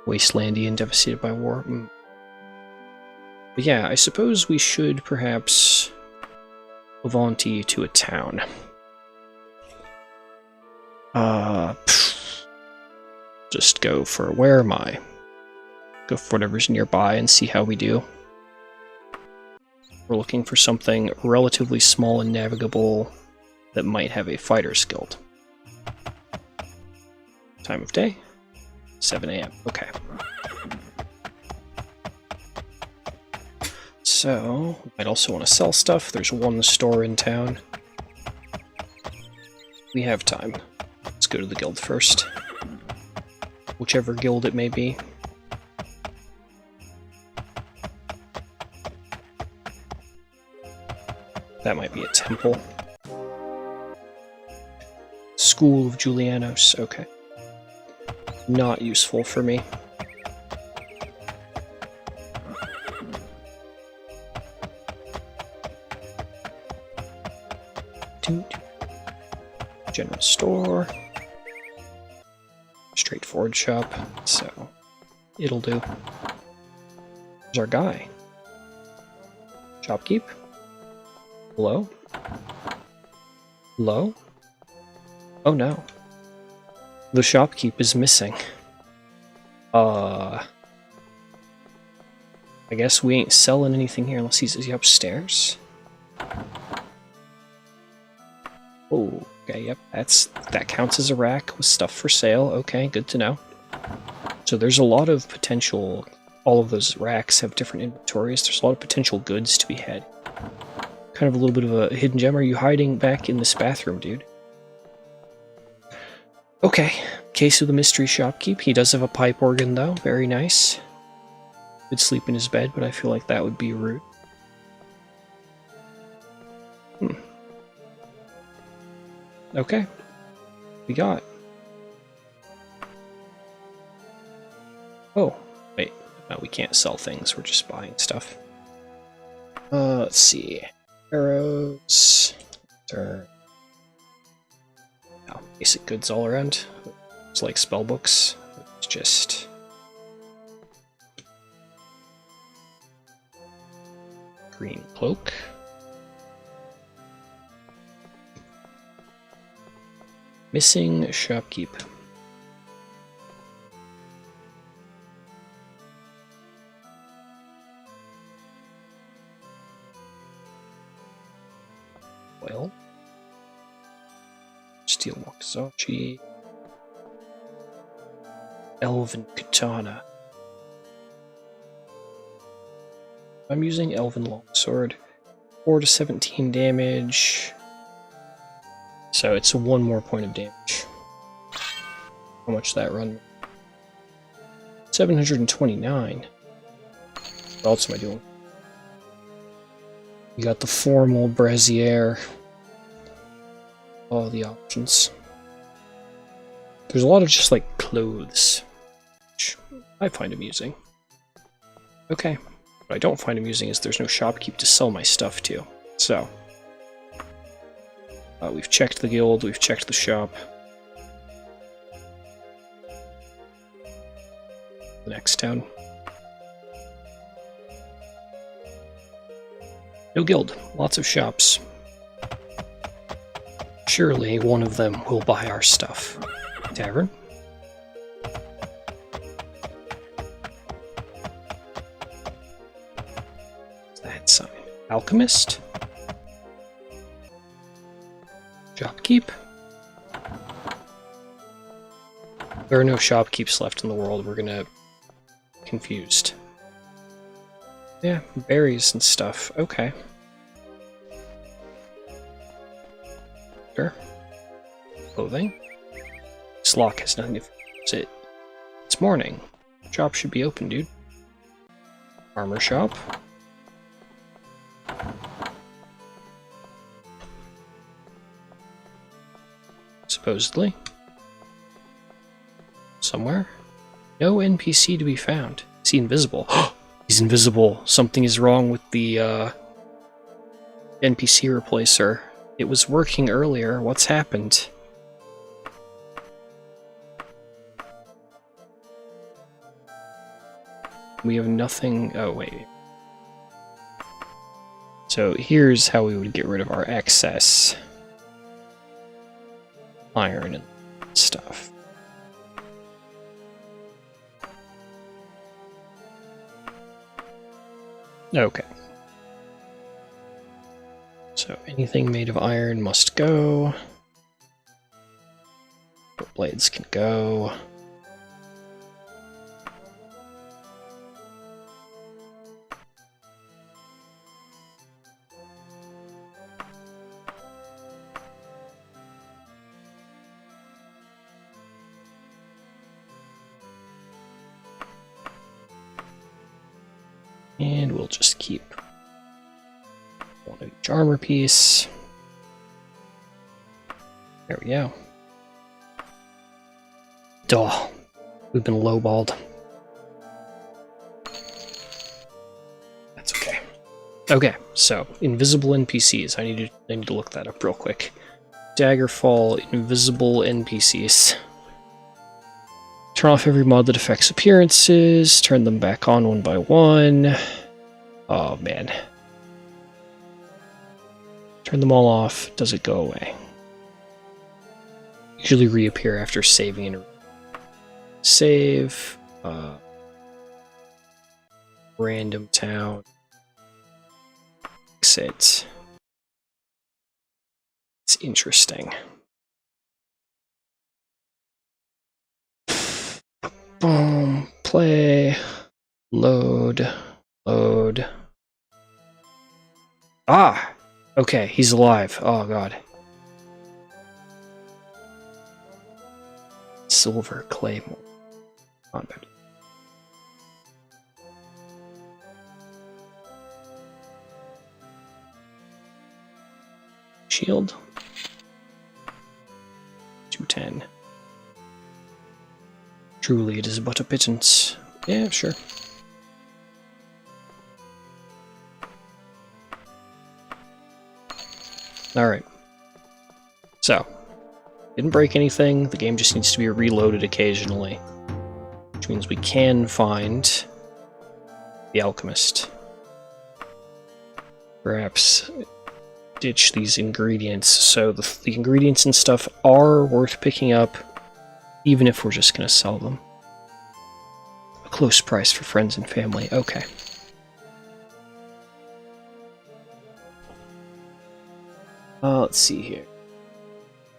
Wastelandy and devastated by war. But yeah, I suppose we should perhaps move on to a town. Just go for where am I? Go for whatever's nearby and see how we do. We're looking for something relatively small and navigable that might have a fighter's guild. Time of day? 7 AM. Okay. So, might also want to sell stuff. There's one store in town. We have time. Let's go to the guild first. Whichever guild it may be. That might be a temple. School of Julianos, okay. Not useful for me. General store. Straightforward shop, so it'll do. There's our guy. Shopkeep? Hello? Hello? Oh no. The shopkeep is missing. I guess we ain't selling anything here unless is he upstairs? Oh, okay, yep, that counts as a rack with stuff for sale. Okay, good to know. So there's a lot of potential. All of those racks have different inventories. There's a lot of potential goods to be had. Kind of a little bit of a hidden gem. Are you hiding back in this bathroom, dude? Okay, case of the mystery shopkeep. He does have a pipe organ, though. Very nice. Could sleep in his bed, but I feel like that would be rude. Okay. We got. Oh, wait. No, we can't sell things. We're just buying stuff. Let's see. Arrows. Turn. Oh, basic goods all around. It's like spell books. It's just. Green cloak. Missing shopkeep. Well. Steel Wakizashi. Elven Katana. I'm using Elven Longsword. 4 to 17 damage. So it's 1 more point of damage. How much that run? 729. What else am I doing? You got the formal brassiere. All the options. There's a lot of just like clothes, which I find amusing. Okay. What I don't find amusing is there's no shopkeep to sell my stuff to. So, we've checked the guild, we've checked the shop. The next town. No guild, lots of shops. Surely one of them will buy our stuff. Tavern. What's that sign? Alchemist? Shopkeep? There are no shopkeeps left in the world. We're gonna... confused. Yeah, berries and stuff. Okay. Sure. Clothing. This lock has nothing to fix it. It's morning. Shop should be open, dude. Armor shop. Supposedly. Somewhere. No NPC to be found. Is he invisible? He's invisible. Something is wrong with the NPC replacer. It was working earlier. What's happened? We have nothing... Oh, wait. So here's how we would get rid of our excess iron and stuff. Okay. So anything made of iron must go. Blades can go. And we'll just keep one of each armor piece. There we go. Duh. We've been lowballed. That's okay. Okay, so invisible NPCs. I need to look that up real quick. Daggerfall invisible NPCs. Turn off every mod that affects appearances. Turn them back on one by one. Oh man. Turn them all off. Does it go away? Usually reappear after saving and save. Random town. Exit. It's interesting. Boom. Play. Load. Load. Ah! Okay, he's alive. Oh god. Silver claymore. Combat. Shield. 210. Truly, it is but a pittance. Yeah, sure. Alright. So, didn't break anything. The game just needs to be reloaded occasionally. Which means we can find the alchemist. Perhaps ditch these ingredients. So the ingredients and stuff are worth picking up, even if we're just going to sell them. A close price for friends and family. Okay. Let's see here.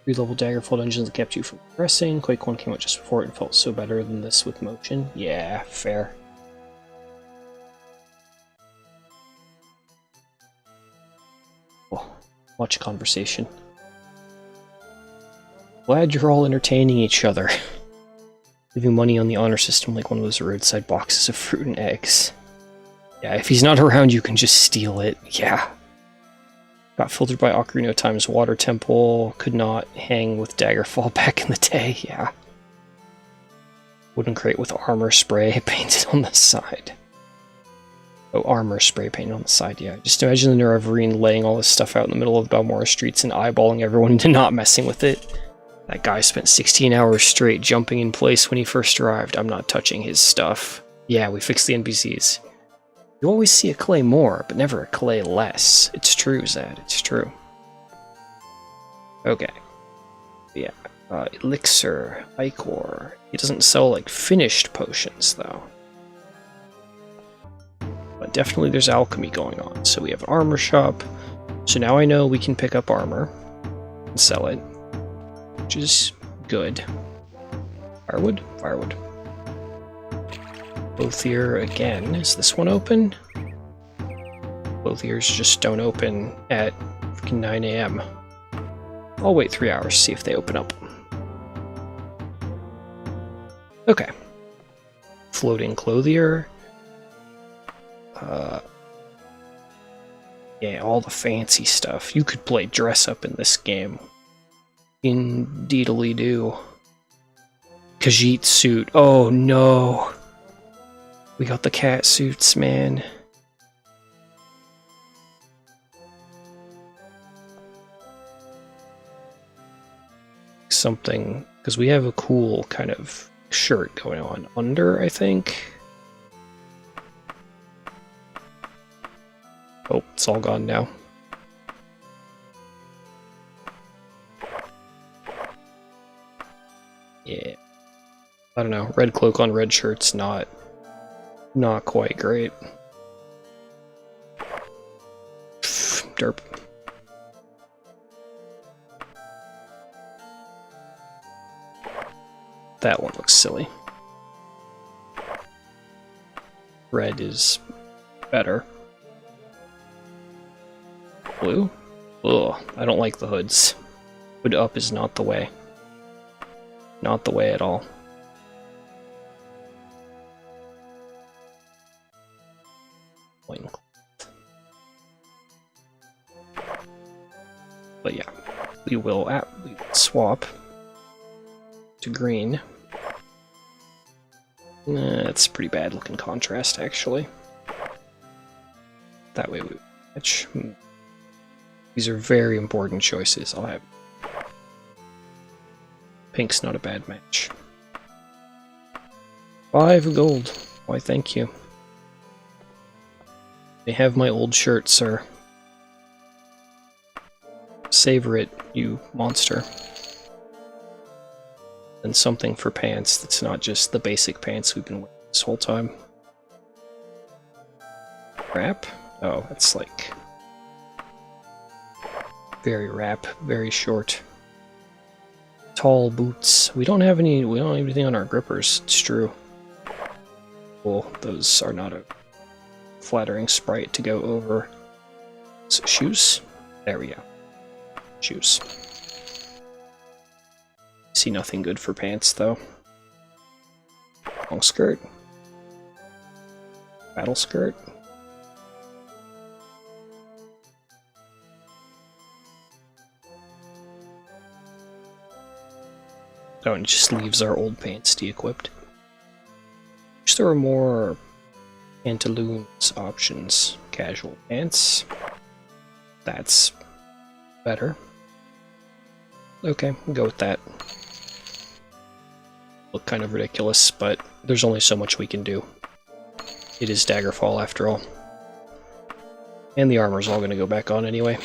3-level Daggerfall dungeons that kept you from progressing. Quake 1 came out just before it and felt so better than this with motion. Yeah, fair. Oh, much conversation. Glad you're all entertaining each other. Leaving money on the honor system like one of those roadside boxes of fruit and eggs. Yeah, if he's not around, you can just steal it. Yeah. Got filtered by Ocarina of Time's water temple. Could not hang with Daggerfall back in the day. Yeah. Wooden crate with armor spray painted on the side. Oh, armor spray painted on the side, yeah. Just imagine the Nerevarine laying all this stuff out in the middle of Balmora streets and eyeballing everyone into not messing with it. That guy spent 16 hours straight jumping in place when he first arrived. I'm not touching his stuff. Yeah, we fixed the NPCs. You always see a clay more, but never a clay less. It's true, Zad. It's true. Okay. Yeah. Elixir. Ichor. He doesn't sell, like, finished potions, though. But definitely there's alchemy going on. So we have an armor shop. So now I know we can pick up armor and sell it, which is good. Firewood? Firewood. Clothier again. Is this one open? Clothiers just don't open at freaking 9 AM. I'll wait 3 hours to see if they open up. Okay. Floating clothier. Yeah, all the fancy stuff. You could play dress up in this game. Indeedly do. Khajiit suit. Oh no. We got the cat suits, man. Something, because we have a cool kind of shirt going on under, I think. Oh, it's all gone now. Yeah. I don't know. Red cloak on red shirt's not quite great. Derp. That one looks silly. Red is better. Blue? Ugh, I don't like the hoods. Hood up is not the way. Not the way at all. But yeah, we will swap to green. That's a pretty bad looking contrast, actually. That way we match. These are very important choices. I'll have pink's not a bad match. 5 gold. Why, thank you. They have my old shirt, sir. Savor it, you monster. And something for pants that's not just the basic pants we've been wearing this whole time. Wrap? Oh, that's like very wrap, very short. Tall boots. We don't have anything on our grippers, it's true. Well, those are not a flattering sprite to go over. So, shoes? There we go. Shoes. See nothing good for pants, though. Long skirt. Battle skirt. Oh, and it just leaves our old pants de-equipped. Wish there were more pantaloons options. Casual pants. That's better. Okay, we'll go with that. Look kind of ridiculous, but there's only so much we can do. It is Daggerfall after all. And the armor's all gonna go back on anyway.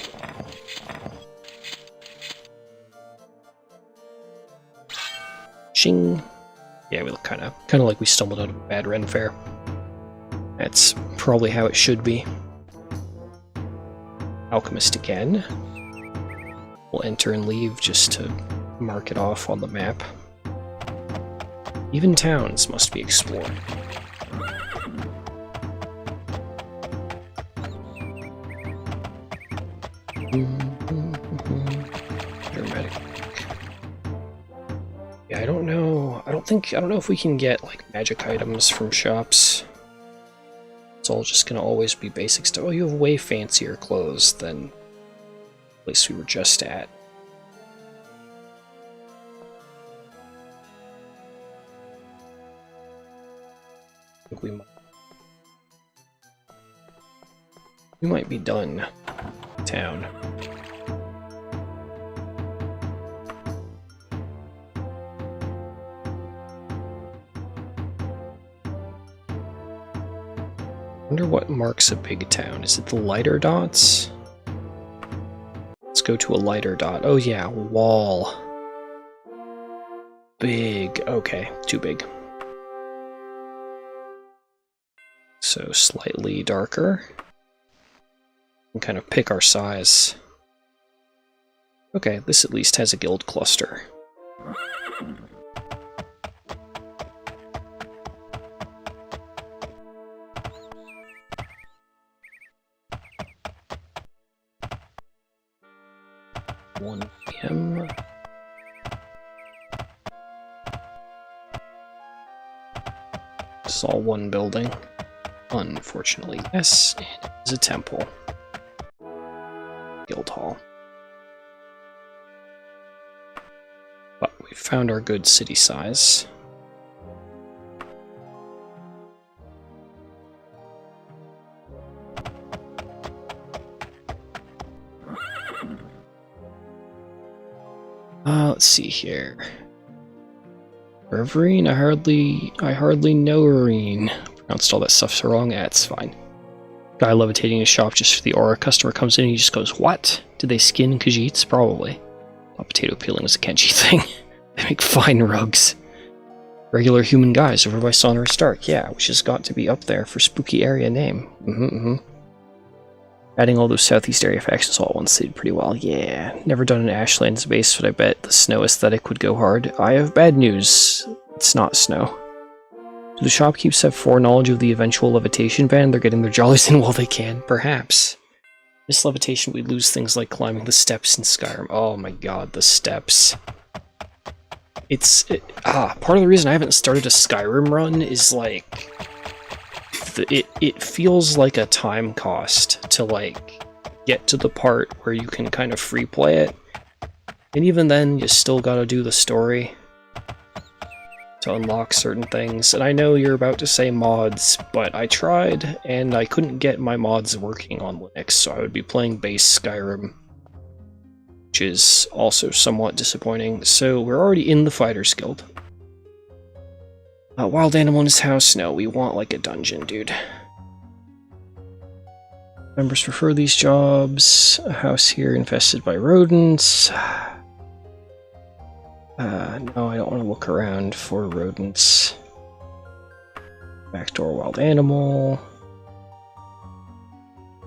Shing! Yeah, we look kinda like we stumbled out of a bad Ren fair. That's probably how it should be. Alchemist again. We'll enter and leave just to mark it off on the map. Even towns must be explored. Hermetic. Yeah, I don't know. I don't know if we can get like magic items from shops. It's all just gonna always be basic stuff. Oh, you have way fancier clothes than the place we were just at. I think we might be done. Town. Wonder what marks a big town. Is it the lighter dots? Let's go to a lighter dot. Oh yeah, wall. Big. Okay, too big. So slightly darker. And kind of pick our size. Okay, this at least has a guild cluster. PM. This is all one building. Unfortunately, yes, and it is a temple. Guild Hall. But we found our good city size. Let's see here. Reverine, I hardly know Reen. Pronounced all that stuff wrong. It's fine. Guy levitating in a shop just for the aura. Customer comes in and he just goes, "What? Did they skin Khajiits? Probably." Hot potato peeling is a Kenji thing. They make fine rugs. Regular human guys over by Sonnery Stark. Yeah, which has got to be up there for spooky area name. Adding all those southeast area factions all at once did pretty well. Yeah, never done an Ashlands base, but I bet the snow aesthetic would go hard. I have bad news. It's not snow. Do the shopkeepers have foreknowledge of the eventual levitation ban? They're getting their jollies in while they can. Perhaps. This levitation, we lose things like climbing the steps in Skyrim. Oh my god, the steps. Part of the reason I haven't started a Skyrim run is like... It feels like a time cost to like get to the part where you can kind of free play it. And even then, you still gotta do the story to unlock certain things. And I know you're about to say mods, but I tried and I couldn't get my mods working on Linux, so I would be playing base Skyrim, which is also somewhat disappointing. So we're already in the Fighters Guild. Wild animal in his house? No, we want like a dungeon, dude. Members prefer these jobs. A house here infested by rodents. No, I don't want to look around for rodents. Backdoor wild animal.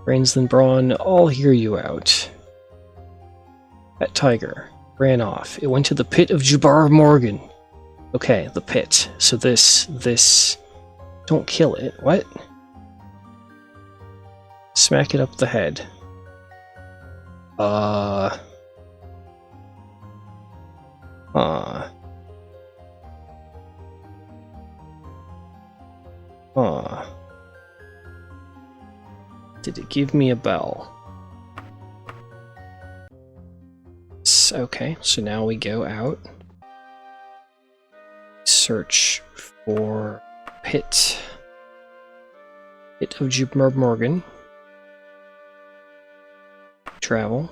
Brains than brawn, I'll hear you out. That tiger ran off. It went to the pit of Jabbar Morgan. Okay, the pit. So this... Don't kill it. What? Smack it up the head. Did it give me a bell? Okay, so now we go out. Search for pit of Jabbar Morgan. Travel.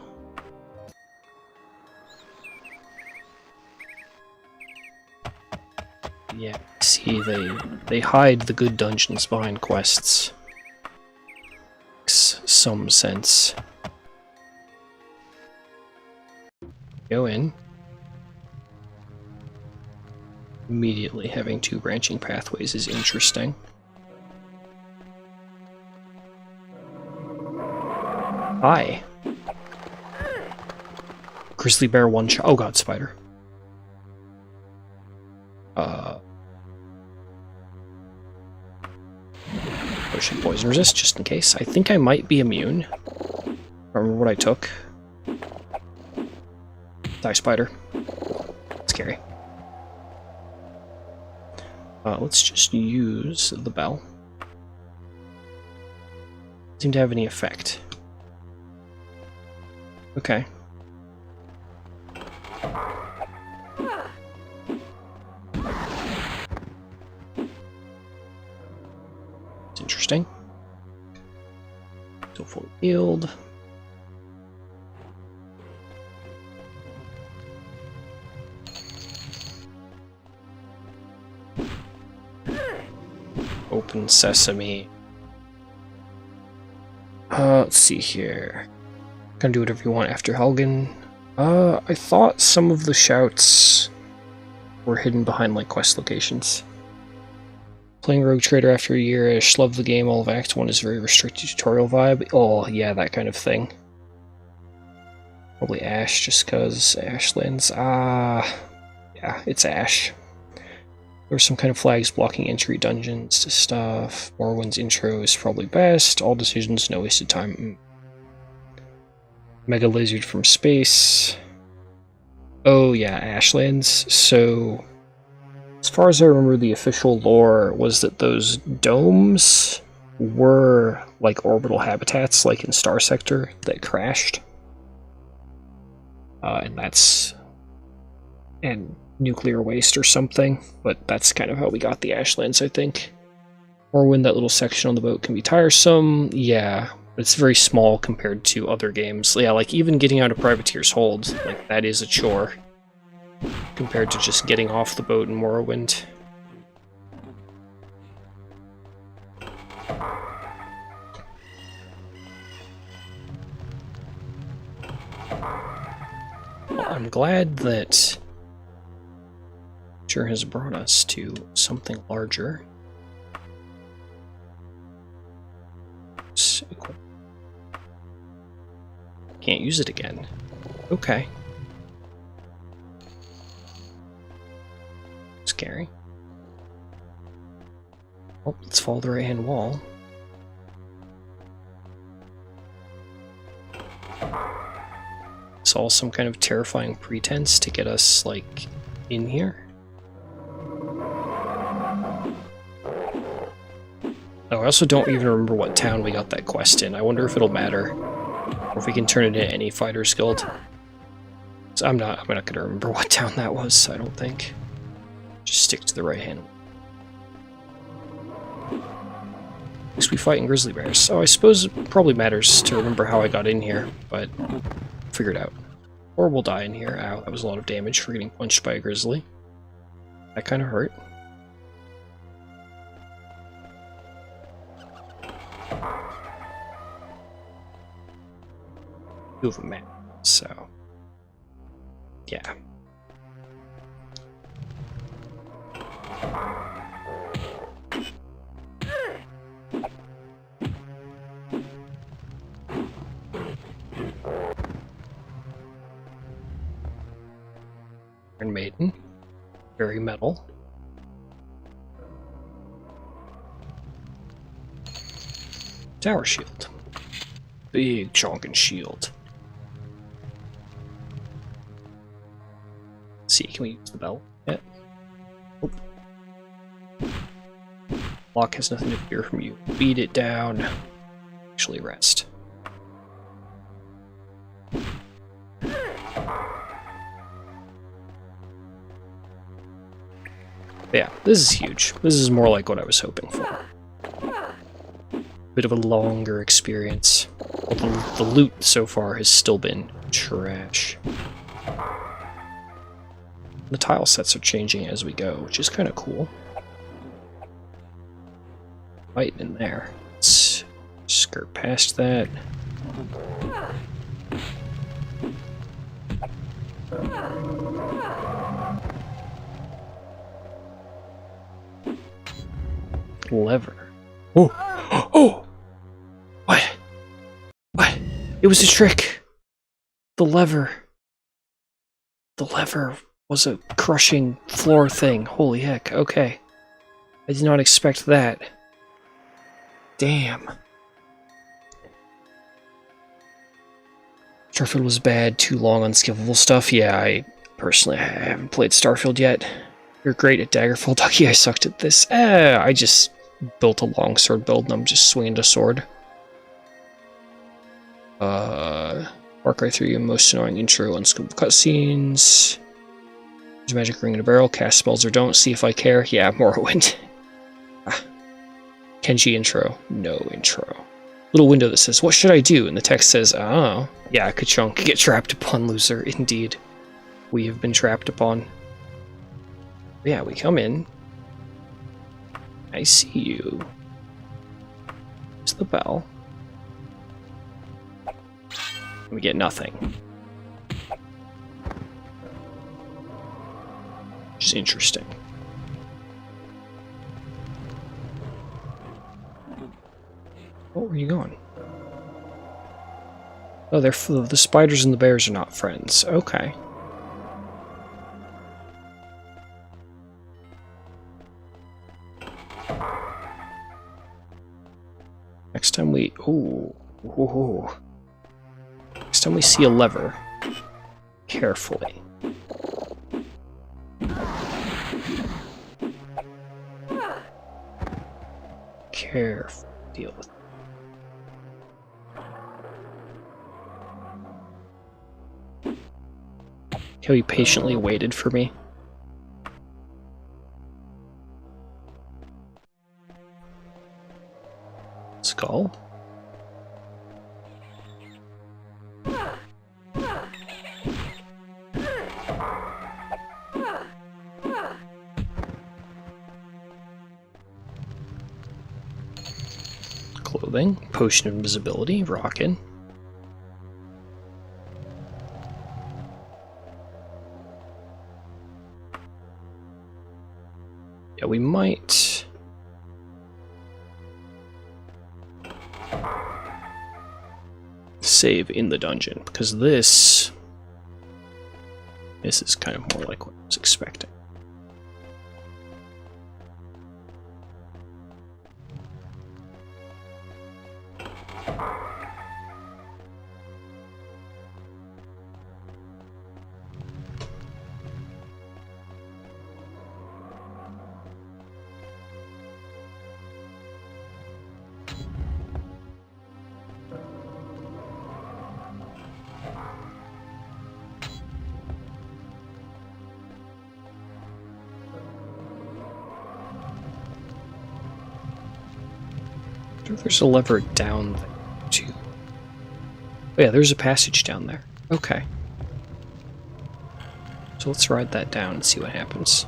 Yeah, see, they hide the good dungeons behind quests. Makes some sense. Go in. Immediately having two branching pathways is interesting. Hi. Grizzly bear one shot. Oh god, spider. Potion poison resist, just in case. I think I might be immune. I remember what I took. Die, spider. Scary. Let's just use the bell. Seem to have any effect. Okay. It's interesting. Still full healed. Open sesame. Let's see here. Gonna do whatever you want after Helgen. I thought some of the shouts were hidden behind like quest locations. Playing Rogue Trader after a year-ish, love the game, all of Act 1 is very restricted tutorial vibe. Oh, yeah, that kind of thing. Probably Ash, just cause Ashlands. Yeah, it's Ash. There were some kind of flags blocking entry dungeons to stuff. Morwind's intro is probably best. All decisions, no wasted time. Mega Lizard from space. Oh yeah, Ashlands. So, as far as I remember, the official lore was that those domes were like orbital habitats, like in Star Sector, that crashed. And nuclear waste or something, but that's kind of how we got the Ashlands, I think. Or when that little section on the boat can be tiresome, yeah, but it's very small compared to other games. Yeah, like even getting out of Privateer's Hold, like that is a chore compared to just getting off the boat in Morrowind. Well, I'm glad that sure has brought us to something larger. Can't use it again. Okay. Scary. Oh, let's follow the right-hand wall. It's all some kind of terrifying pretense to get us, like, in here. Oh, I also don't even remember what town we got that quest in. I wonder if it'll matter. Or if we can turn it into any fighter's guild. So I'm not gonna remember what town that was, I don't think. Just stick to the right hand. At least we fight in grizzly bears. So I suppose it probably matters to remember how I got in here, but figure it out. Or we'll die in here. Ow, that was a lot of damage for getting punched by a grizzly. That kind of hurt. Of a map, so yeah. Iron Maiden, very metal. Tower shield, big chonkin' shield. See, can we use the bell yet? Nope. Lock has nothing to fear from you. Beat it down. Actually rest. Yeah, this is huge. This is more like what I was hoping for. Bit of a longer experience. Although the loot so far has still been trash. The tile sets are changing as we go, which is kind of cool. Right in there. Let's skirt past that. Lever. Oh! Oh! What? What? It was a trick! The lever. the lever was a crushing floor thing. Holy heck, okay. I did not expect that. Damn. Starfield was bad, too long unskippable stuff. Yeah, I haven't played Starfield yet. You're great at Daggerfall, Ducky. I sucked at this. I just built a longsword build and I'm just swinging a sword. Far Cry 3, most annoying intro, unskippable cutscenes. There's a magic ring in a barrel, cast spells or don't, see if I care. Yeah, Morrowind. Kenji intro, no intro. Little window that says, what should I do? And the text says, oh, yeah, Ka-chunk, get trapped upon, loser. Indeed. We have been trapped upon. Yeah, we come in. I see you. There's the bell. We get nothing. Which is interesting. Oh, where are you going? Oh, the spiders and the bears are not friends. Okay. Next time we... Ooh. Ooh. Next time we see a lever, carefully. Careful. Deal with it. How he patiently waited for me. Skull? Clothing, potion of invisibility, rockin'. Yeah, we might... save in the dungeon, because this is kind of more like what I was expecting. There's a lever down there, too. Oh, yeah, there's a passage down there. Okay. So let's ride that down and see what happens.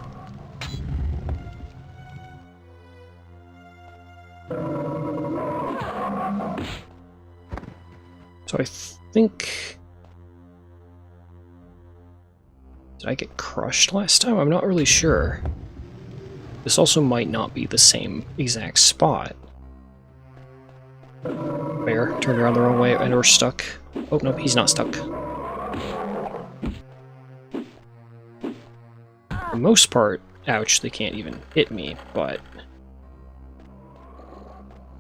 So I think... Did I get crushed last time? I'm not really sure. This also might not be the same exact spot. Bear turned around the wrong way and we're stuck. Oh, no, he's not stuck. For the most part, ouch, they can't even hit me, but...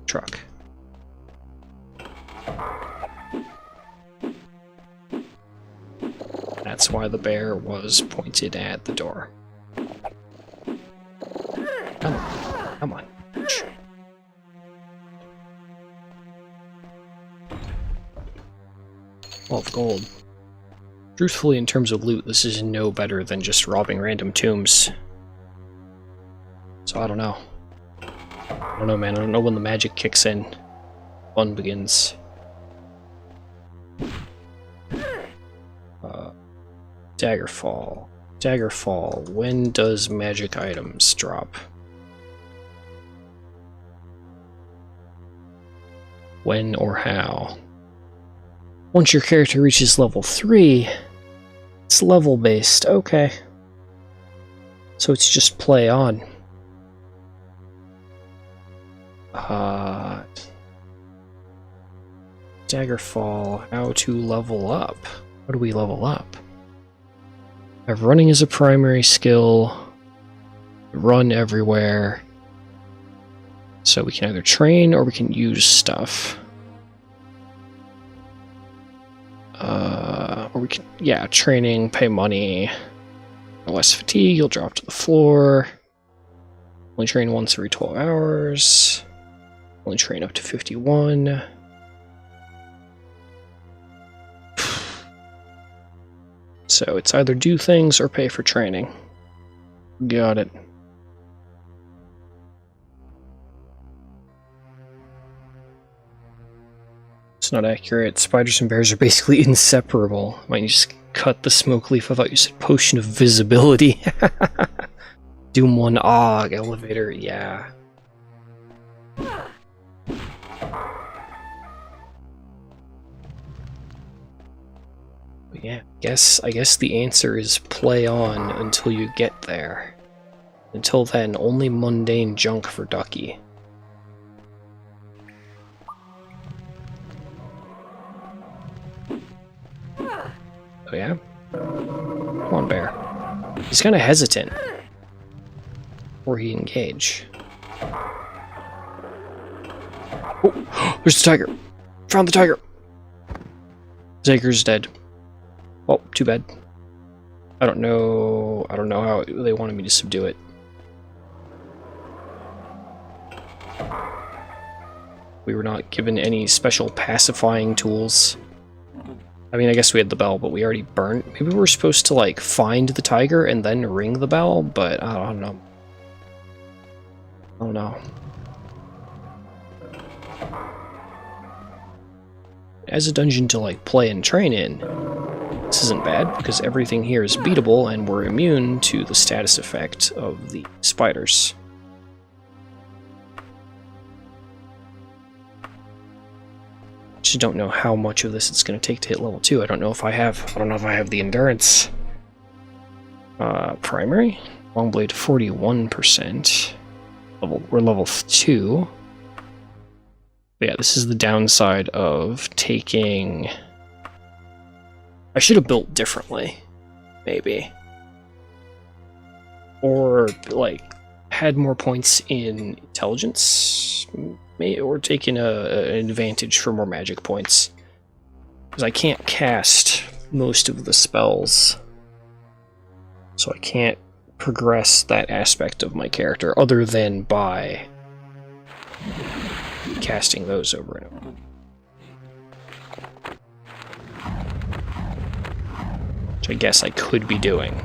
Truck. That's why the bear was pointed at the door. Come on, come on. 12 gold. Truthfully, in terms of loot, this is no better than just robbing random tombs. So I don't know. I don't know, man. I don't know when the magic kicks in. Fun begins. Daggerfall. Daggerfall. When does magic items drop? When or how? Once your character reaches level 3, it's level based. Okay. So it's just play on. Daggerfall, how to level up. How do we level up? I have running as a primary skill. Run everywhere. So we can either train or we can use stuff. Or we can, yeah, training, pay money. Less fatigue, you'll drop to the floor. Only train once every 12 hours. Only train up to 51. So it's either do things or pay for training. Got it. It's not accurate. Spiders and bears are basically inseparable. Why don't you just cut the smoke leaf? I thought you said potion of visibility. Doom 1 Og elevator, yeah. But yeah, I guess the answer is play on until you get there. Until then, only mundane junk for Ducky. Oh yeah? Come on, bear. He's kind of hesitant. Or he engage. Oh, there's the tiger. Found the tiger. Zager's dead. Oh, too bad. I don't know how they wanted me to subdue it. We were not given any special pacifying tools. I mean, I guess we had the bell, but we already burned. Maybe we were supposed to, like, find the tiger and then ring the bell, but I don't know. Oh no. As a dungeon to, like, play and train in, this isn't bad, because everything here is beatable and we're immune to the status effect of the spiders. Just don't know how much of this it's going to take to hit level 2. I don't know if I have the endurance. Primary, long blade 41%. We're level 2. But yeah, this is the downside of taking. I should have built differently, maybe, or like had more points in intelligence. Or taking an advantage for more magic points. Because I can't cast most of the spells. So I can't progress that aspect of my character other than by casting those over and over. Which I guess I could be doing.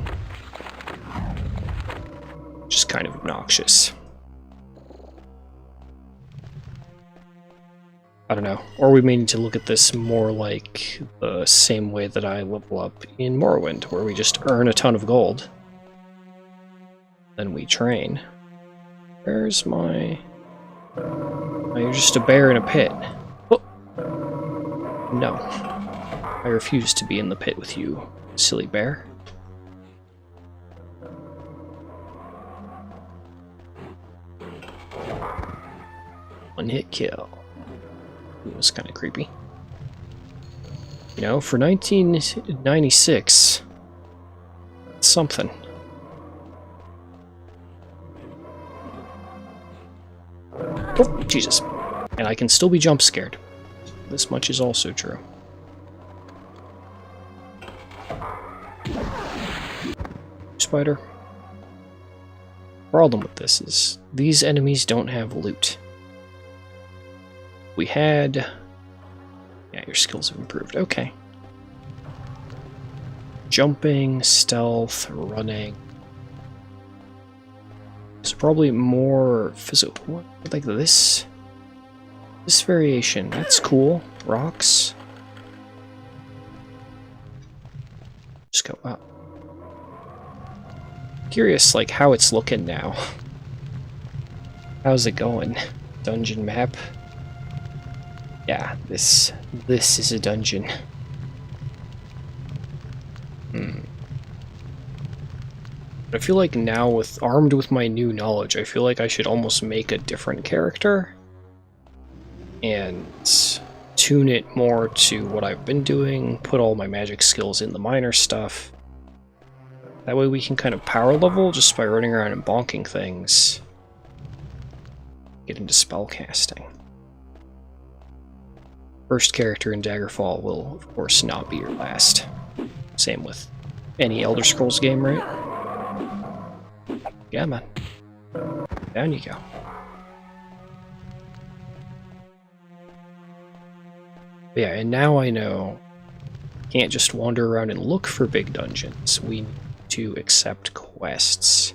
Just kind of obnoxious. I don't know. Or we may need to look at this more like the same way that I level up in Morrowind, where we just earn a ton of gold. Then we train. Where's my... Oh, you're just a bear in a pit. Oh. No. I refuse to be in the pit with you, silly bear. One hit kill. It was kind of creepy. You know, for 1996, it's something. Oh, Jesus. And I can still be jump scared. This much is also true. Spider. Problem with this is these enemies don't have loot. We had... Yeah, your skills have improved. Okay. Jumping, stealth, running. It's probably more physical. Like this. This variation. That's cool. Rocks. Just go up. Curious, like, how it's looking now. How's it going? Dungeon map. Yeah, this is a dungeon. I feel like now, armed with my new knowledge, I feel like I should almost make a different character and tune it more to what I've been doing, put all my magic skills in the minor stuff, That way we can kind of power level just by running around and bonking things. Get into spell casting. First character in Daggerfall will, of course, not be your last. Same with any Elder Scrolls game, right? Yeah, man. Down you go. Yeah, and now I know can't just wander around and look for big dungeons. We need to accept quests.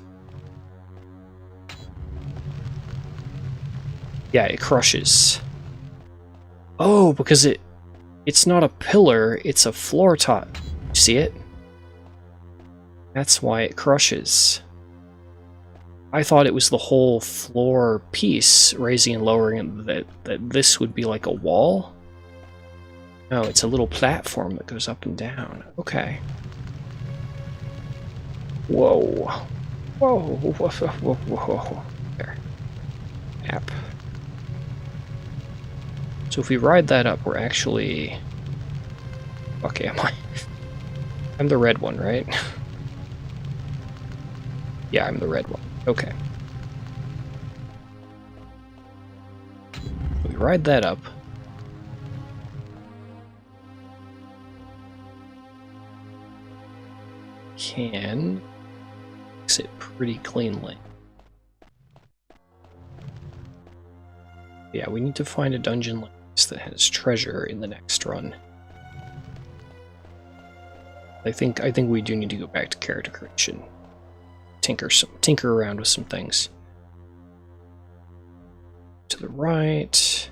Yeah, it crushes. Oh, because it's not a pillar, it's a floor top. See it? That's why it crushes. I thought it was the whole floor piece, raising and lowering, that this would be like a wall. No, it's a little platform that goes up and down. Okay. Whoa. Whoa. Whoa. Whoa. Whoa. There. App. So if we ride that up, we're actually... Okay, am I? I'm the red one, right? Yeah, I'm the red one. Okay. We ride that up. Can exit pretty cleanly. Yeah, we need to find a dungeon like this that has treasure in the next run. I think we do need to go back to character creation. Tinker around with some things. To the right.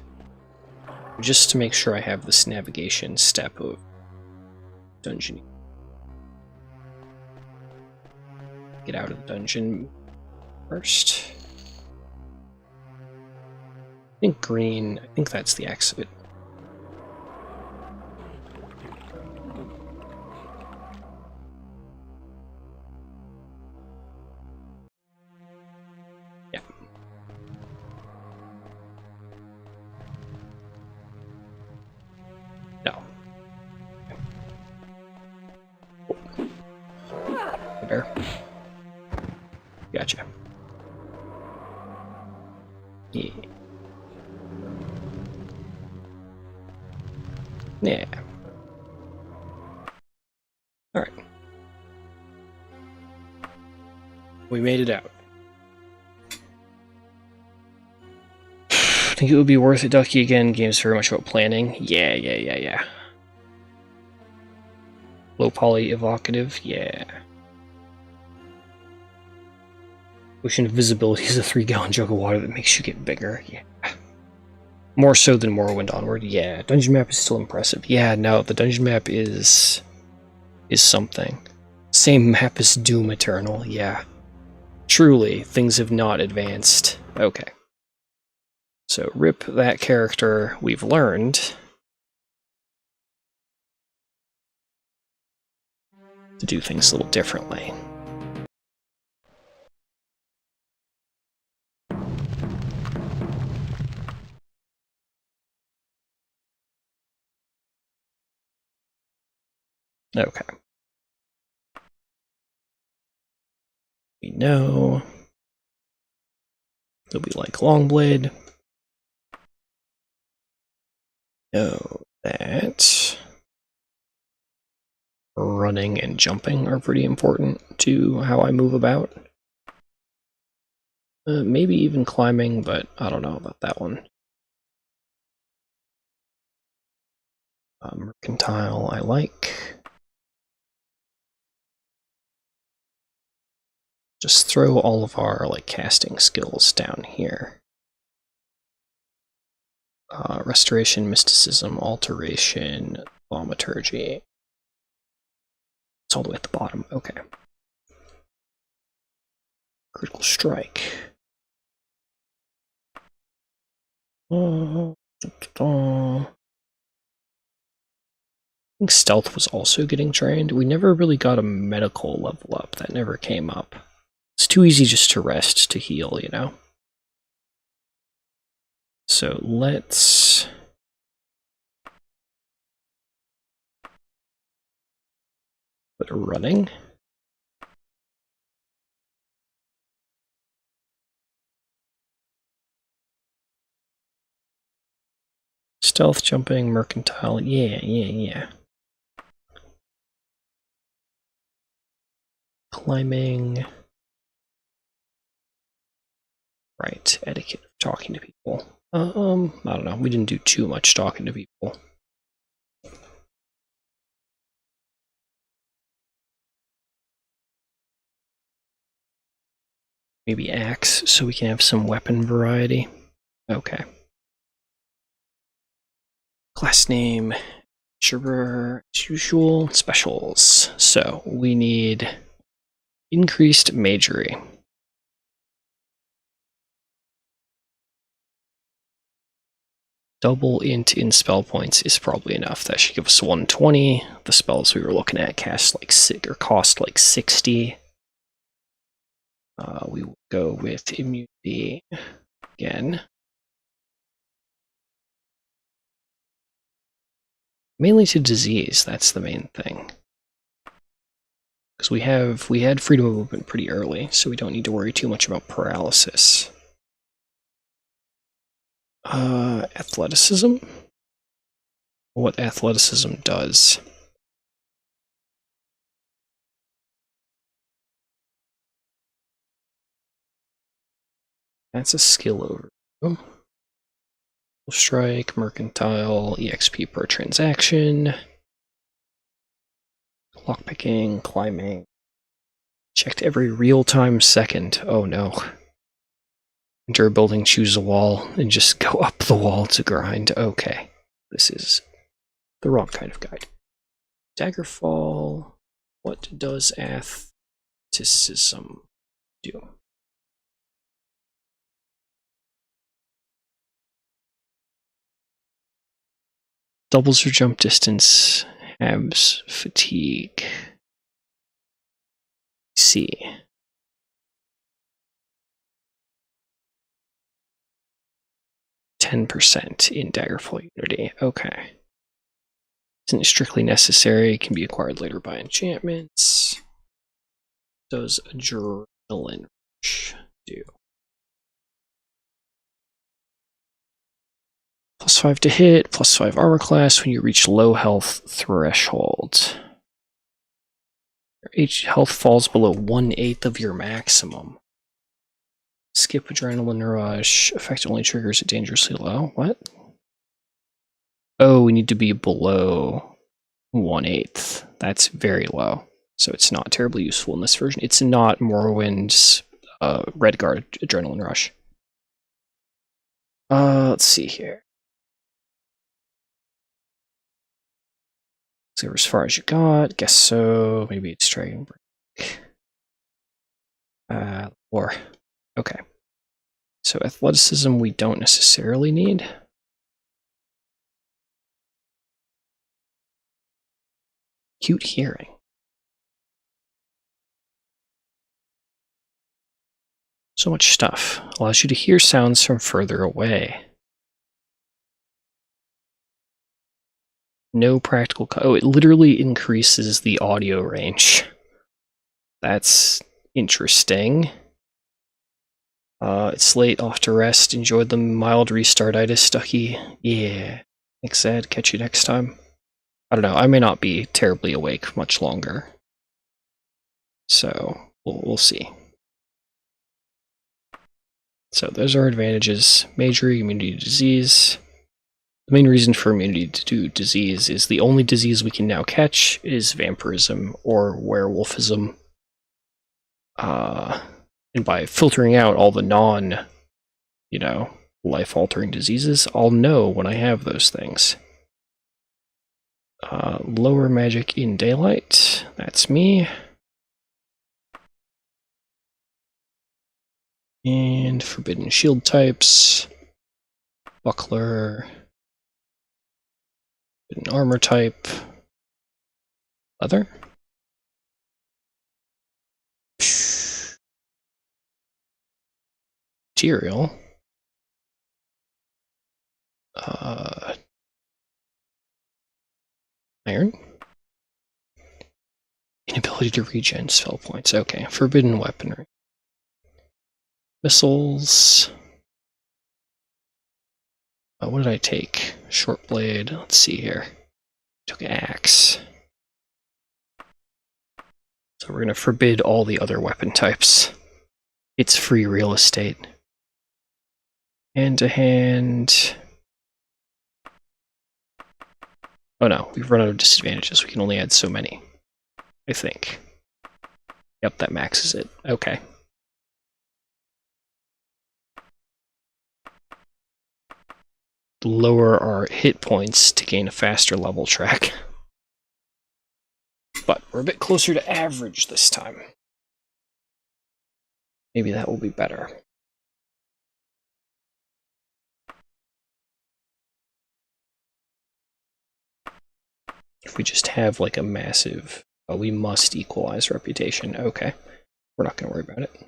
Just to make sure I have this navigation step of dungeon. Get out of the dungeon first. I think green, I think that's the exit. Yeah. No. Oh. Bear. Gotcha. Yeah. Yeah. Alright. We made it out. Think it would be worth it, Ducky, again? Game's very much about planning. Yeah. Low poly evocative, yeah. Ocean visibility is a 3-gallon jug of water that makes you get bigger, yeah. More so than Morrowind Onward, yeah. Dungeon map is still impressive. Yeah, no, the dungeon map is something. Same map as Doom Eternal, yeah. Truly, things have not advanced. Okay. So, rip that character. We've learned to do things a little differently. Okay. We know that we like Longblade. Know that running and jumping are pretty important to how I move about. Maybe even climbing, but I don't know about that one. Mercantile I like. Just throw all of our casting skills down here. Restoration, mysticism, alteration, thaumaturgy. It's all the way at the bottom. Okay. Critical strike. I think stealth was also getting trained. We never really got a medical level up. That never came up. It's too easy just to rest, to heal, you know? So let's... put a running. Stealth, jumping, mercantile. Yeah. Climbing. Right, etiquette of talking to people. I don't know. We didn't do too much talking to people. Maybe axe, so we can have some weapon variety. Okay. Class name, Juror, as usual, specials. So we need increased majory. Double int in spell points is probably enough. That should give us 120. The spells we were looking at cost like 60. We will go with immunity again. Mainly to disease, that's the main thing. Because we had freedom of movement pretty early, so we don't need to worry too much about paralysis. Athleticism? What athleticism does. That's a skill overview. Strike, mercantile, EXP per transaction. Lockpicking, climbing. Checked every real-time second. Oh no. Enter a building, choose a wall, and just go up the wall to grind. Okay. This is the wrong kind of guide. Daggerfall. What does athleticism do? Doubles your jump distance, halves fatigue. C. %10% in Daggerfall Unity. Okay. Isn't strictly necessary, can be acquired later by enchantments. Does Adrenaline Rush do? +5 to hit, +5 armor class when you reach low health threshold. Your health falls below 1/8 of your maximum. Skip Adrenaline Rush. Effect only triggers at dangerously low. What? Oh, we need to be below 1/8. That's very low. So it's not terribly useful in this version. It's not Morrowind's Redguard Adrenaline Rush. Let's see here. Let's go as far as you got. Guess so. Maybe it's Dragon Break. Or okay. So athleticism we don't necessarily need. Acute hearing. So much stuff. Allows you to hear sounds from further away. No practical... Oh, it literally increases the audio range. That's interesting. It's late, off to rest. Enjoyed the mild restartitis, Stucky. Yeah. Thanks, Ed. Catch you next time. I don't know. I may not be terribly awake much longer. So, we'll see. So, those are advantages. Majory, immunity to disease. The main reason for immunity to disease is the only disease we can now catch is vampirism or werewolfism. And by filtering out all the life-altering diseases, I'll know when I have those things. Lower magic in daylight, that's me. And forbidden shield types. Buckler. Forbidden armor type. Leather. Material. Iron. Inability to regen spell points. Okay, forbidden weaponry. Missiles. What did I take? Short blade. Let's see here. Took axe. So we're going to forbid all the other weapon types. It's free real estate. Hand to hand. Oh no, we've run out of disadvantages. We can only add so many, I think. Yep, that maxes it. Okay. Lower our hit points to gain a faster level track. But we're a bit closer to average this time. Maybe that will be better. If we just have like a massive, we must equalize reputation. Okay, we're not going to worry about it.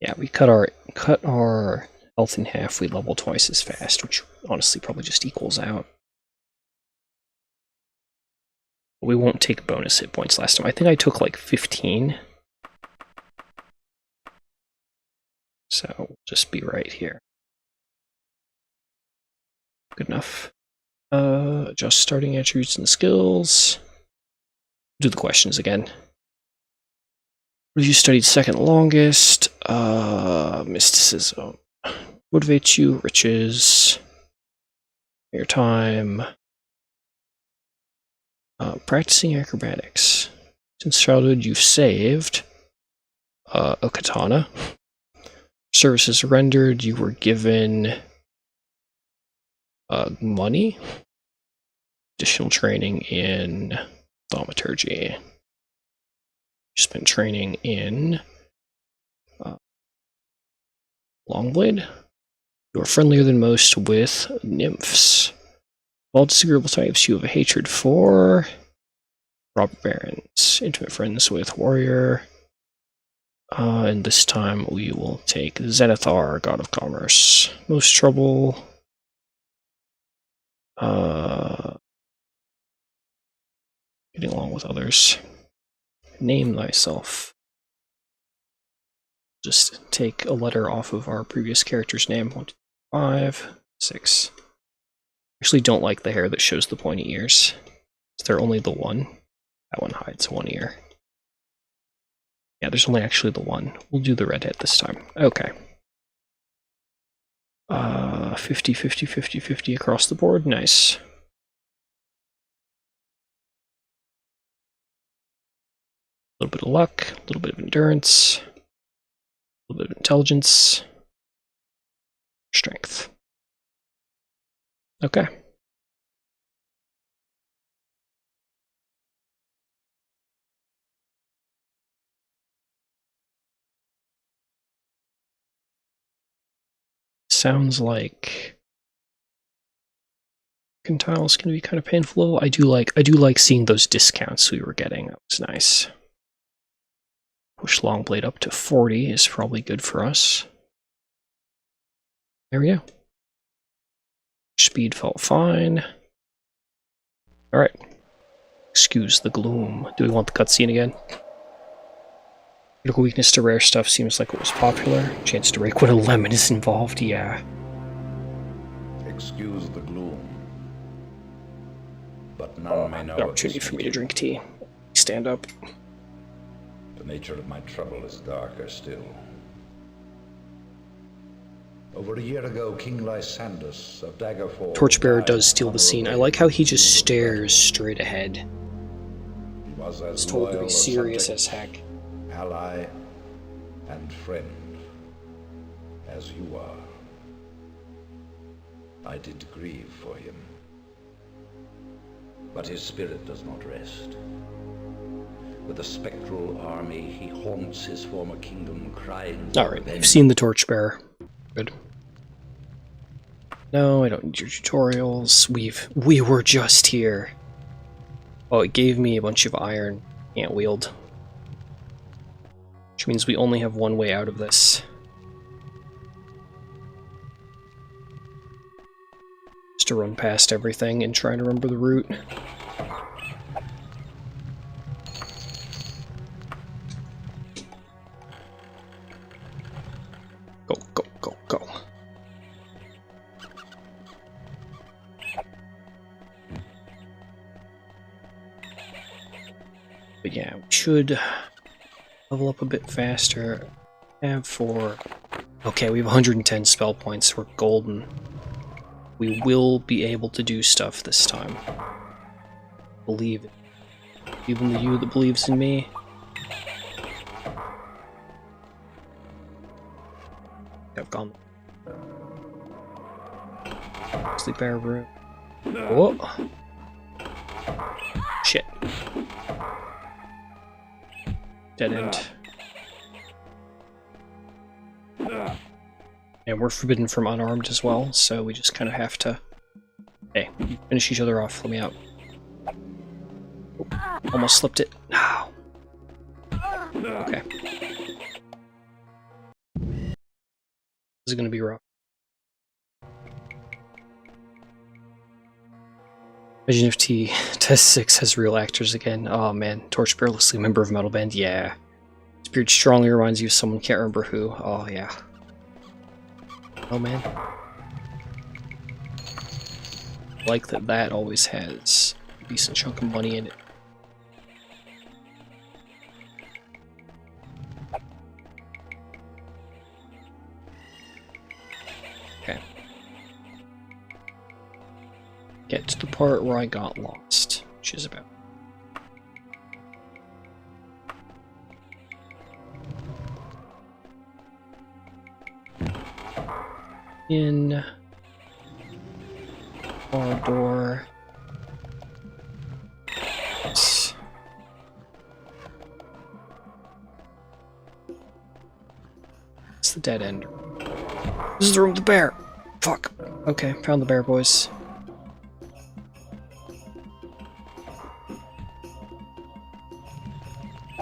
Yeah, we cut our health in half. We level twice as fast, which honestly probably just equals out. We won't take bonus hit points last time. I think I took like 15. So we'll just be right here. Good enough. Adjust starting attributes and skills. Do the questions again. What have you studied second longest? Mysticism. Motivates you, riches. Your time. Practicing acrobatics. Since childhood, you've saved a katana. Services rendered, you were given money. Additional training in thaumaturgy. You spent training in Longblade. You are friendlier than most with nymphs. All disagreeable types you have a hatred for. Robber barons. Intimate friends with warrior. And this time we will take Zenithar, God of Commerce. Most trouble. Getting along with others. Name thyself. Just take a letter off of our previous character's name. 1, 2, 5, 6. Actually don't like the hair that shows the pointy ears. Is there only the one? That one hides one ear. Yeah, there's only actually the one. We'll do the redhead this time. Okay. 50, 50, 50, 50 across the board. Nice. A little bit of luck, a little bit of endurance, a little bit of intelligence, strength. Okay. Sounds like mercantile is going to be kind of painful. I do like seeing those discounts we were getting. That was nice. Push Longblade up to 40 is probably good for us. There we go. Speed felt fine. Alright. Excuse the gloom. Do we want the cutscene again? Critical weakness to rare stuff seems like it was popular. Chance to rake when a lemon is involved, yeah. Excuse the gloom. But none may know An opportunity for me to drink tea. Stand up. The nature of my trouble is darker still. Over a year ago, King Lysandus of Daggerfall... Torchbearer does steal the scene. I like how he just stares straight ahead. He was as He's told to loyal be a serious subject, as heck. ally, and friend as you are. I did grieve for him. But his spirit does not rest. With a spectral army, he haunts his former kingdom, crying... Alright, I've seen the Torchbearer. Good. No, I don't need your tutorials. We were just here. Oh, it gave me a bunch of iron. Can't wield. Which means we only have one way out of this. Just to run past everything and try to remember the route. Go, go, go, go. But yeah, we should level up a bit faster. Have 4. Okay, we have 110 spell points. We're golden. We will be able to do stuff this time. Believe it. Even the you that believes in me. I've gone. Sleep bear room. Whoa. Shit. Dead end. And we're forbidden from unarmed as well, so we just kind of have to... Hey, finish each other off. Let me out. Oh, almost slipped it. No. Okay. This is gonna be rough. Imagine if Test 6 has real actors again. Oh man, Torchbearer looks like a member of a metal band. Yeah. Spirit strongly reminds you of someone, can't remember who. Oh yeah. Oh man. Like that always has a decent chunk of money in it. Okay. Get to the part where I got lost, which is about. In our door. It's the dead end. This is the room with the bear. Fuck. Okay, found the bear, boys.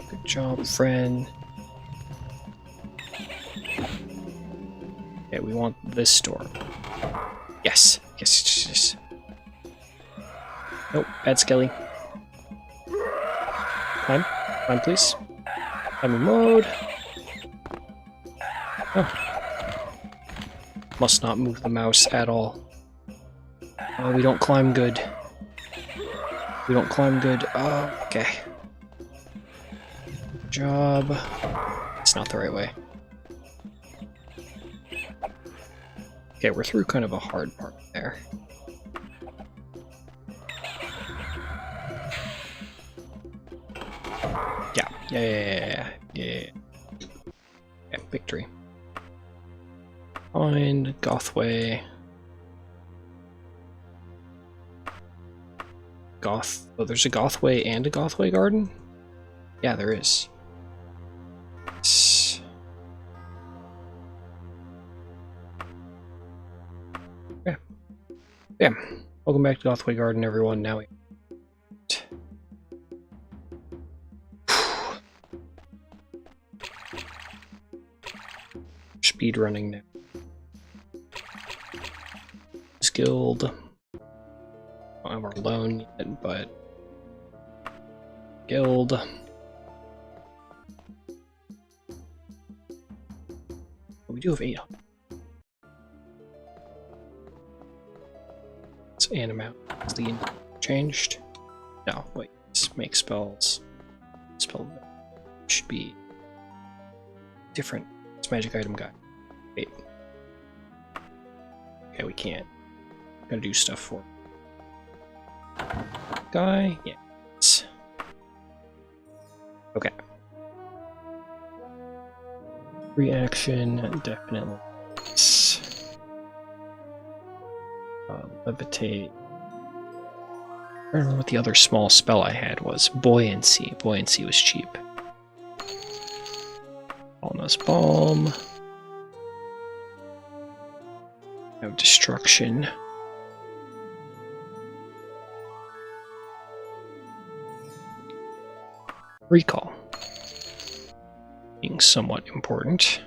Good job, friend. Okay, we want this door. Yes. Yes. Nope, bad skelly. Climb, please. Climb mode. Oh. Must not move the mouse at all. Oh, we don't climb good. We don't climb good. Oh, okay. Good job. It's not the right way. Okay, we're through kind of a hard part there. Yeah, victory. Find Gothway. Oh, there's a Gothway and a Gothway garden? Yeah, there is. Yeah. Welcome back to Gothway Garden, everyone. Now we... Speed running now. This guild. Don't have our loan yet, but guild. We do have 800. It's an amount. Is the changed? No, wait. Let's make spells. Spell should be different. It's magic item guy. Wait. Okay, we can't. Gotta do stuff for guy. Yeah. Okay. Reaction, definitely. Levitate. I don't remember what the other small spell I had was. Buoyancy. Buoyancy was cheap. Almost Balm. I have Destruction. Recall. Being somewhat important.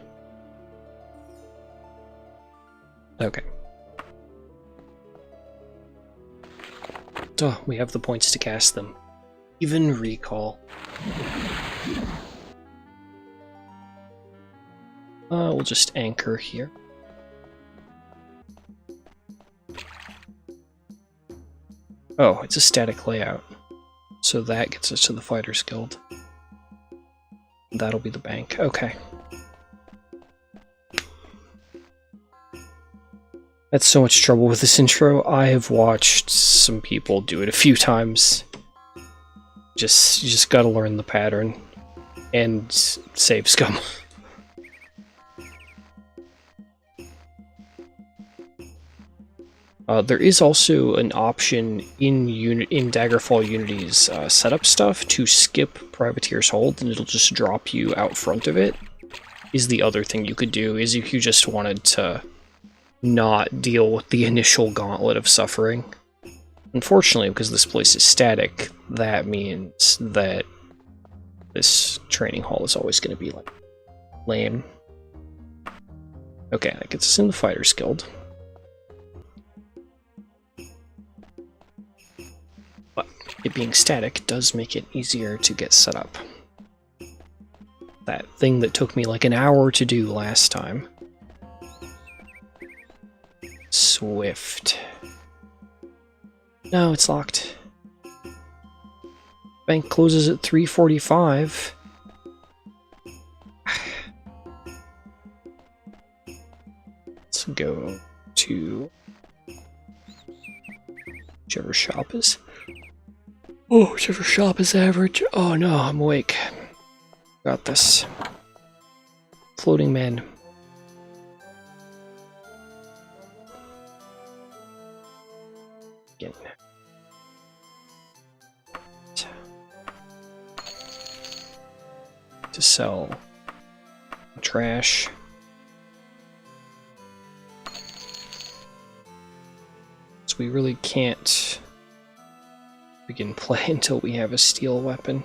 Okay. Oh, we have the points to cast them. Even Recall. We'll just anchor here. Oh, it's a static layout. So that gets us to the Fighters Guild. That'll be the bank. Okay. That's so much trouble with this intro. I have watched some people do it a few times. You just gotta learn the pattern. And save scum. There is also an option in Daggerfall Unity's setup stuff to skip Privateer's Hold, and it'll just drop you out front of it. Is the other thing you could do, is if you just wanted to not deal with the initial gauntlet of suffering. Unfortunately, because this place is static, that means that this training hall is always going to be, like, lame. Okay, that gets us in the Fighters Guild. But it being static does make it easier to get set up. That thing that took me like an hour to do last time. Swift. No, it's locked. Bank closes at 3:45. Let's go to whichever shop is. Oh, whichever shop is average. Oh no, I'm awake. Got this. Floating man. Again. To sell trash. So we really can't begin play until we have a steel weapon.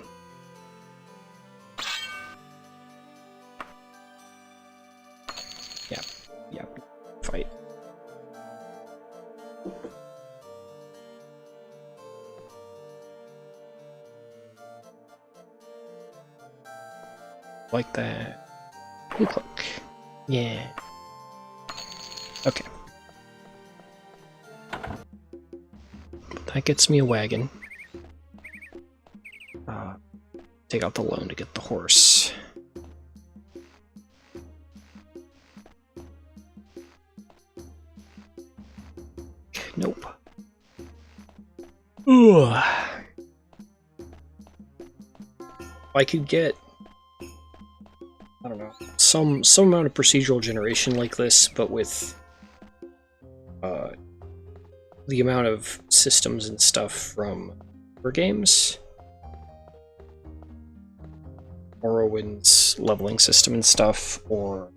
Yeah, fight. Like that. Look. Yeah. Okay. That gets me a wagon. Take out the loan to get the horse. Nope. Ooh. I could get, I don't know, some amount of procedural generation like this, but with the amount of systems and stuff from other games. Morrowind's leveling system and stuff, or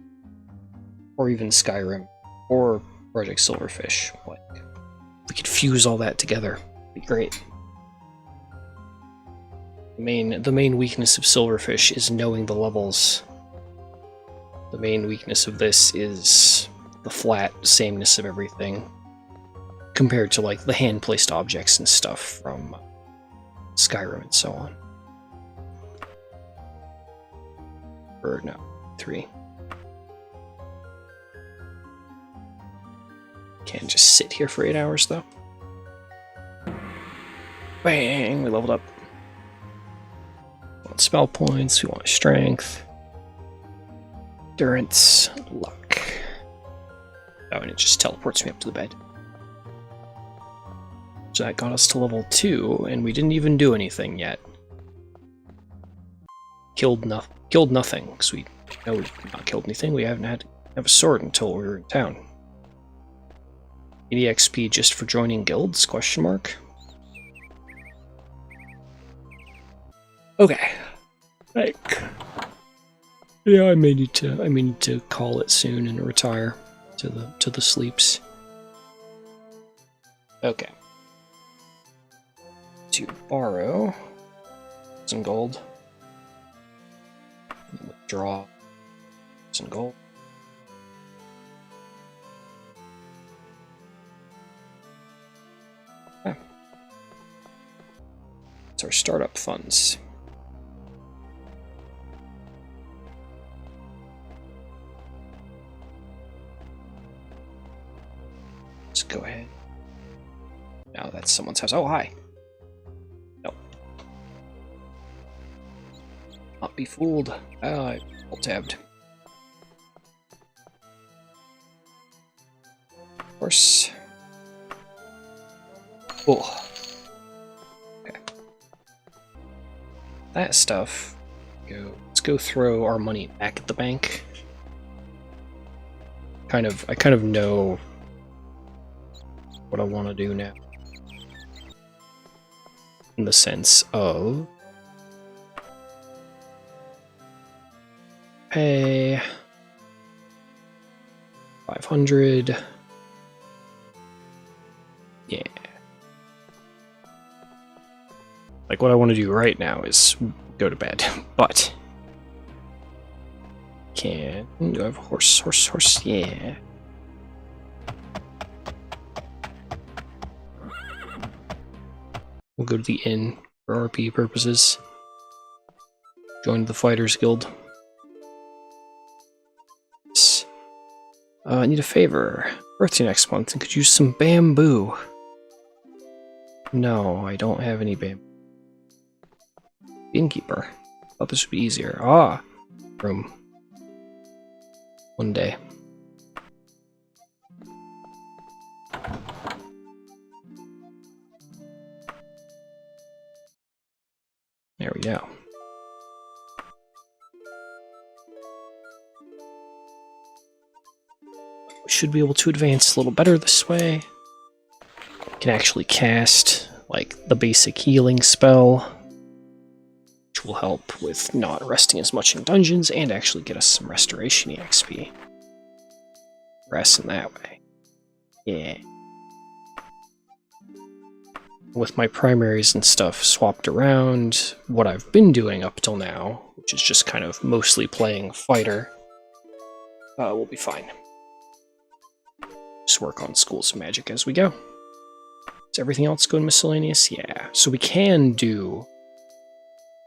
even Skyrim, or Project Silverfish. Like, we could fuse all that together. It'd be great. The main weakness of Silverfish is knowing the levels. The main weakness of this is the flat sameness of everything, compared to like the hand-placed objects and stuff from Skyrim and so on. Or no, 3. Can't just sit here for 8 hours though. Bang! We leveled up. We want spell points, we want strength, endurance, luck. Oh, and it just teleports me up to the bed. So that got us to level 2, and we didn't even do anything yet. Killed nothing, because we know we've not killed anything. We haven't had to have a sword until we were in town. 80 XP just for joining guilds? Question mark. Okay. Like, yeah, I may need to call it soon and retire to the sleeps. Okay. To borrow some gold. Withdraw some gold. Okay. It's our startup funds. Let's go ahead. No, that's someone's house. Oh, hi. No. Not be fooled. I alt-tabbed. Of course. Oh. Okay. That stuff. Let's go throw our money back at the bank. I kind of know what I want to do now. In the sense of pay 500. Yeah. Like what I want to do right now is go to bed, but do I have a horse? Yeah. We'll go to the inn for RP purposes. Join the Fighters Guild. I need a favor. Birthday next month, and could use some bamboo. No, I don't have any bamboo. Innkeeper. Thought this would be easier. Ah! Room. One day. There we go. We should be able to advance a little better this way. Can actually cast, like, the basic healing spell, which will help with not resting as much in dungeons and actually get us some restoration EXP. Rest in that way. Yeah. With my primaries and stuff swapped around, what I've been doing up till now, which is just kind of mostly playing fighter, we'll be fine. Just work on Schools of Magic as we go. Is everything else going miscellaneous? Yeah. So we can do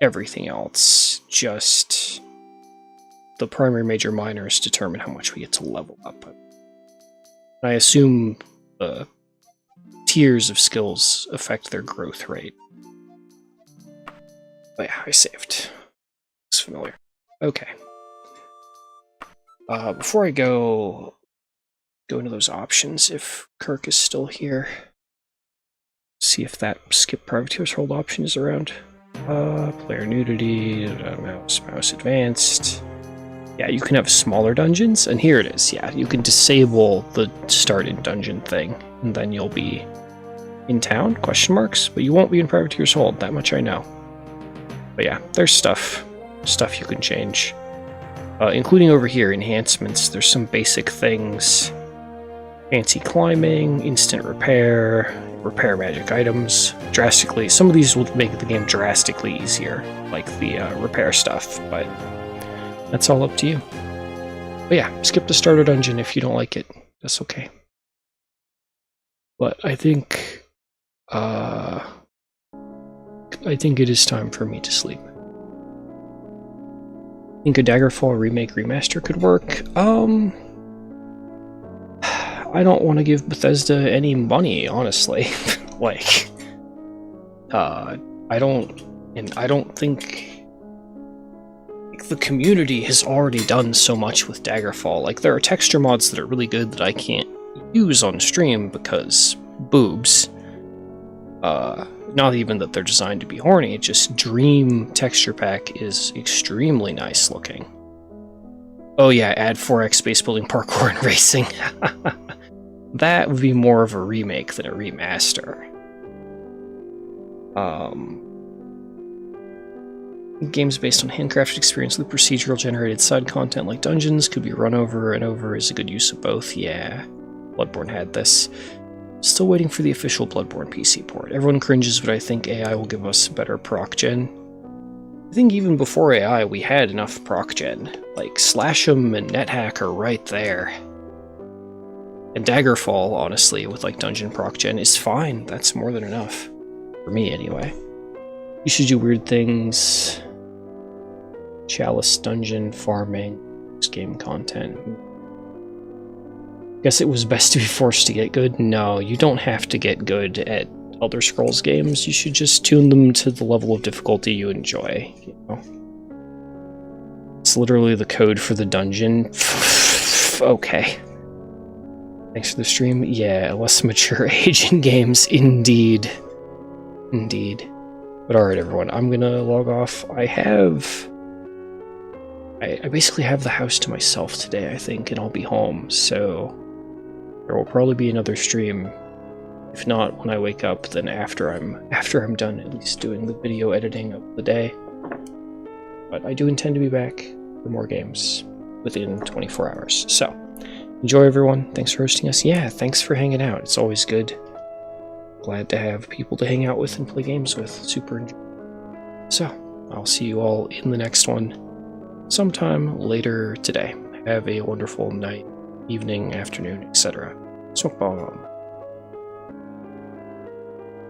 everything else, just the primary, major, minors determine how much we get to level up. I assume the tiers of skills affect their growth rate. Oh yeah, I saved. Looks familiar. Okay. Before I go into those options, if Kirk is still here, see if that skip privateer's hold option is around. Player nudity, mouse advanced. Yeah, you can have smaller dungeons, and here it is. Yeah, you can disable the start in dungeon thing, and then you'll be in town, question marks, but you won't be in privateer's hold, that much I know. But yeah, there's stuff you can change. Including over here, enhancements, there's some basic things. Fancy climbing, instant repair magic items. Drastically, some of these will make the game drastically easier, like the repair stuff, but that's all up to you. But yeah, skip the starter dungeon if you don't like it. That's okay. But I think it is time for me to sleep. I think a Daggerfall remake remaster could work. I don't want to give Bethesda any money, honestly. Like, I don't think the community has already done so much with Daggerfall. Like, there are texture mods that are really good that I can't use on stream because boobs. Not even that they're designed to be horny, just Dream texture pack is extremely nice looking. Oh yeah, add 4x base building, parkour, and racing. That would be more of a remake than a remaster. Games based on handcrafted experience with procedural generated side content like dungeons could be run over and over is a good use of both. Yeah, Bloodborne had this. Still waiting for the official Bloodborne PC port. Everyone cringes, but I think AI will give us better proc gen. I think even before AI, we had enough proc gen. Like, Slash'em and NetHack are right there. And Daggerfall, honestly, with like dungeon proc gen, is fine. That's more than enough. For me, anyway. You should do weird things. Chalice dungeon, farming, game content. Guess it was best to be forced to get good? No, you don't have to get good at Elder Scrolls games. You should just tune them to the level of difficulty you enjoy, you know? It's literally the code for the dungeon. Okay. Thanks for the stream. Yeah, less mature age in games. Indeed. Indeed. But alright, everyone. I'm gonna log off. I basically have the house to myself today, I think, and I'll be home, so there will probably be another stream. If not when I wake up, then after I'm done at least doing the video editing of the day. But I do intend to be back for more games within 24 hours. So, enjoy everyone. Thanks for hosting us. Yeah, thanks for hanging out. It's always good. Glad to have people to hang out with and play games with. Super enjoy. So, I'll see you all in the next one sometime later today. Have a wonderful night, evening, afternoon, etc. Smoke bomb.